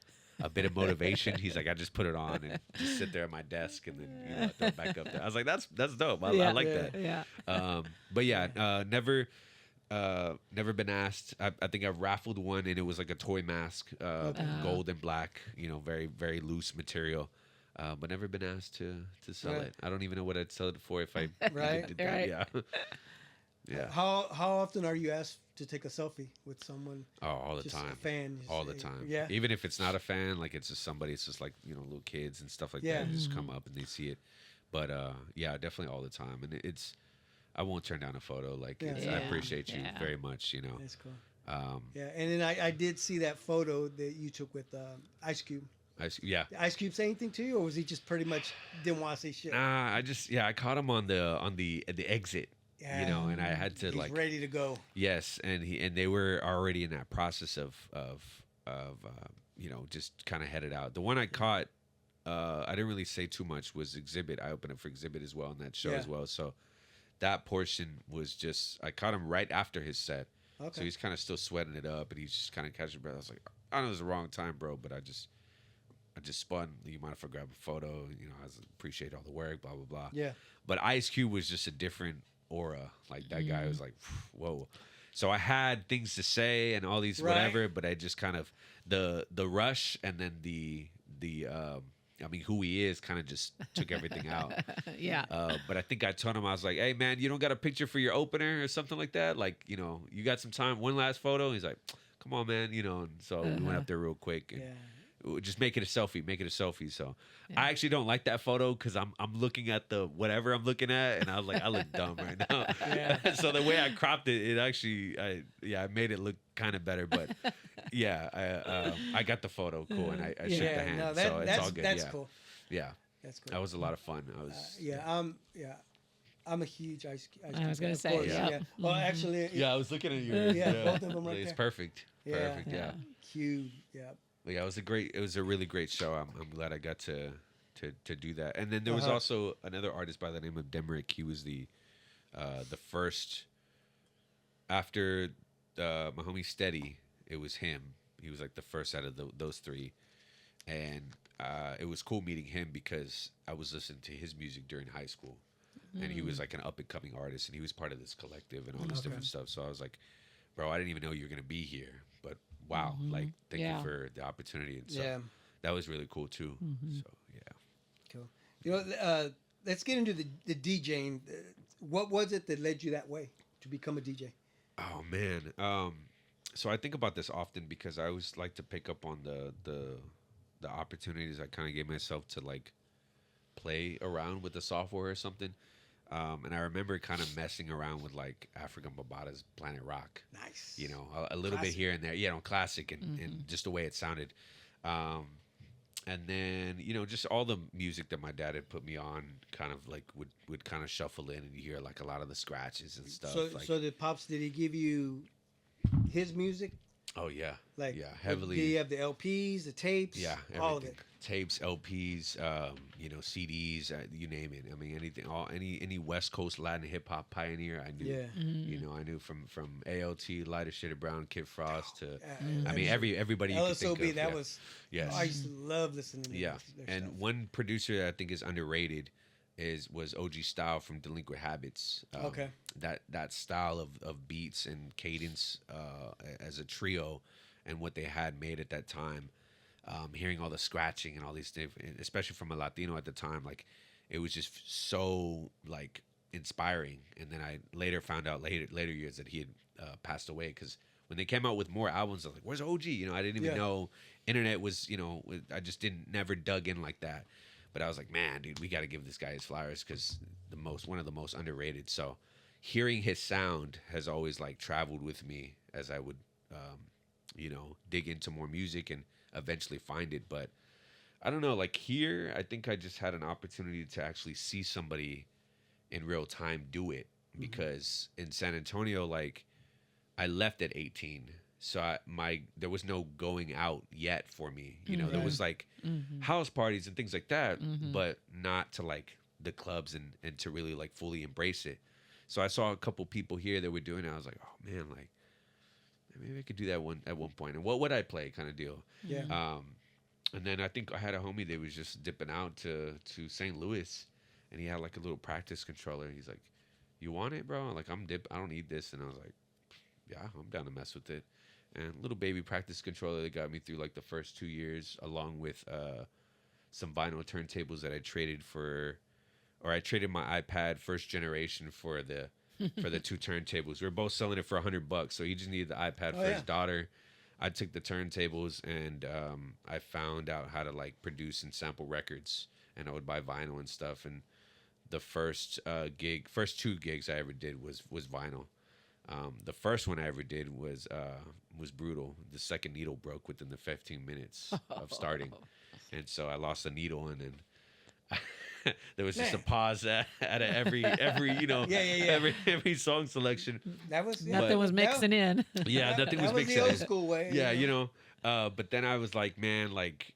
bit of motivation, he's like, I just put it on and just sit there at my desk and then throw it back up there. I was like, that's dope. I like that. Yeah. But never been asked. I think I've raffled one and it was like a toy mask, gold and black, very, very loose material. But never been asked to sell it. I don't even know what I'd sell it for if I did that. Right. Yeah. Yeah. How often are you asked to take a selfie with someone? Oh, all the just time. A fan. All the time. Yeah. Even if it's not a fan, like it's just somebody, it's just like, little kids and stuff like that just come up and they see it. But definitely all the time. And I won't turn down a photo. Like I appreciate you very much, That's cool. And then I did see that photo that you took with Ice Cube. Yeah. Did Ice Cube say anything to you, or was he just pretty much didn't want to say shit? Nah, I caught him on the exit. Yeah. And I had to He's ready to go. Yes, and they were already in that process of just kind of headed out. The one I caught I didn't really say too much was Exhibit. I opened up for Exhibit as well in that show Yeah. as well. So that portion was just, I caught him right after his set. Okay. So he's kind of still sweating it up, and he's just kind of catching breath. I was like, I know it was the wrong time, bro, but I just spun. You mind if I grab a photo? You know, I appreciate all the work, blah blah blah. Yeah. But Ice Cube was just a different aura. Like that guy was like, whoa. So I had things to say and all these whatever, but I just kind of the rush and then the I mean, who he is kind of just took everything out. Yeah. But I think I told him, I was like, hey, man, you don't got a picture for your opener or something like that? Like, you know, you got some time, one last photo? He's like, come on, man. You know, and so we went up there real quick. And just make it a selfie. So I actually don't like that photo because I'm looking at the whatever I'm looking at, and I was like, I look dumb right now. Yeah. So the way I cropped it, it actually, I made it look kind of better. But yeah, I got the photo cool, and I shook the hand, no, so it's all good. That's cool. Yeah, That's cool. that was a lot of fun. I was I'm a huge Ice Cube. I was gonna fan, of say, course, yeah. Well, actually, I was looking at you. both of them right It's there. perfect. Perfect. Yeah. Cube. Yeah. But yeah, it was a really great show. I'm glad I got to do that. And then there was also another artist by the name of Demrick. He was the first after my homie Steady. It was him. He was like the first out of those three, and it was cool meeting him because I was listening to his music during high school, and he was like an up and coming artist, and he was part of this collective and all this different stuff. So I was like, bro, I didn't even know you were gonna be here, but wow, like thank you for the opportunity. And so that was really cool too. So yeah, cool. You know, let's get into the DJing. What was it that led you that way to become a DJ? oh man, so I think about this often because I always like to pick up on the opportunities I kind of gave myself to like play around with the software or something. And I remember kind of messing around with like African Bambaata's Planet Rock. Nice. You know, a little bit here and there. Yeah, classic and just the way it sounded. And then, you know, just all the music that my dad had put me on kind of like would kind of shuffle in and you hear like a lot of the scratches and stuff. So did Pops, did he give you his music? Oh, yeah. Like, yeah, heavily. Do you have the LPs, the tapes? Yeah, everything. All of it. Tapes, LPs, you know, CDs, you name it. I mean, anything, any West Coast Latin hip hop pioneer, I knew. Yeah. You know, I knew from ALT, Lighter Shitted Brown, Kid Frost to, I mean, everybody. You LSOB, could think of, that was. Yes. I used to love listening to Yeah, their and stuff. one producer that I think is underrated was OG Style from Delinquent Habits. Okay. That style of beats and cadence as a trio, and what they had made at that time. Hearing all the scratching and all these things, especially from a Latino at the time, like it was just so like inspiring. And then I later found out later years that he had passed away, because when they came out with more albums, I was like, "Where's OG?" You know, I didn't even know internet was. You know, I just never dug in like that. But I was like, man, dude, we got to give this guy his flowers because one of the most underrated. So hearing his sound has always like traveled with me as I would, you know, dig into more music and eventually find it. But I don't know, like here, I think I just had an opportunity to actually see somebody in real time do it, because in San Antonio, like I left at 18. So there was no going out yet for me. You know, there was like house parties and things like that, but not to like the clubs and to really like fully embrace it. So I saw a couple people here that were doing it. I was like, oh man, like maybe I could do that at one point. And what would I play, kind of deal. Yeah. And then I think I had a homie that was just dipping out to St. Louis, and he had like a little practice controller. He's like, "You want it, bro?" I'm like, I don't need this. And I was like, "Yeah, I'm down to mess with it." And little baby practice controller that got me through like the first 2 years, along with some vinyl turntables that I traded I traded my iPad first generation for the two turntables. We were both selling it for $100, so he just needed the iPad for his daughter. I took the turntables and I found out how to like produce and sample records, and I would buy vinyl and stuff. And the first two gigs I ever did was vinyl. The first one I ever did was brutal. The second needle broke within the 15 minutes of starting, and so I lost the needle, and then there was just a pause at every you know every song selection. That was Nothing was mixing in. Yeah, nothing was that was mixing the old in. school way. Yeah, you know. But then I was like, man, like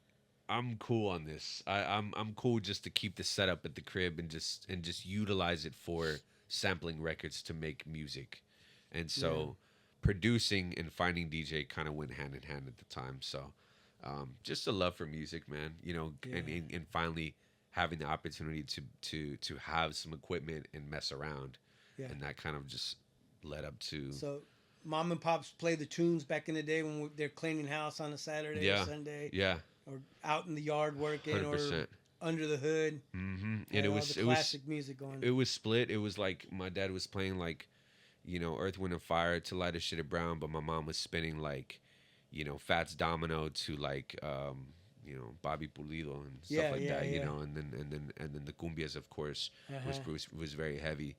I'm cool on this. I'm cool just to keep the setup at the crib and just utilize it for sampling records to make music. And so producing and finding DJ kind of went hand in hand at the time. So just a love for music, man. You know, and finally having the opportunity to have some equipment and mess around. Yeah. And that kind of just led up to So, mom and pops play the tunes back in the day when they're cleaning house on a Saturday or Sunday. Yeah. Or out in the yard working 100%. or under the hood. Mm-hmm. And all the classic music going. It was split. It was like my dad was playing like, you know, Earth, Wind and Fire to Light a Shit of Brown, but my mom was spinning like, you know, Fats Domino to like, you know, Bobby Pulido and stuff like that. You know, and then the cumbias, of course, was very heavy.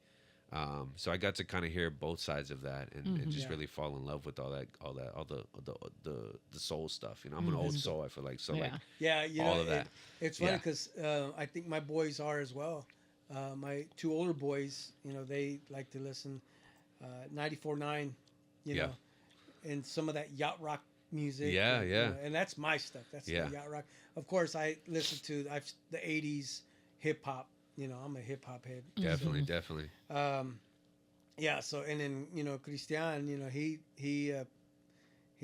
So I got to kind of hear both sides of that and just really fall in love with all the soul stuff. You know, I'm an old soul. I feel like so like you all know, of that. It's funny because I think my boys are as well. My two older boys, you know, they like to listen 94.9, you know, and some of that yacht rock music. You know, and that's my stuff. That's the yacht rock. Of course, I listen to the 80s hip hop. You know, I'm a hip hop head. Definitely. Yeah. So and then you know, Christian, you know, he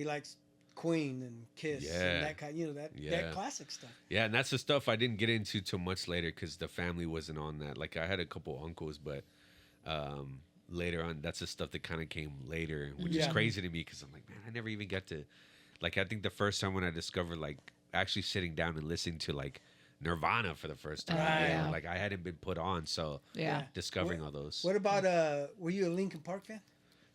likes Queen and Kiss and that kind, you know, that classic stuff. Yeah, and that's the stuff I didn't get into too much later because the family wasn't on that. Like I had a couple uncles, but later on, that's the stuff that kind of came later, which is crazy to me because I'm like, man, I never even got to. Like I think the first time when I discovered like actually sitting down and listening to like Nirvana for the first time. You know, like I hadn't been put on, so discovering all those. What about were you a Linkin Park fan?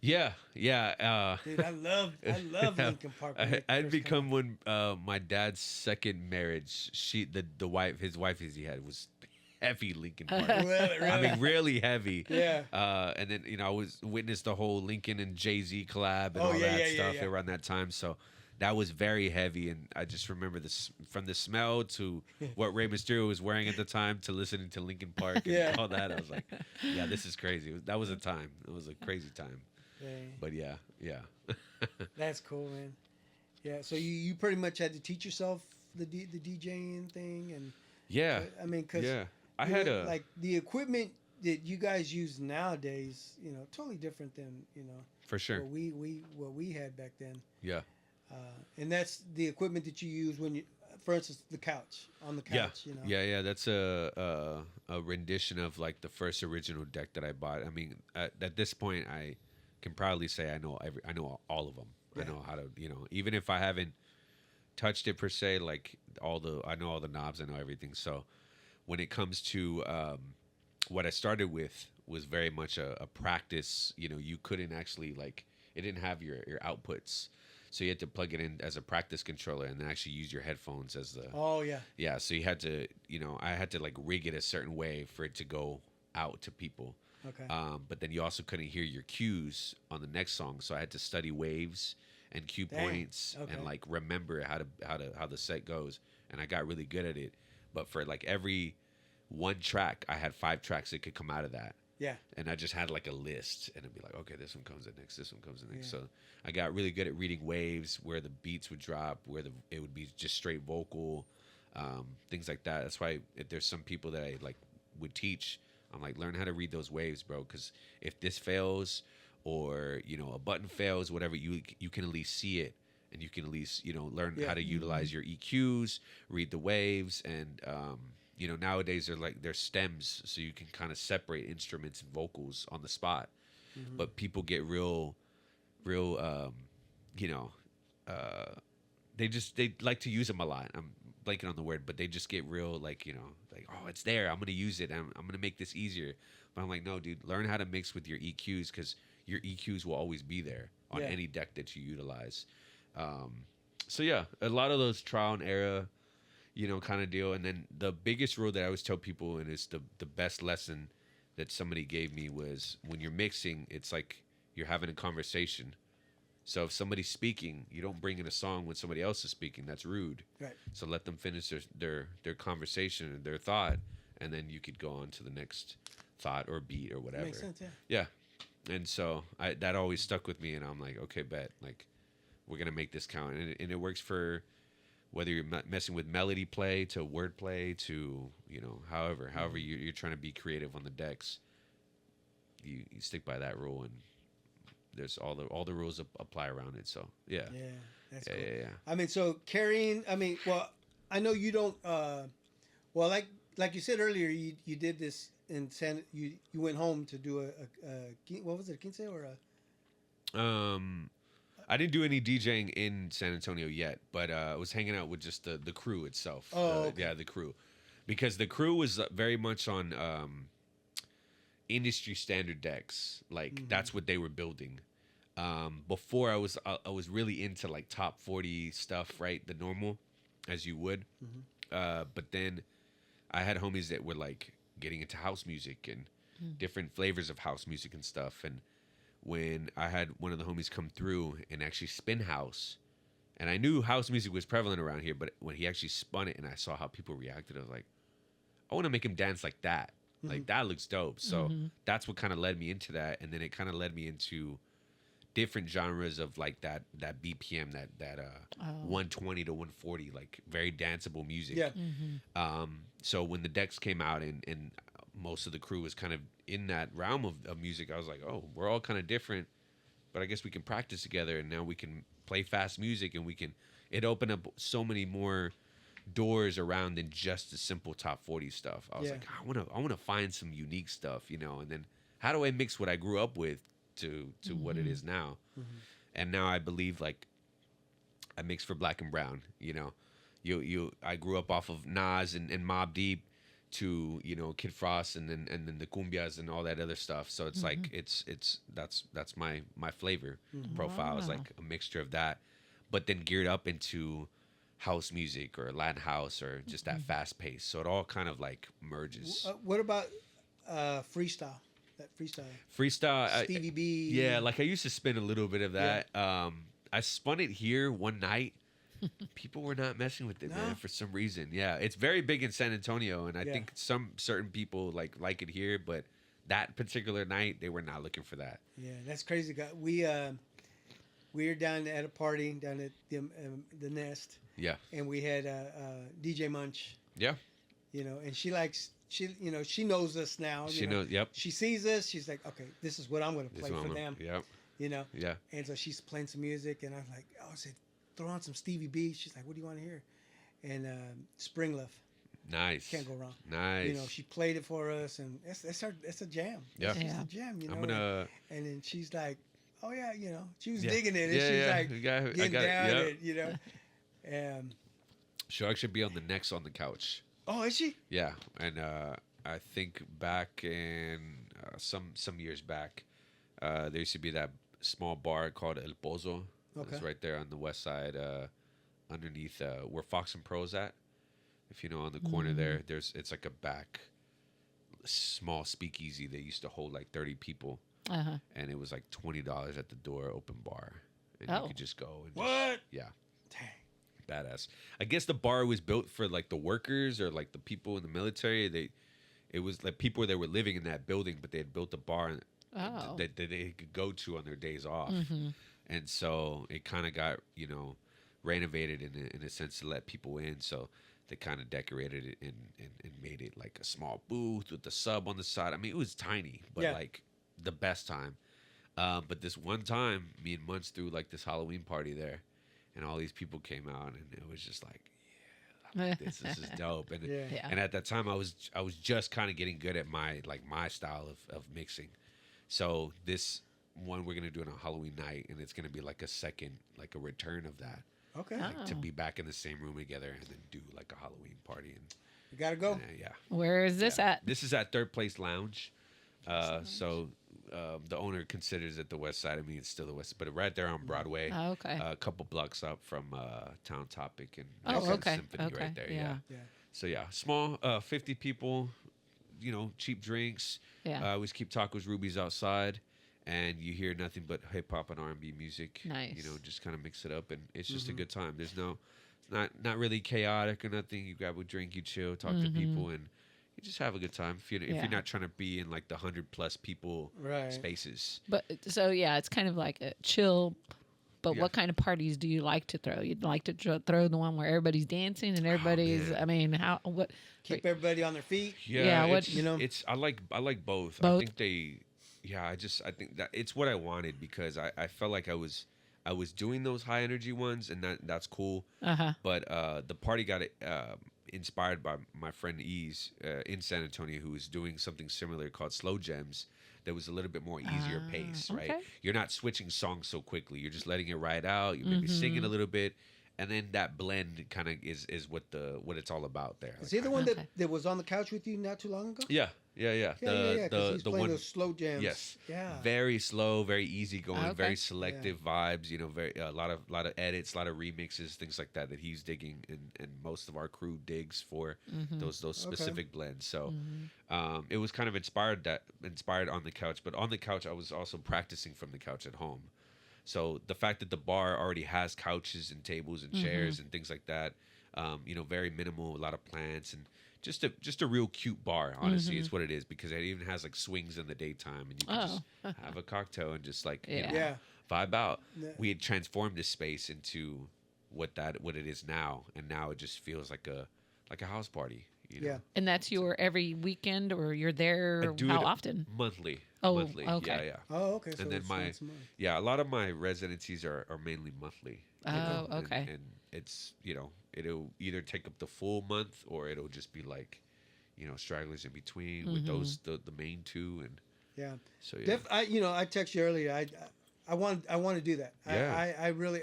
Yeah. Dude, I love Linkin Park. I'd become when my dad's second marriage. The wife, his wife he had was heavy Linkin Park. Really? I mean, really heavy. Yeah. And then I was witnessed the whole Linkin and Jay-Z collab and all that stuff around that time. So. That was very heavy, and I just remember this from the smell to what Rey Mysterio was wearing at the time to listening to Linkin Park and all that. I was like, yeah, this is crazy. That was a time. It was a crazy time. But yeah. That's cool, man. Yeah, so you pretty much had to teach yourself the DJing thing, and I mean, because I had like the equipment that you guys use nowadays, you know, totally different than for sure what we had back then. Yeah. And that's the equipment that you use when you, for instance, the couch on the couch. You know? Yeah. That's a rendition of like the first original deck that I bought. I mean, at this point, I can proudly say I know all of them. I know how to, even if I haven't touched it per se, like I know all the knobs. I know everything. So when it comes to what I started with was very much a practice. You couldn't actually it didn't have your outputs. So you had to plug it in as a practice controller and then actually use your headphones as the... Oh, yeah. Yeah, so you had to, I had to rig it a certain way for it to go out to people. Okay. But then you also couldn't hear your cues on the next song. So I had to study waves and cue points and remember how the set goes. And I got really good at it. But for every one track, I had 5 tracks that could come out of that. Yeah. And I just had a list and it'd be like, okay, this one comes in next, this one comes in next. So I got really good at reading waves, where the beats would drop, where it would be just straight vocal, things like that. That's why if there's some people that I would teach, I'm like, learn how to read those waves, bro. Because if this fails or, a button fails, whatever, you can at least see it. And you can at least, learn how to utilize your EQs, read the waves, and, nowadays they're stems, so you can kind of separate instruments and vocals on the spot. Mm-hmm. But people get real, they like to use them a lot. I'm blanking on the word, but they just get real, oh, it's there. I'm gonna use it. I'm gonna make this easier. But I'm like, no, dude, learn how to mix with your EQs because your EQs will always be there on any deck that you utilize. So yeah, a lot of those trial and error. Kind of deal. And then the biggest rule that I always tell people, and it's the best lesson that somebody gave me, was when you're mixing, it's like you're having a conversation. So if somebody's speaking, you don't bring in a song when somebody else is speaking. That's rude. Right. So let them finish their conversation and their thought, and then you could go on to the next thought or beat or whatever. Makes sense, yeah. And so that always stuck with me, and I'm like, okay, bet. We're going to make this count. And it works for whether you're messing with melody play to word play to, you know, however you're trying to be creative on the decks, you stick by that rule, and there's all the rules apply around it. So yeah, Yeah, that's yeah, cool. yeah, yeah. I mean, so carrying. I mean, well, I know you don't. Well, like you said earlier, you did this in You went home to do what was it, a quince or a? I didn't do any DJing in San Antonio yet, but I was hanging out with just the crew itself. Oh, okay. Yeah, the crew, because the crew was very much on industry standard decks. Like that's what they were building. Before I was really into like top 40 stuff, right? The normal, as you would. But then I had homies that were like getting into house music and different flavors of house music and stuff. And when I had one of the homies come through and actually spin house, and I knew house music was prevalent around here, but when he actually spun it and I saw how people reacted, I was like, I want to make him dance like that. Like that looks dope. So that's what kind of led me into that, and then it kind of led me into different genres of like that BPM, that 120 to 140, like very danceable music. Yeah. So when the decks came out and most of the crew was kind of in that realm of music, I was like, oh, we're all kind of different, but I guess we can practice together, and now we can play fast music, and it opened up so many more doors around than just the simple top 40 stuff. I was like, I want to find some unique stuff, you know, and then how do I mix what I grew up with to what it is now? And now I believe like I mix for Black and Brown, you know. I grew up off of Nas and Mobb Deep to, you know, Kid Frost and then the cumbias and all that other stuff. So it's like that's my flavor profile is like a mixture of that, but then geared up into house music or Latin house or just that fast pace. So it all kind of like merges. What about freestyle? That Freestyle, Stevie B. Yeah, like I used to spin a little bit of that. I spun it here one night. People were not messing with it, man, for some reason. Yeah, it's very big in San Antonio, and I think some certain people like it here, but that particular night they were not looking for that. Yeah, that's crazy. We were down at a party down at the Nest. Yeah, and we had DJ Munch. Yeah, you know, and she knows us now. She knows. Yep. She sees us. She's like, okay, this is what I'm going to play for them. Yep. You know. Yeah. And so she's playing some music, and I'm like, oh, I said, throw on some Stevie B. She's like, what do you want to hear? And Spring Love. Nice. Can't go wrong. Nice. You know, she played it for us, and it's a jam. Yeah. It's a jam. You know. I'm gonna. And then she's like, oh yeah, you know, she was digging it. And she's like getting down it, you know. She'll actually be on the next on the couch. Oh, is she? Yeah, and I think back in some years back, there used to be that small bar called El Pozo. Okay. It's right there on the west side, underneath where Fox and Pro's at. If you know, on the corner there, it's like a back small speakeasy that used to hold like 30 people, and it was like $20 at the door, open bar, and you could just go. And yeah. Dang. Badass. I guess the bar was built for like the workers or like the people in the military. It was like people that were living in that building, but they had built a bar that they could go to on their days off. And so it kind of got, you know, renovated in a sense to let people in. So they kind of decorated it and made it like a small booth with the sub on the side. I mean, it was tiny, but like the best time. But this one time, me and Munch threw like this Halloween party there. And all these people came out, and it was just like, yeah, this is dope. And and at that time, I was just kind of getting good at my style of mixing. So this one we're gonna do it on Halloween night, and it's gonna be like a return of that. Okay. Like, to be back in the same room together and then do like a Halloween party. And you gotta go. Yeah. Where is this at? This is at Third Place Lounge. So the owner considers it the west side. I mean, it's still the west, but right there on Broadway. Oh, okay. A couple blocks up from Town Topic and Symphony right there. Yeah. So yeah, small, 50 people. You know, cheap drinks. Yeah. I always keep tacos, rubies outside, and you hear nothing but hip hop and R&B music. Nice. You know, just kind of mix it up, and it's just a good time. There's not really chaotic or nothing. You grab a drink, you chill, talk to people, and you just have a good time if you're not trying to be in like the 100+ people spaces. But so yeah, it's kind of like a chill But what kind of parties do you like to throw? You'd like to throw the one where everybody's dancing and everybody's. man. I mean, how what? Keep everybody on their feet. Yeah, what- it's, You know? it's I like both. I Both? think they, yeah. I think that it's what I wanted because I felt like I was doing those high energy ones and that's cool. But the party got inspired by my friend Ease in San Antonio, who was doing something similar called Slow Gems. That was a little bit more easier pace, right? okay. You're not switching songs so quickly. You're just letting it ride out. You maybe singing a little bit, and then that blend kind of is what it's all about there. Is he the one that was on the couch with you not too long ago? Yeah. Yeah, because he's playing those slow jams. Yes. Yeah. Very slow, very easy going, Okay. very selective vibes. You know, very a lot of edits, a lot of remixes, things like that he's digging, and most of our crew digs for those specific blends. So, it was kind of inspired on the couch, but on the couch I was also practicing from the couch at home. So the fact that the bar already has couches and tables and chairs and things like that, you know, very minimal, a lot of plants and just a real cute bar, honestly. It's what it is because it even has like swings in the daytime and you can just have a cocktail and just like you know, vibe out. Yeah. We had transformed this space into what it is now, and now it just feels like a house party. You know? Yeah. And that's your every weekend, or you're there? I do How it often? Monthly. Oh, monthly. okay. Yeah. Oh, okay. So And then it's my once a month. a lot of my residencies are mainly monthly. you know, Oh, okay. And it's, you know, it'll either take up the full month or it'll just be like, you know, stragglers in between with those the main two. And Yeah. so yeah. I texted you earlier. I want to do that. Yeah. I really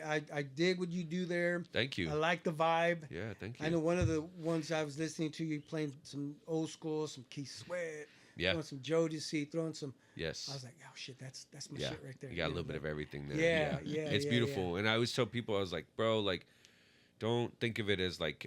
dig what you do there. Thank you. I like the vibe. Yeah, thank you. I know one of the ones I was listening to, you playing some old school, some Keith Sweat, Yeah. throwing some Jodeci, throwing some. Yes. I was like, oh shit, that's my Yeah. shit right there. You got a little bit of everything there. Yeah, It's yeah, beautiful. And I always tell people, I was like, bro, like, don't think of it as like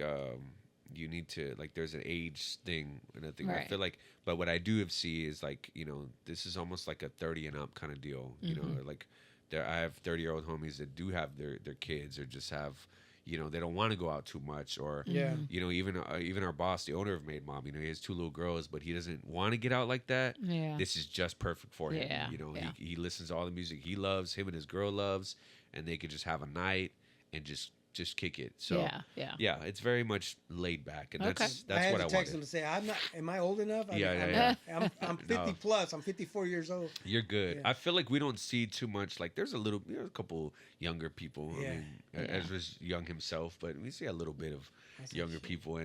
you need to, like, there's an age thing and a thing. I Right. feel like, but what I do see is like, you know, this is almost like a 30 and up kind of deal. You know, like I have 30-year-old homies that do have their kids or just have, you know, they don't want to go out too much, or Yeah. you know, even our boss, the owner of Made Mom, you know, he has 2 little girls, but he doesn't want to get out like that. Yeah. This is just perfect for him. Yeah, You know, yeah. he listens to all the music he loves, him and his girl loves, and they could just have a night and just kick it. So Yeah. it's very much laid back, and Okay. that's I had what to I text him wanted. to say, am I old enough? I'm 50 No. plus. I'm 54 years old. You're good. Yeah. I feel like we don't see too much. Like there's a couple younger people. Yeah. I mean, Ezra's young himself, but we see a little bit of That's younger shit. people,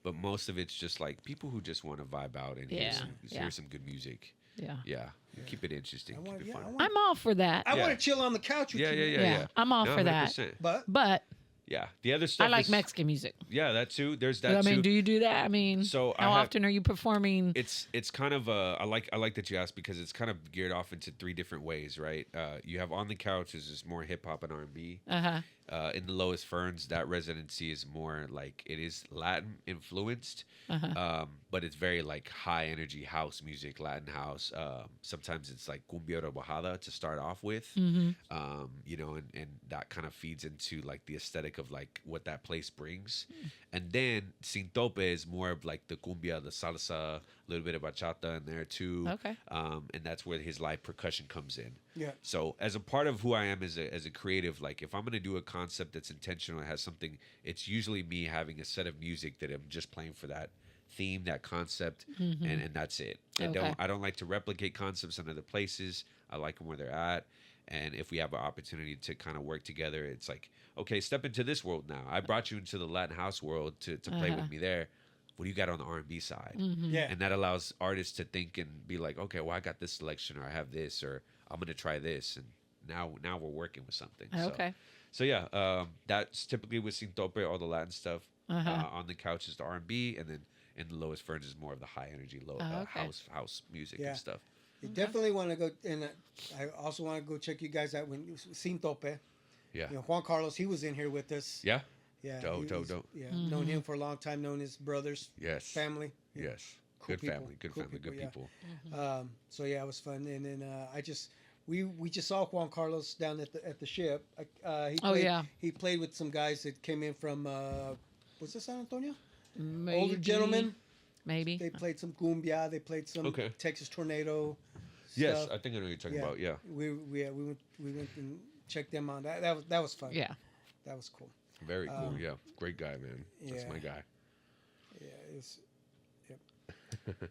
but most of it's just like people who just want to vibe out and hear Yeah. some good music. Yeah. Yeah. Keep it interesting. I want- Keep it yeah, fun. I want- I'm all for that. I Yeah. want to chill on the couch with Yeah, you. yeah. I'm all No, for that. 100%. But Yeah. The other stuff I like is, Mexican music. Yeah, that too. There's that I mean, too. do you do that? I mean, So I how have- often are you performing? It's kind of I like that you asked because it's kind of geared off into 3 different ways, right? You have On the Couch is just more hip hop and R&B. In the Lowest Ferns, that residency is more like it is Latin influenced, but it's very like high energy house music, Latin house. Sometimes it's like cumbia rebajada to start off with, you know, and that kind of feeds into like the aesthetic of like what that place brings. And then Sin Tope is more of like the cumbia, the salsa, a little bit of bachata in there too. Okay. And that's where his live percussion comes in. Yeah. So as a part of who I am as a creative, like if I'm gonna do a concept that's intentional, it has something. It's usually me having a set of music that I'm just playing for that theme, that concept, and that's it. Okay. I don't like to replicate concepts in other places. I like them where they're at. And if we have an opportunity to kind of work together, it's like, okay, step into this world now. I brought you into the Latin house world to play with me there. What do you got on the R&B side? Yeah. And that allows artists to think and be like, okay, well, I got this selection, or I have this, or I'm gonna try this, and now we're working with something. Okay. So yeah, that's typically with Sin Tope, all the Latin stuff. On the Couch is the R&B, and then in the Lowest Ferns is more of the high energy, Okay. house music Yeah. and stuff. You definitely want to go, and I also want to go check you guys out when Sin Tope. Yeah. You know, Juan Carlos, he was in here with us. Yeah. Yeah. Dope, he dope, was- dope. Yeah. Known him for a long time, known his brothers, Yes. family. Yeah. Yes. Cool Good people. family. Good Cool family. people, Good yeah. people. So yeah, it was fun. And then we just saw Juan Carlos down at the ship. He Oh, played, yeah. He played with some guys that came in from was it San Antonio? Maybe, Older gentlemen. Maybe. They played some cumbia. They played some Texas Tornado. Yes, stuff. I think I know what you're talking Yeah. about. Yeah. We went and check them out. That was fun. Yeah. That was cool. Very cool. Yeah, great guy, man. That's yeah. my guy. Yeah, it's. Yep.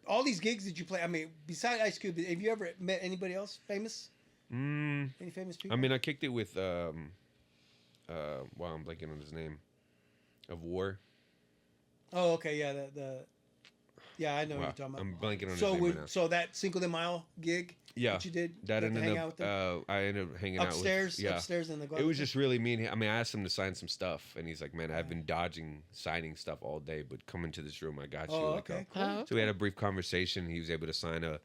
All these gigs that you play. I mean, besides Ice Cube, have you ever met anybody else famous? Any famous people? I mean, I kicked it with wow, I'm blanking on his name. Of War. Oh, okay, yeah, yeah, I know what you're talking about. I'm blanking on his name right now. So that Cinco de Mayo gig that you did, that got to ended hang out with them? I ended up hanging upstairs, out with upstairs in the It was just really mean. I mean, I asked him to sign some stuff, and he's like, "Man, I've been dodging signing stuff all day, but come into this room, I got you." Oh, like, okay, cool. So we had a brief conversation. He was able to sign a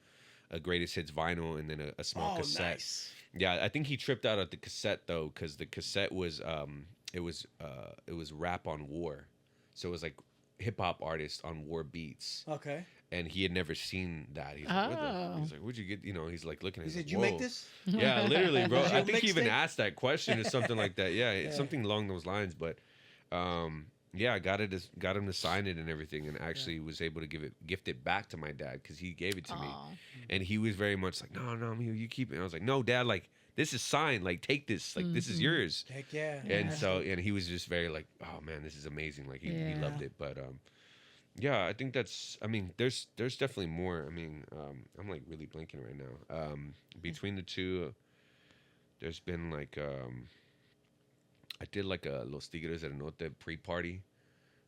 greatest hits vinyl and then a small cassette. Nice. Yeah, I think he tripped out at the cassette though, because the cassette was it was rap on war, so it was like hip hop artists on war beats. Okay. And he had never seen that. He's like, he's like, "Where'd you get?" You know, he's like looking at. He said, like, "You make this?" Yeah, literally, bro. I think he even mixtape? asked that question or something like that. Yeah, it's something along those lines. But yeah, I got him to sign it and everything, and actually was able to gift it back to my dad because he gave it to me, and he was very much like, "No, you keep it." And I was like, "No, Dad, like this is signed. Like take this. Like this is yours." Heck yeah. And so he was just very like, "Oh man, this is amazing." Like he loved it. But yeah, I think that's. I mean, there's definitely more. I mean, I'm like really blinking right now. Between the two, there's been like I did like a Los Tigres del Norte pre-party.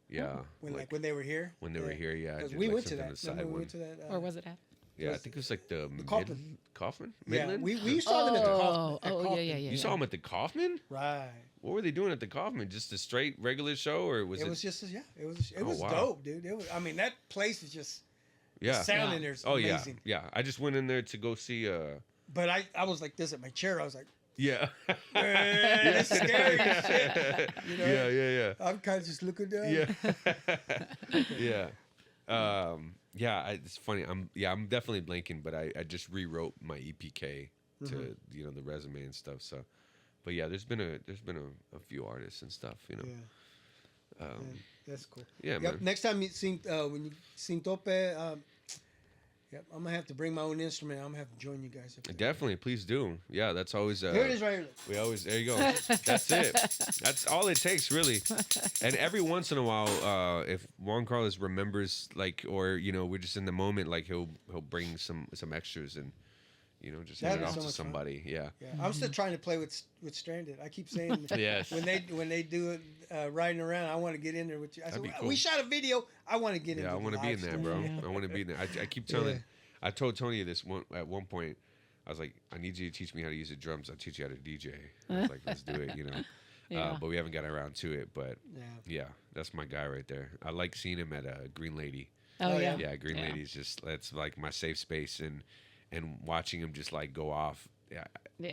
Yeah. When they were here. When they were here, yeah. I 'Cause did, we like, went to something that. on the side We one. went to that. Or was it at? Yeah, I think it was like the Kaufman. Kaufman? Yeah, Midland? we saw them at the Kaufman. Oh, at yeah, Kaufman. yeah. You saw them at the Kaufman? Right. What were they doing at the Kaufman? Just a straight regular show, or was it? It was just it was wow. dope, dude. It was. I mean, that place is just. Yeah. The sound in there's Oh amazing. yeah. I just went in there to go see. But I was like this at my chair. I was like, Yeah. that's scary as shit. You know? Yeah. I'm kind of just looking down. Yeah. Yeah. It's funny. I'm definitely blanking, but I just rewrote my EPK to the resume and stuff. So, but yeah, there's been a few artists and stuff. You know. Yeah. That's cool. Yeah, man. Next time you sing, when you sing Tope, I'm gonna have to bring my own instrument. I'm gonna have to join you guys. Definitely, please do. Yeah, that's always. Here it is, right here. We always there. You go. That's it. That's all it takes, really. And every once in a while, if Juan Carlos remembers, like, or we're just in the moment, like he'll bring some extras and. Just hand it off to somebody. Yeah. I'm still trying to play with Stranded. I keep saying yes. when they do it riding around, I want to get in there with you. I said, cool. we shot a video. I want to get in. Yeah, I want to be in there, bro. I want to be in there. I keep telling. I told Tony this at one point. I was like, I need you to teach me how to use the drums. I'll teach you how to DJ. I was like, let's do it. Yeah. But we haven't gotten around to it. But yeah, that's my guy right there. I like seeing him at Green Lady. Oh yeah. Yeah, Green Lady's just that's like my safe space and watching him just like go off. Yeah.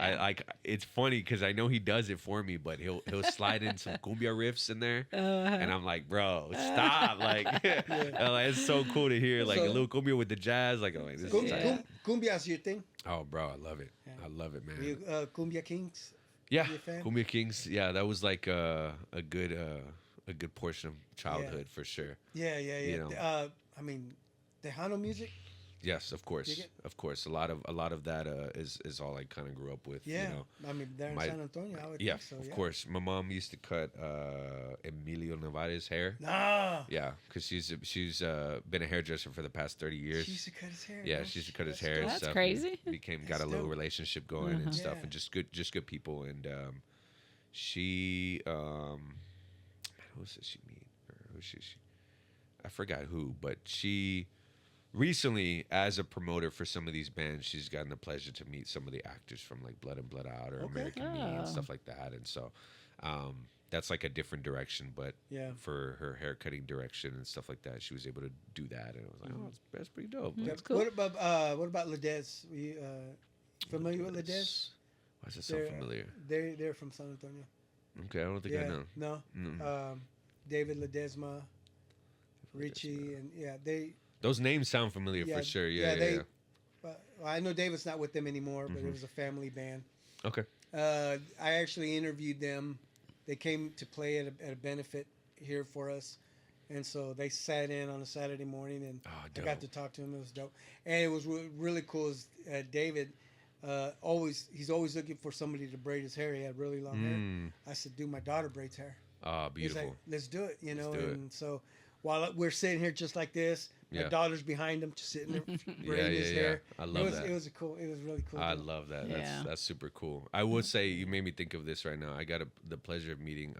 I like it's funny because I know he does it for me, but he'll slide in some cumbia riffs in there, and I'm like, bro, stop! Like, it's so cool to hear like a little cumbia with the jazz. Like, oh, this is tight. Cumbia's your thing. Oh, bro, I love it. I love it, man. You, Cumbia Kings. Yeah, Cumbia Kings. Yeah, that was like a good portion of childhood for sure. Yeah. I mean, Tejano music. Yes, of course, of course. A lot of that is all I kind of grew up with. Yeah, I mean, there in San Antonio, I would think so. Of course. My mom used to cut Emilio Navarre's hair. Nah. Yeah, because she's been a hairdresser for the past 30 years. She used to cut his hair. Yeah, she used to cut his hair. And That's stuff. crazy. Got a little relationship going and stuff, and just good people. And she, who does she meet? Or who she? I forgot who, but she. Recently, as a promoter for some of these bands, she's gotten the pleasure to meet some of the actors from like Blood and Blood Out or American Me and stuff like that. And so that's like a different direction. But for her hair cutting direction and stuff like that, she was able to do that. And I was like, oh, that's pretty dope. That's cool. What about Ledez? You familiar with Ledez? Why does it sound familiar? They're from San Antonio. Okay, I don't think I know. No. David Ledesma, Richie, and they. Those names sound familiar for sure. Yeah. I know David's not with them anymore, but it was a family band. Okay. I actually interviewed them. They came to play at a benefit here for us, and so they sat in on a Saturday morning, and I got to talk to them. It was dope, and it was really cool. David, he's always looking for somebody to braid his hair. He had really long hair. I said, dude, my daughter braids hair. Ah, beautiful. He's like, let's do it, you know. Let's do it. And so while we're sitting here just like this, my daughter's behind him, just sitting there braiding his hair. I love that. It was really cool. I love that. That's super cool. I would say you made me think of this right now. I got the pleasure of meeting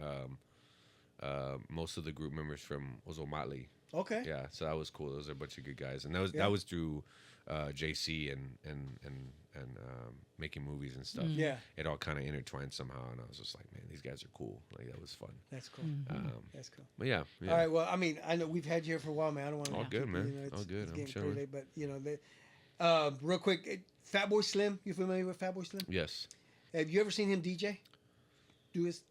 most of the group members from Ozomatli. Okay. Yeah, so that was cool. Those are a bunch of good guys, and that was through JC and making movies and stuff. Yeah. It all kind of intertwined somehow, and I was just like, man, these guys are cool. Like that was fun. That's cool. That's cool. But yeah. All right. Well, I mean, I know we've had you here for a while, man. I don't want to. All good, man. All good. It's I'm getting chilling. pretty late, but you know, real quick, Fatboy Slim. You familiar with Fatboy Slim? Yes. Have you ever seen him DJ? Do his?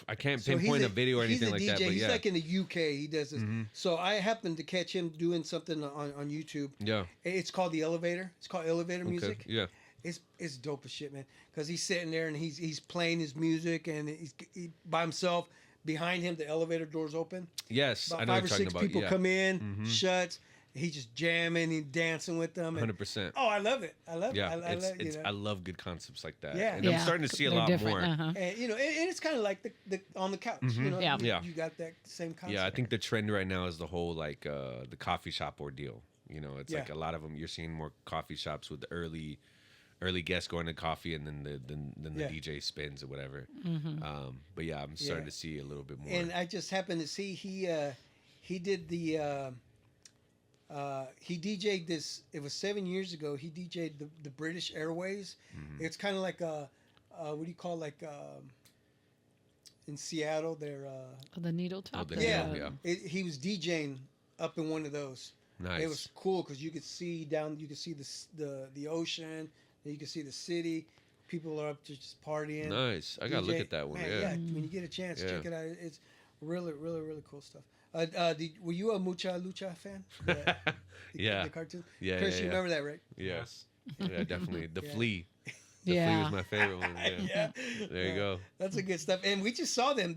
I can't pinpoint a video or anything like DJ. that, but he's yeah. like in the UK. He does this. So I happened to catch him doing something on YouTube. Yeah. It's called The Elevator. It's called Elevator Music. Yeah. It's dope as shit, man. Because he's sitting there and he's playing his music and he's by himself. Behind him, the elevator doors open. Yes, About I know 5 or what you're 6 talking people about. come in, shuts. He's just jamming, he's dancing with them. 100%. Oh, I love it. I love it. Yeah, I love, I love good concepts like that. Yeah. And I'm starting to see a They're lot different, more. And you know, and it's kind of like the on the couch. You know, Yeah. you got that same concept. Yeah, I think the trend right now is the whole like the coffee shop ordeal. You know, it's like a lot of them. You're seeing more coffee shops with the early guests going to coffee, and then the DJ spins or whatever. But yeah, I'm starting to see a little bit more. And I just happened to see he did the he DJ'd this. It was 7 years ago. He DJ'd the British Airways. It's kind of like a what do you call in Seattle? They're The needle top. the yeah. needle, yeah. He was DJing up in one of those. Nice. It was cool because you could see down. You could see the ocean. You can see the city. People are up just partying. Nice. I gotta look at that one. Man, Yeah. when you get a chance, check it out. It's really, really, really cool stuff. Were you a Mucha Lucha fan? Yeah. The cartoon. Yeah, Chris, yeah, you yeah. remember that, right? Yes. Yeah, definitely. The Flea. The Flea Yeah. was my favorite one. Yeah. There you go. That's a good stuff. And we just saw them.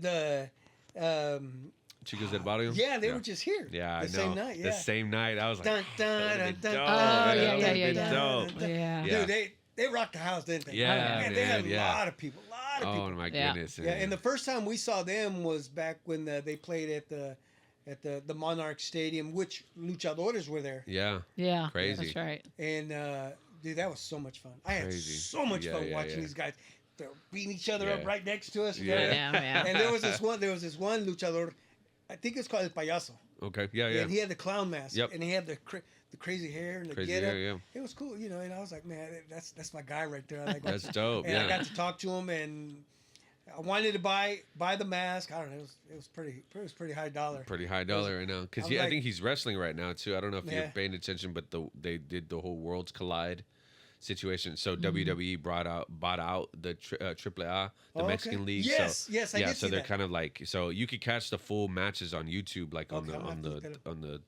Chicos del Barrio. Yeah, they were just here. Yeah, I know. the same night. Yeah. The same night. I was like, Dun, dun, that would've dun, been dun, dope. Oh, man. yeah, That yeah, would've yeah, been yeah. dope. Yeah. Yeah. Dude, they rocked the house, didn't they? Yeah, man, they had a yeah. lot of people. Oh my Yeah. goodness. Yeah, man. and the first time we saw them was back when they played at the Monarch Stadium, which luchadores were there. Yeah. Yeah. Crazy. That's right. And dude, that was so much fun. I had Crazy. so much Yeah, fun yeah, watching yeah. these guys. They're beating each other Yeah. up right next to us. Yeah. Yeah, man. And there was this one luchador. I think it's called El Payaso. Okay. Yeah, yeah. And he had the clown mask. Yep. And he had the crazy hair and the Crazy getup. hair, yeah. It was cool, you know. And I was like, man, that's my guy right there. I like That's dope. And I Yeah. got to talk to him, and I wanted to buy the mask. I don't know. It was pretty high dollar. Pretty high dollar right now. Because I'm I like- think he's wrestling right now too. I don't know if you're Yeah. paying attention, but they did the whole Worlds Collide situation. So WWE bought out the AAA, the Oh, Mexican okay. league. Yes, so, yes, I yeah. did So see they're that. kind of like, so you could catch the full matches on YouTube, like Okay, I'm gonna have to look on the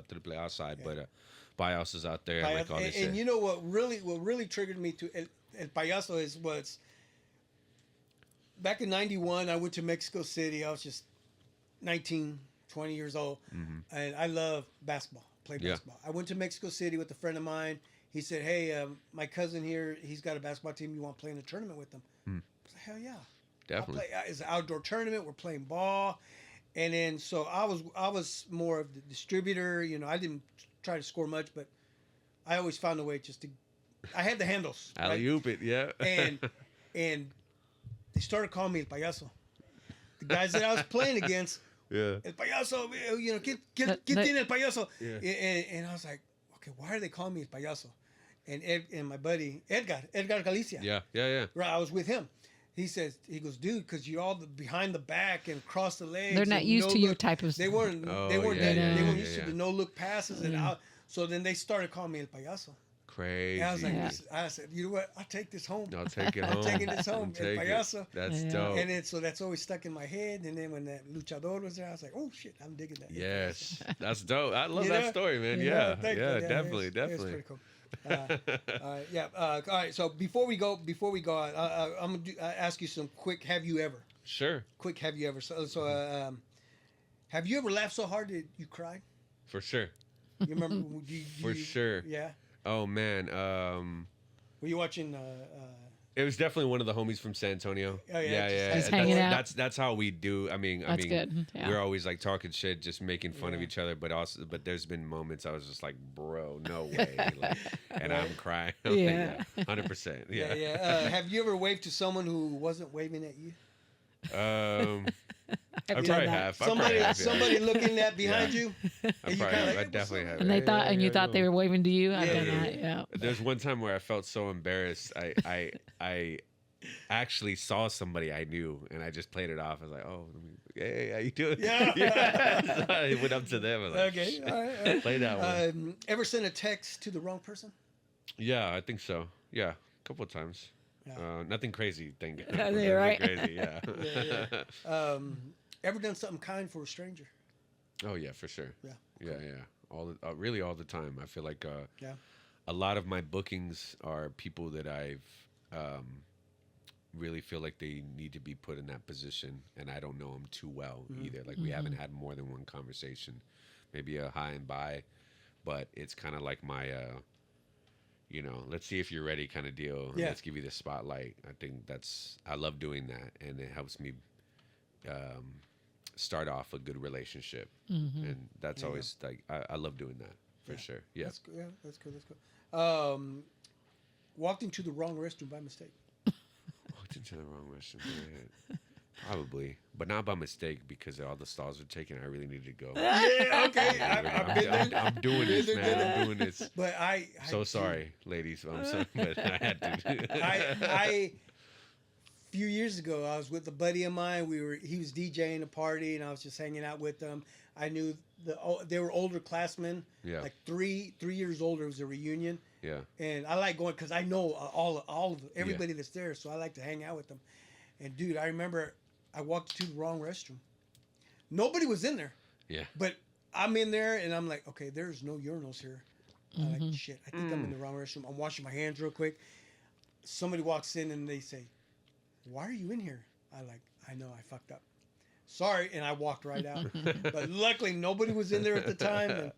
AAA side, but Bios is out there, and like all this. and you know what really triggered me to El Payaso was back in '91. I went to Mexico City. I was just 19, 20 years old, and I love basketball. Play Yeah. basketball. I went to Mexico City with a friend of mine. He said, "Hey, my cousin here, he's got a basketball team. You want to play in a tournament with them?" I was like, "Hell yeah!" Definitely. It's an outdoor tournament. We're playing ball, and then so I was more of the distributor. You know, I didn't try to score much, but I always found a way just to. I had the handles. right? Alley oop it, yeah. and they started calling me El Payaso. The guys that I was playing against, yeah. El Payaso, you know, get That- in El Payaso. Yeah. And I was like, okay, why are they calling me El Payaso? And Ed and my buddy Edgar Galicia. Yeah. Right, I was with him. He goes, dude, because you're all behind the back and across the legs. They're not and used no to your look. type of. They weren't. Oh, they weren't. yeah, they yeah, weren't yeah, used yeah. to the no look passes and out. So then they started calling me El Payaso. Crazy. And I was like, Yeah. I said, you know what? I'll take this home. I'll take it home. I'm taking this home. I'll El take it. Payaso. That's Yeah. dope. And then so that's always stuck in my head. And then when that luchador was there, I was like, oh shit, I'm digging that. Yes, that's dope. I love You that know? story, man. You know, Yeah, thank you. yeah, Yeah, definitely, it was definitely. pretty cool. All right, yeah. All right. So before we go, I'm gonna ask you some quick. Have you ever? Sure, Quick. Have you ever? Have you ever laughed so hard that you cried? for sure. You remember? For sure. Yeah. Oh man. Were you watching? It was definitely one of the homies from San Antonio. Oh, yeah, Yeah. Just hanging out. That's how we do. I mean, That's good. Yeah. we're always like talking shit, just making fun of Yeah. each other. But there's been moments I was just like, bro, no way, like, and I'm crying. Yeah. 100%. Yeah, Yeah. yeah. Have you ever waved to someone who wasn't waving at you? I Have you probably done that? have. I Somebody, probably have, yeah. somebody looking at behind Yeah. you. I and you probably kinda have. like, I "Hey, what's definitely up?" have. And they thought, and you Yeah, thought they were waving to you. I've Yeah, done yeah, that. Yeah. There's one time where I felt so embarrassed. I actually saw somebody I knew, and I just played it off. I was like, "Oh, hey, how you doing?" Yeah. So I went up to them. I was like, Okay, "Shit, all right. play that one." Ever sent a text to the wrong person? Yeah, I think so. Yeah, a couple of times. Yeah. Nothing crazy. Thank you. Yeah, Nothing right. crazy. Yeah. Yeah. Ever done something kind for a stranger? Oh yeah, for sure. Yeah. Yeah. Really all the time. I feel like Yeah. a lot of my bookings are people that I've really feel like they need to be put in that position, and I don't know them too well either. Like we haven't had more than one conversation, maybe a hi and bye, but it's kind of like my, let's see if you're ready kind of deal. Yeah. Let's give you the spotlight. I think I love doing that, and it helps me start off a good relationship, and that's There you always like I love doing that for sure. Yeah. That's good. Yeah, that's good. That's good. Walked into the wrong restroom by mistake. Walked into the wrong restroom. Yeah. Probably, but not by mistake because all the stalls are taken. I really need to go. Yeah, okay. I've been there. I'm doing this, man. I'm doing this. But I So sorry, ladies. I'm sorry, but I had to. I few years ago, I was with a buddy of mine. He was DJing a party, and I was just hanging out with them. I knew they were older classmen, Yeah. like three years older. It was a reunion, Yeah. and I like going because I know all of everybody that's there, so I like to hang out with them. And dude, I remember I walked to the wrong restroom. Nobody was in there, Yeah. but I'm in there, and I'm like, okay, there's no urinals here. I'm like, shit, I think I'm in the wrong restroom. I'm washing my hands real quick. Somebody walks in, and they say, "Why are you in here?" I know I fucked up. Sorry, and I walked right out. But luckily, nobody was in there at the time.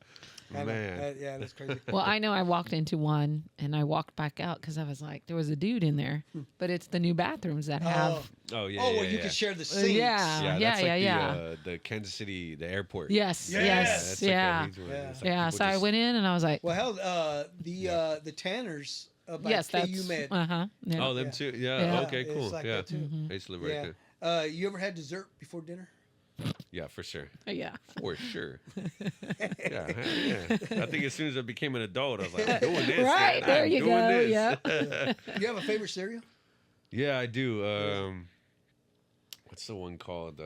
And Man. yeah, that's crazy. Well, I know I walked into one and I walked back out because I was like, there was a dude in there, but it's the new bathrooms that have. Oh yeah. Oh, yeah, well, you yeah. can share the sinks. yeah. Yeah, that's like yeah. the Kansas City, the airport. Yes. Yeah, Yes. that's Yeah. Like a, Yeah. it's like Yeah. people So I just- went in and I was like, Well, hell, the Tanners by yes, KU that's. Med. Yeah. Oh, them Yeah. too. Yeah. Yeah. Okay. It's Cool. like Yeah. that too. I used to live right Yeah. there. You ever had dessert before dinner? Yeah, for sure. Yeah. For sure. Yeah. I think as soon as I became an adult, I was like, I'm doing this. Right, man. there I'm you doing go, This. yeah. You have a favorite cereal? Yeah, I do. What's the one called?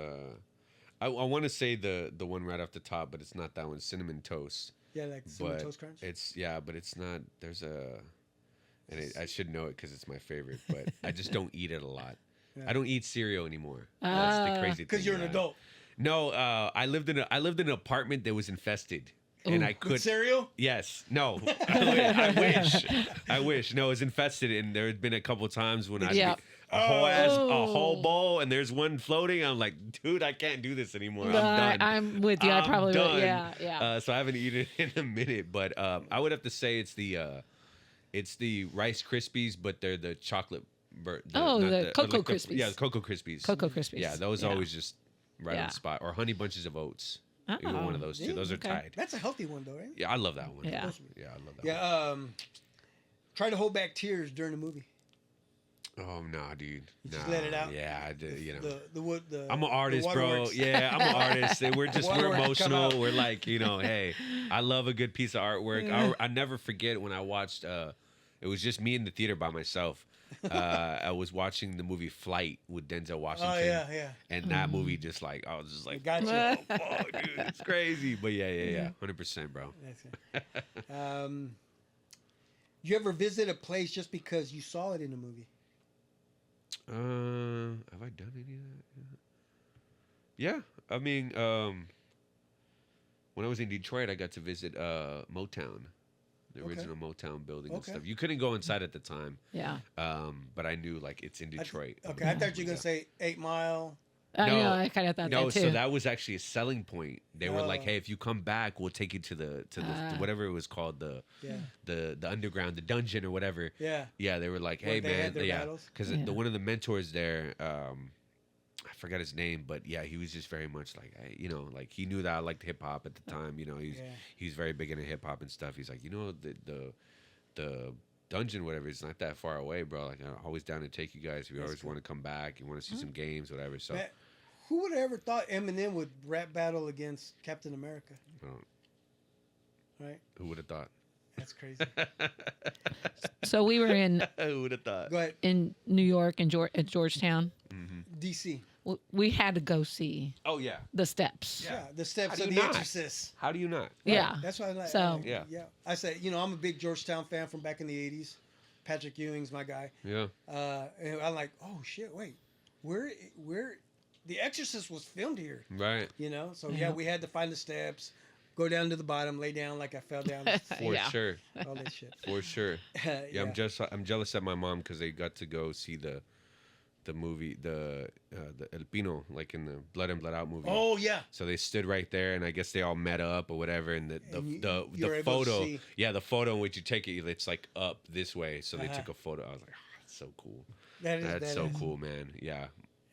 I want to say the one right off the top, but it's not that one. Cinnamon Toast. Yeah, like Cinnamon But Toast Crunch? but it's not. There's a, and I should know it because it's my favorite, but I just don't eat it a lot. Yeah. I don't eat cereal anymore. That's the crazy thing. Because you're an yeah. adult. No, I lived in an apartment that was infested, and I With could. cereal? Yes. No. I wish. I wish. No, it was infested, and there had been a couple times when I Yeah. a whole bowl, and there's one floating. I'm like, dude, I can't do this anymore. I'm No, done. I'm with you. I I'm probably done. would. Yeah. Yeah. So I haven't eaten it in a minute, but I would have to say it's the Rice Krispies, but they're the chocolate. The Cocoa Krispies. Yeah, the Cocoa Krispies. Cocoa Krispies. Yeah, those always just right on Yeah. the spot. Or Honey Bunches of Oats. Either Oh, one of those two. yeah, Those are okay. tied. That's a healthy one, though, right? Yeah, I love that one. Yeah. Yeah, I love that one. Yeah, try to hold back tears during a movie. Oh no, dude. You just Nah, let it out? Yeah, I did. You know, The I'm an artist, bro. waterworks. Yeah, I'm an artist. We're Waterworks come emotional. out. We're like, hey, I love a good piece of artwork. I never forget when I watched. It was just me in the theater by myself. I was watching the movie Flight with Denzel Washington. Oh, yeah. And that movie just like I was just like, It got you. oh, fuck, dude, it's crazy. But yeah, 100%, bro. That's it. You ever visit a place just because you saw it in a movie? Have I done any of that? Yeah, I mean, when I was in Detroit, I got to visit Motown, the Okay. original Motown building and Okay. stuff. You couldn't go inside at the time, Yeah. but I knew like it's in Detroit. Okay, I thought you were going to say 8 Mile. I know. I kind of thought No, that too. so that was actually a selling point. They were like, Oh. "Hey, if you come back, we'll take you to the whatever it was called, the underground, the dungeon or whatever." Yeah. Yeah, they were like, Where "Hey, they man, had their yeah," battles? because Yeah. one of the mentors there, I forgot his name, but yeah, he was just very much like, like he knew that I liked hip hop at the time. He was very big into hip hop and stuff. He's like, the dungeon, whatever, it's not that far away, bro. Like, I'm always down to take you guys if you always want to come back, you want to see some games, whatever. So, Man, who would have ever thought Eminem would rap battle against Captain America? Right? who would have thought? That's crazy. So we were in Who would have thought? Go ahead. in New York and at Georgetown. DC. We had to go see Oh yeah. the steps. Yeah, the steps How of do The you not? Exorcist. How do you not? Yeah. That's why I like. So- Yeah. I said, I'm a big Georgetown fan from back in the '80s. Patrick Ewing's my guy. Yeah. And I'm like, oh shit, wait, where The Exorcist was filmed here, Right. So Yeah. we had to find the steps, go down to the bottom, lay down like I fell down, For Yeah. sure. all that shit. For sure. Yeah, Yeah, I'm jealous at my mom because they got to go see the movie, the El Pino, like in the Blood and Blood Out movie. Oh yeah. So they stood right there, and I guess they all met up or whatever. And And you the were able to photo, see. yeah, the photo in which you take it, it's like up this way. So they Uh-huh. took a photo. I was like, that's so cool. That That's so is. cool, man. Yeah.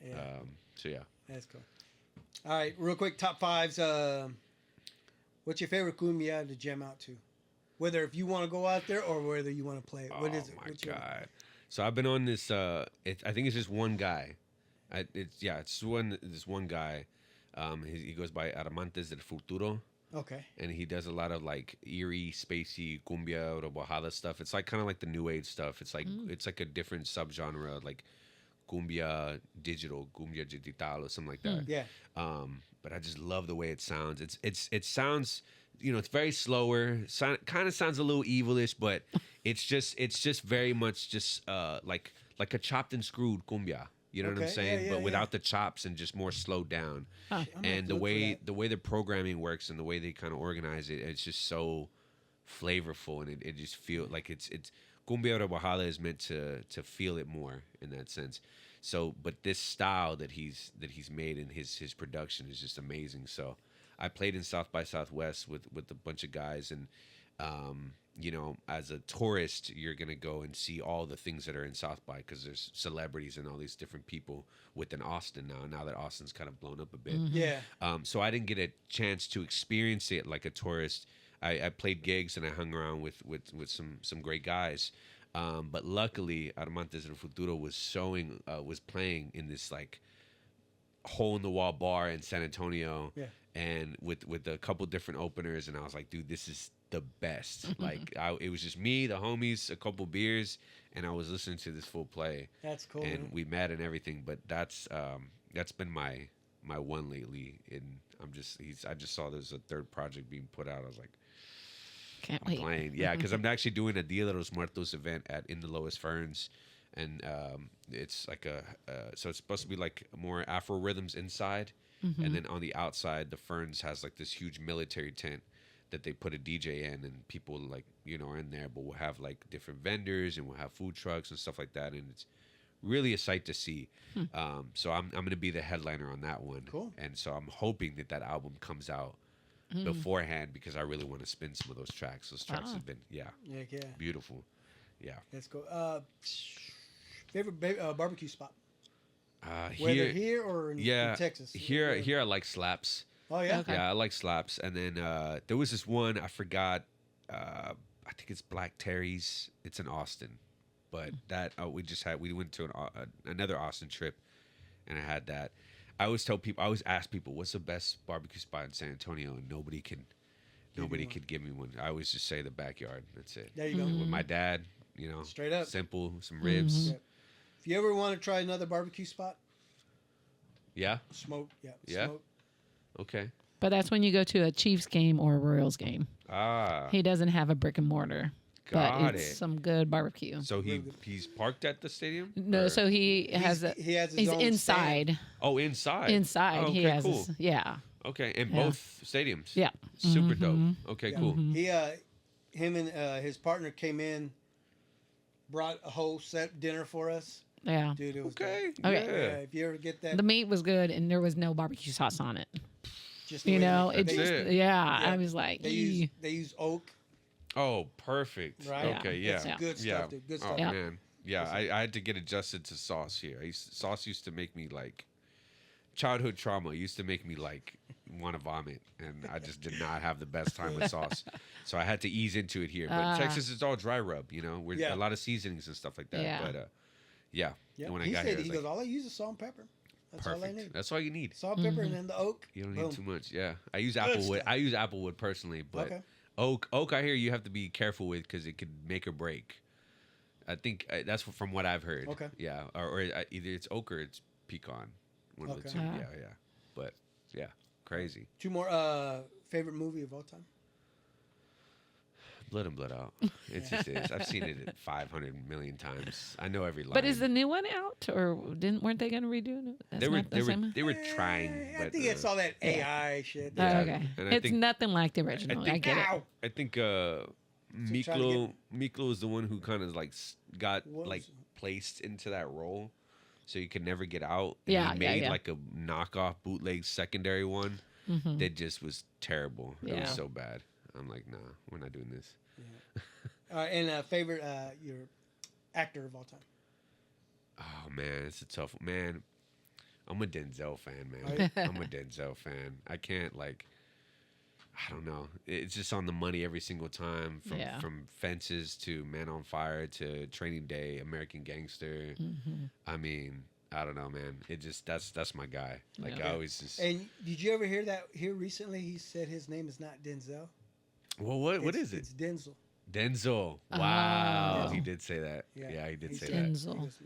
Yeah, So yeah. that's cool. All right, real quick, top fives. What's your favorite cumbia to jam out to? Whether if you want to go out there or whether you want to play it. What is it? Oh my What's your- god! So I've been on this. I think it's just one guy. It's this one guy. He goes by Aramantes del Futuro, Okay. and he does a lot of like eerie, spacey cumbia or bajada stuff. It's like kind of like the new age stuff. It's like a different subgenre, like cumbia digital, cumbia digital, or something like that. Yeah. But I just love the way it sounds. It sounds, it's very slower. Kind of sounds a little evilish, but it's just very much just like a chopped and screwed cumbia. You know what I'm Okay, saying? yeah, but yeah, without the chops and just more slowed down. Huh. I'm gonna have And to the look for that. way the programming works and the way they kind of organize it, it's just so flavorful, and it just feels like it's cumbia or bajada is meant to feel it more in that sense. So, but this style that he's made in his production is just amazing. So, I played in South by Southwest with a bunch of guys, and as a tourist, you're gonna go and see all the things that are in South by because there's celebrities and all these different people within Austin now. Now that Austin's kind of blown up a bit, Yeah. so I didn't get a chance to experience it like a tourist. I played gigs and I hung around with some great guys. But luckily, Armantes del Futuro was playing in this like hole in the wall bar in San Antonio, Yeah. and with a couple different openers, and I was like, dude, this is the best. Like, it was just me, the homies, a couple beers, and I was listening to this full play, That's cool. and man. we met and everything. But that's been my one lately, and I just saw there's a third project being put out. I was like, Can't I'm wait. playing. Yeah, because I'm actually doing a Dia de los Muertos event in the Lowest Ferns, and it's like so it's supposed to be like more Afro rhythms inside, and then on the outside, the Ferns has like this huge military tent that they put a DJ in, and people like are in there, but we'll have like different vendors and we'll have food trucks and stuff like that, and it's really a sight to see. So I'm gonna be the headliner on that one. Cool. And so I'm hoping that album comes out beforehand because I really want to spin some of those tracks. Those tracks have been Yeah. beautiful. Yeah. Let's go. Favorite barbecue spot? Here, Whether here or in Texas. Here I like Slaps. Oh yeah. Okay. Yeah, I like Slaps. And then there was this one I forgot. I think it's Black Terry's. It's in Austin, but that we went to another Austin trip, and I had that. I always ask people, what's the best barbecue spot in San Antonio, and nobody could give me one. I always just say the backyard. That's it. There you go. With my dad, Straight up. simple, some ribs. Yeah. If you ever want to try another barbecue spot, Yeah. smoke. Yeah. Yeah. Smoke. Okay. But that's when you go to a Chiefs game or a Royals game. Ah. He doesn't have a brick and mortar, Got but it's it. some good barbecue. So Really good. he's parked at the stadium? No, Or- so he has He has his he's own inside. stand. Oh, inside. Inside, Oh, he okay, has cool. his, yeah. Okay, in Yeah. both stadiums. Yeah. Super dope. Okay, Yeah. cool. Him and his partner came in, brought a whole set dinner for us. Yeah. Dude, it was Okay. good. Okay. Yeah, if you ever get that, The meat was good, and there was no barbecue sauce on it. just the You way know, they, it That's just it. yeah. Yeah. I was like, they "Eee." use oak, Oh, perfect. right? Okay, Yeah. yeah. It's good Yeah. stuff, dude. Good Oh stuff. Yeah. man. Yeah, Listen. I had to get adjusted to sauce here. Sauce used to make me like childhood trauma. Used to make me like want to vomit, and I just did not have the best time with sauce. So I had to ease into it here. But Texas is all dry rub, you know, with Yeah. a lot of seasonings and stuff like that. Yeah. But yeah, Yeah. when I He got said here, I was he like, goes, all I use is salt and pepper. That's all I perfect. need. That's all you need. Salt, pepper, and then the oak. You don't Boom. need too much. Yeah, I use Good applewood. stuff. I use applewood personally, but Okay. oak. I hear you have to be careful with because it could make or break. I think that's from what I've heard. Okay. Yeah, or either it's oak or it's pecan. One of the Okay. two. Ah. Yeah. But yeah, crazy. 2 more favorite movie of all time. Blood and Blood Out. It just is. I've seen it 500 million times. I know every line. But is the new one out, or weren't they going to redo it? That's they were not the same one? they were trying. I But, think it's all that AI shit. Oh, Yeah, okay. and I It's think- nothing like the original. I, think- get it. Ow! I think trying to Miklo is the one who kind of like got What like was- placed into that role, so he could never get out. And Yeah, he yeah, made yeah. like a knockoff bootleg secondary one Mhm. that just was terrible. It Yeah. was so bad. I'm like, nah, we're not doing this. And favorite your actor of all time. Oh man, it's a tough man. I'm a Denzel fan, Are you? man. I'm a Denzel fan. I can't like. I don't know. It's just on the money every single time. Yeah. From Fences to Man on Fire to Training Day, American Gangster. Mhm. I mean, I don't know, man. It just that's my guy. Like Yeah. I always just. And did you ever hear that here recently? He said his name is not Denzel. Well, what It's- is it? It's Denzel. Denzel. Wow, Oh. he did say that. Yeah. Yeah, he did He say said- that. Denzel. he goes,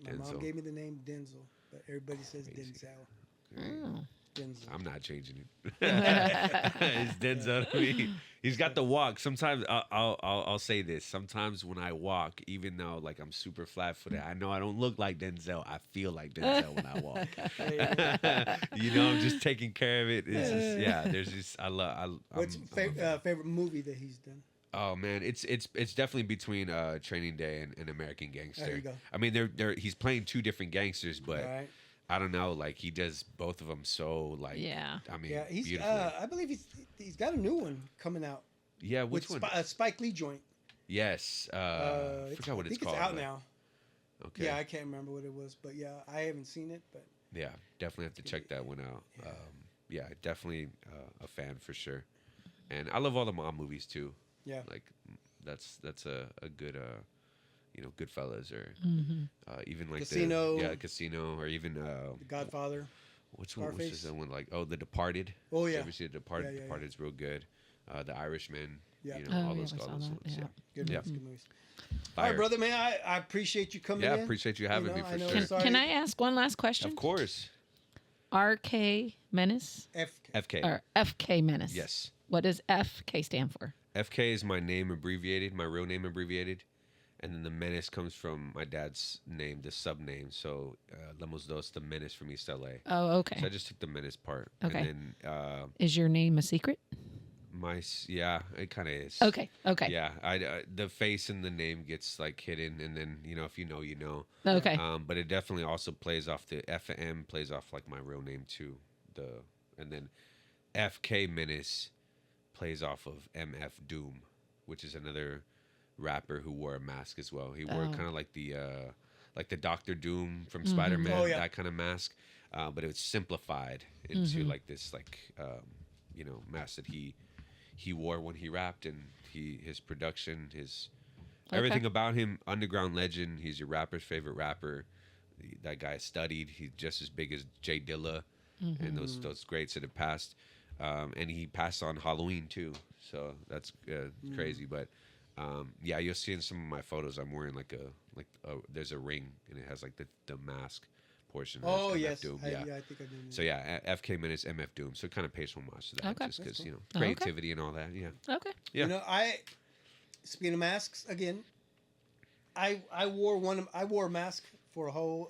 my mom Denzel. gave me the name Denzel, but everybody says Crazy. Denzel. Oh. Denzel. I'm not changing it. It's Denzel to me. He's got the walk. Sometimes I'll say this. Sometimes when I walk, even though like I'm super flat-footed, I know I don't look like Denzel. I feel like Denzel when I walk. You know, I'm just taking care of it. It's just There's just What's favorite movie that he's done? Oh man, it's definitely between Training Day and American Gangster. There you go. I mean, he's playing two different gangsters, but Right. I don't know. Like he does both of them so like. Yeah. I mean, Yeah, he's. beautifully. I believe he's got a new one coming out Yeah, which with one? a Spike Lee joint. Yes. I forgot what I it's think called. it's out but- now. Okay. Yeah, I can't remember what it was, but yeah, I haven't seen it, but Yeah, definitely have to check that one out. Yeah. Definitely a fan for sure. And I love all the mob movies too. yeah. Like that's a good Goodfellas or Mhm. even like Casino. Casino or even The Godfather. what's one was Scarface. the one like The Departed. Oh Did you yeah, ever see The Departed? Yeah, yeah, yeah. Departed's real good. The Irishman. Yeah. You know, Oh, all yeah, those I saw ones. that, yeah. good Yeah. movies, good movies. Fire. All right, brother, man, I appreciate you coming Yeah, in. appreciate you having me I for know, sure. sorry. Can I ask one last question? Of course. RK Menace FK. or FK Menace? Yes. What does FK stand for? FK is my name abbreviated, my real name abbreviated. And then the Menace comes from my dad's name, the sub name. So, Lemos Dos, the Menace from East LA. Oh, okay. So I just took the Menace part. Okay. And then Is your name a secret? it kind of is. Okay. Okay. Yeah, the face and the name gets like hidden, and then if you know, you know. Okay. But it definitely also plays off the FM, plays off like my real name too. And then FK Menace plays off of MF Doom, which is another rapper who wore a mask as well. He wore Oh. kind of like the Doctor Doom from Spider-Man, Oh, yeah. that kind of mask, but it was simplified into like this mask that he wore when he rapped, and his production, everything about him, underground legend. He's your rapper's favorite rapper. That guy studied. He's just as big as Jay Dilla and those greats that have passed. And he passed on Halloween too, so that's crazy. But you'll see in some of my photos, I'm wearing there's a ring, and it has like the mask portion. that Oh has MF yes, Doom. I think I do. know. So FK Menace, MF Doom. So it kind of pays homage to that, Okay. just because That's cool. Okay. creativity and all that. Yeah. Okay. Yeah. You know, speaking of masks again, I wore a mask for a whole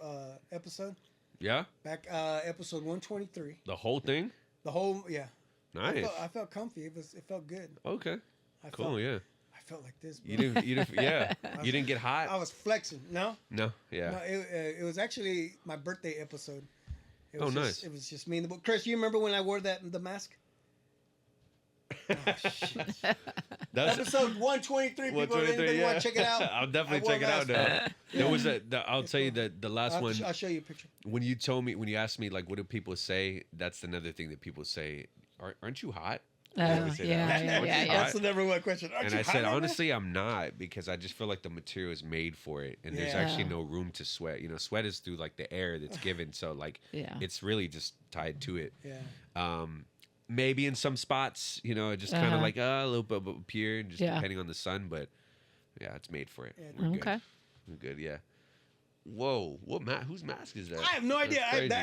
episode Yeah. back episode 123. The whole thing. The whole I Nice. felt comfy. It felt good. Okay. I Cool. felt, Yeah. I felt like this. Bro. You didn't, yeah. You didn't get hot? I was flexing. No? No, yeah. No, it was actually my birthday episode. It Oh, was nice. It was just me and the book. Chris, you remember when I wore the mask? Oh, shit. That's Episode 123, people. 123, Anybody yeah. want to check it out? I'll definitely I wore check it out mask. now. There was I'll tell you that the last one, I'll show you a picture. when you asked me, like, what do people say? That's another thing that people say. Aren't you hot? They always say that. yeah. That's the number one question. Aren't And you I hot said, right now? honestly, I'm not, because I just feel like the material is made for it, and there's Yeah. actually no room to sweat. You know, sweat is through like the air that's given, so like it's really just tied to it. Yeah. Maybe in some spots, you know, just kind of like a little bit up here, just depending on the sun, but yeah, it's made for it. Yeah, We're good. Okay. We're good. Yeah. Whoa, whose mask is that? I have no That's idea. crazy.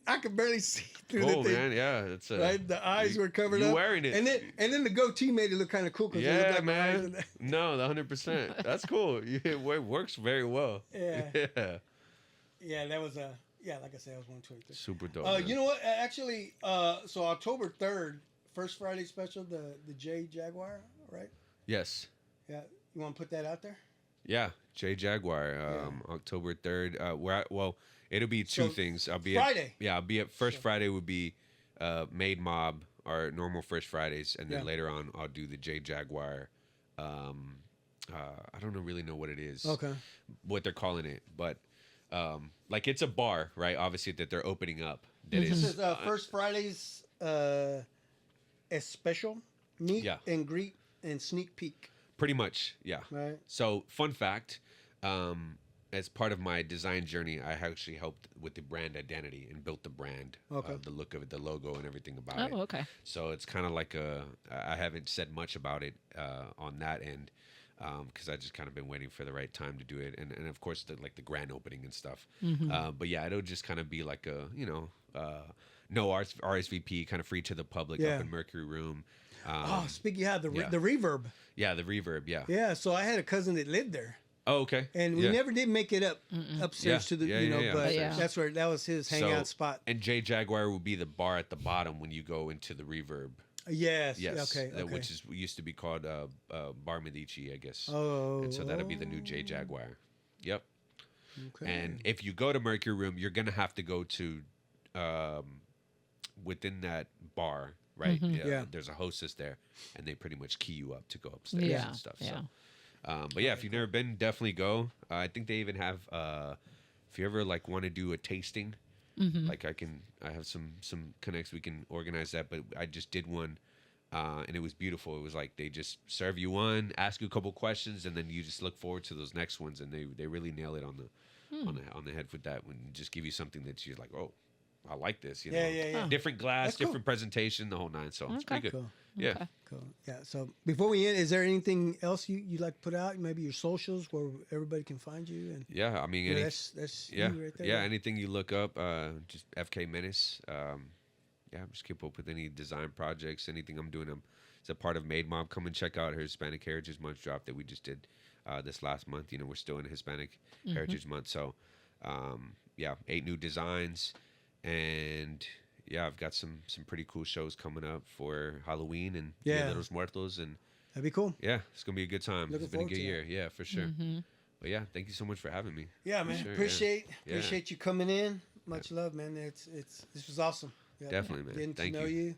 I could barely see through Oh the thing. man, yeah, it's Right, the eyes were covered you up. wearing it, and then the goatee made it look kind of cool because it looked yeah, like my eyes man. and that. No, 100%. That's cool. It works very well. Yeah. Yeah. Yeah, that was like I said, I was 123. Super dope. man. You know what? Actually, so October 3rd, First Friday special, the J Jaguar, right? Yes. Yeah, you want to put that out there? Yeah, J Jaguar, October 3rd. Well, it'll be two So, things. I'll be Friday. I'll be at First Friday would be Made Mob, our normal First Fridays, and then Yeah. later on I'll do the J Jaguar. I don't really know what it is. Okay. What they're calling it, but like it's a bar, right? Obviously that they're opening up. That This is is First Friday's a special meet Yeah. and greet and sneak peek, pretty much, yeah. right? So, fun fact, as part of my design journey, I actually helped with the brand identity and built the brand, Okay. the look of it, the logo, and everything about it. Oh, okay. So it's kind of like I haven't said much about it on that end, because I just kind of been waiting for the right time to do it, and of course the grand opening and stuff. But yeah, it'll just kind of be like a no RSVP, kind of free to the public Yeah. up in Mercury Room. Speaking of the yeah. the reverb, Yeah, the Reverb. Yeah. yeah. So I had a cousin that lived there. Oh, okay. And we Yeah. never did make it upstairs Yeah. to the, Yeah, you know, yeah, yeah. but Yeah. that's where that was his hangout spot. And J Jaguar will be the bar at the bottom when you go into the Reverb. Yes. Yes. Okay. Okay. Which used to be called Bar Medici, I guess. Oh. And so that'll be the new J Jaguar. Yep. Okay. And if you go to Mercury Room, you're gonna have to go to within that bar, right? Yeah. There's a hostess there, and they pretty much key you up to go upstairs Yeah. and stuff. Yeah. So, but yeah, if you've never been, definitely go. I think they even have. If you ever like want to do a tasting, like I have some connects. We can organize that. But I just did one, and it was beautiful. It was like they just serve you one, ask you a couple questions, and then you just look forward to those next ones. And they really nail it on the head with that. When just give you something that you're like, oh, I like this. You know, Yeah. different glass, That's cool. different presentation, the whole nine. So it's pretty good. Cool. Yeah. Okay. Cool. Yeah. So before we end, is there anything else you'd like to put out? Maybe your socials where everybody can find you. And Yeah, I mean, you know, any, that's yeah, you right there. yeah. Anything you look up, just FK Menace. Yeah, just keep up with any design projects, anything I'm doing. It's a part of Made Mob. Come and check out her Hispanic Heritage Month drop that we just did this last month. You know, we're still in Hispanic Heritage Month, so yeah, 8 new designs, and yeah, I've got some pretty cool shows coming up for Halloween and Dia de los Muertos, and That'd be cool. yeah, it's gonna be a good time. Looking It's been a forward good to year, yeah, for sure. But yeah, thank you so much for having me. Yeah, For man. sure, yeah. Appreciate you coming in. Much love, man. This was awesome. Yep. Definitely, man. Getting Thank to know you. you.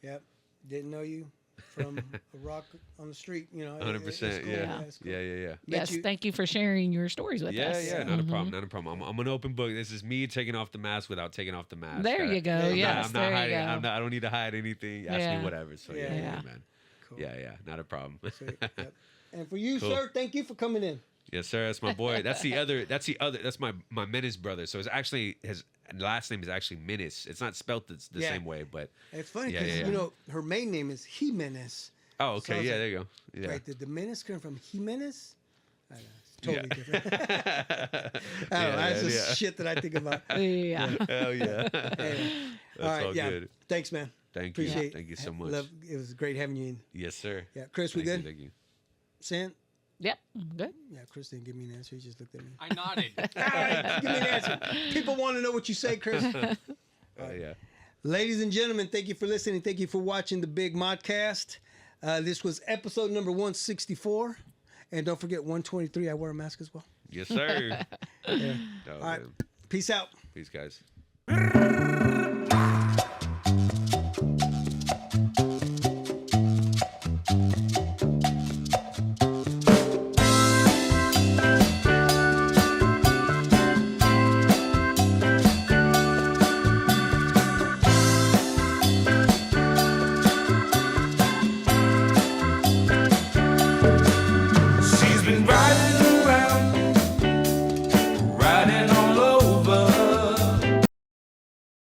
Yep. Didn't know you from a rock on the street. You know, 100%. cool. Yeah. It's cool. Yeah. Met Yes, you- thank you for sharing your stories with us. Yeah, not a problem, not a problem. I'm an open book. This is me taking off the mask without taking off the mask. There you go. I'm not- Yes, I'm not there you hiding. go. I don't need to hide anything. Ask Yeah. me whatever. So Yeah. yeah, man. Cool. Yeah, not a problem. Sweet. Yep. And for you, Cool. sir, thank you for coming in. Yes, sir. That's my boy. That's the other. That's my Menace brother. So it's actually his last name is actually Menace. It's not spelt the Yeah. same way, but It's funny Yeah, because yeah. you know her main name is Jimenez. oh, okay. Sounds Yeah, like- there you go. Yeah. Right? Did the Menace come from Jimenez? I don't know. It's Yeah. totally different. I don't know. Yeah, That's just yeah. shit that I think about. Yeah. Hell yeah. Anyway. That's All right. all Yeah. good. Thanks, man. Thank you. Appreciate. Thank you so much. Love. It was great having you in. Yes, sir. Yeah, Chris, we Thank good? You, thank you. Sam? Yep. Good. Yeah, Chris didn't give me an answer. He just looked at me. I nodded. All right, give me an answer. People want to know what you say, Chris. Yeah. Ladies and gentlemen, thank you for listening. Thank you for watching the Big Modcast. This was episode number 164. And don't forget 123, I wear a mask as well. Yes, sir. Yeah. All right. Peace out. Peace, guys.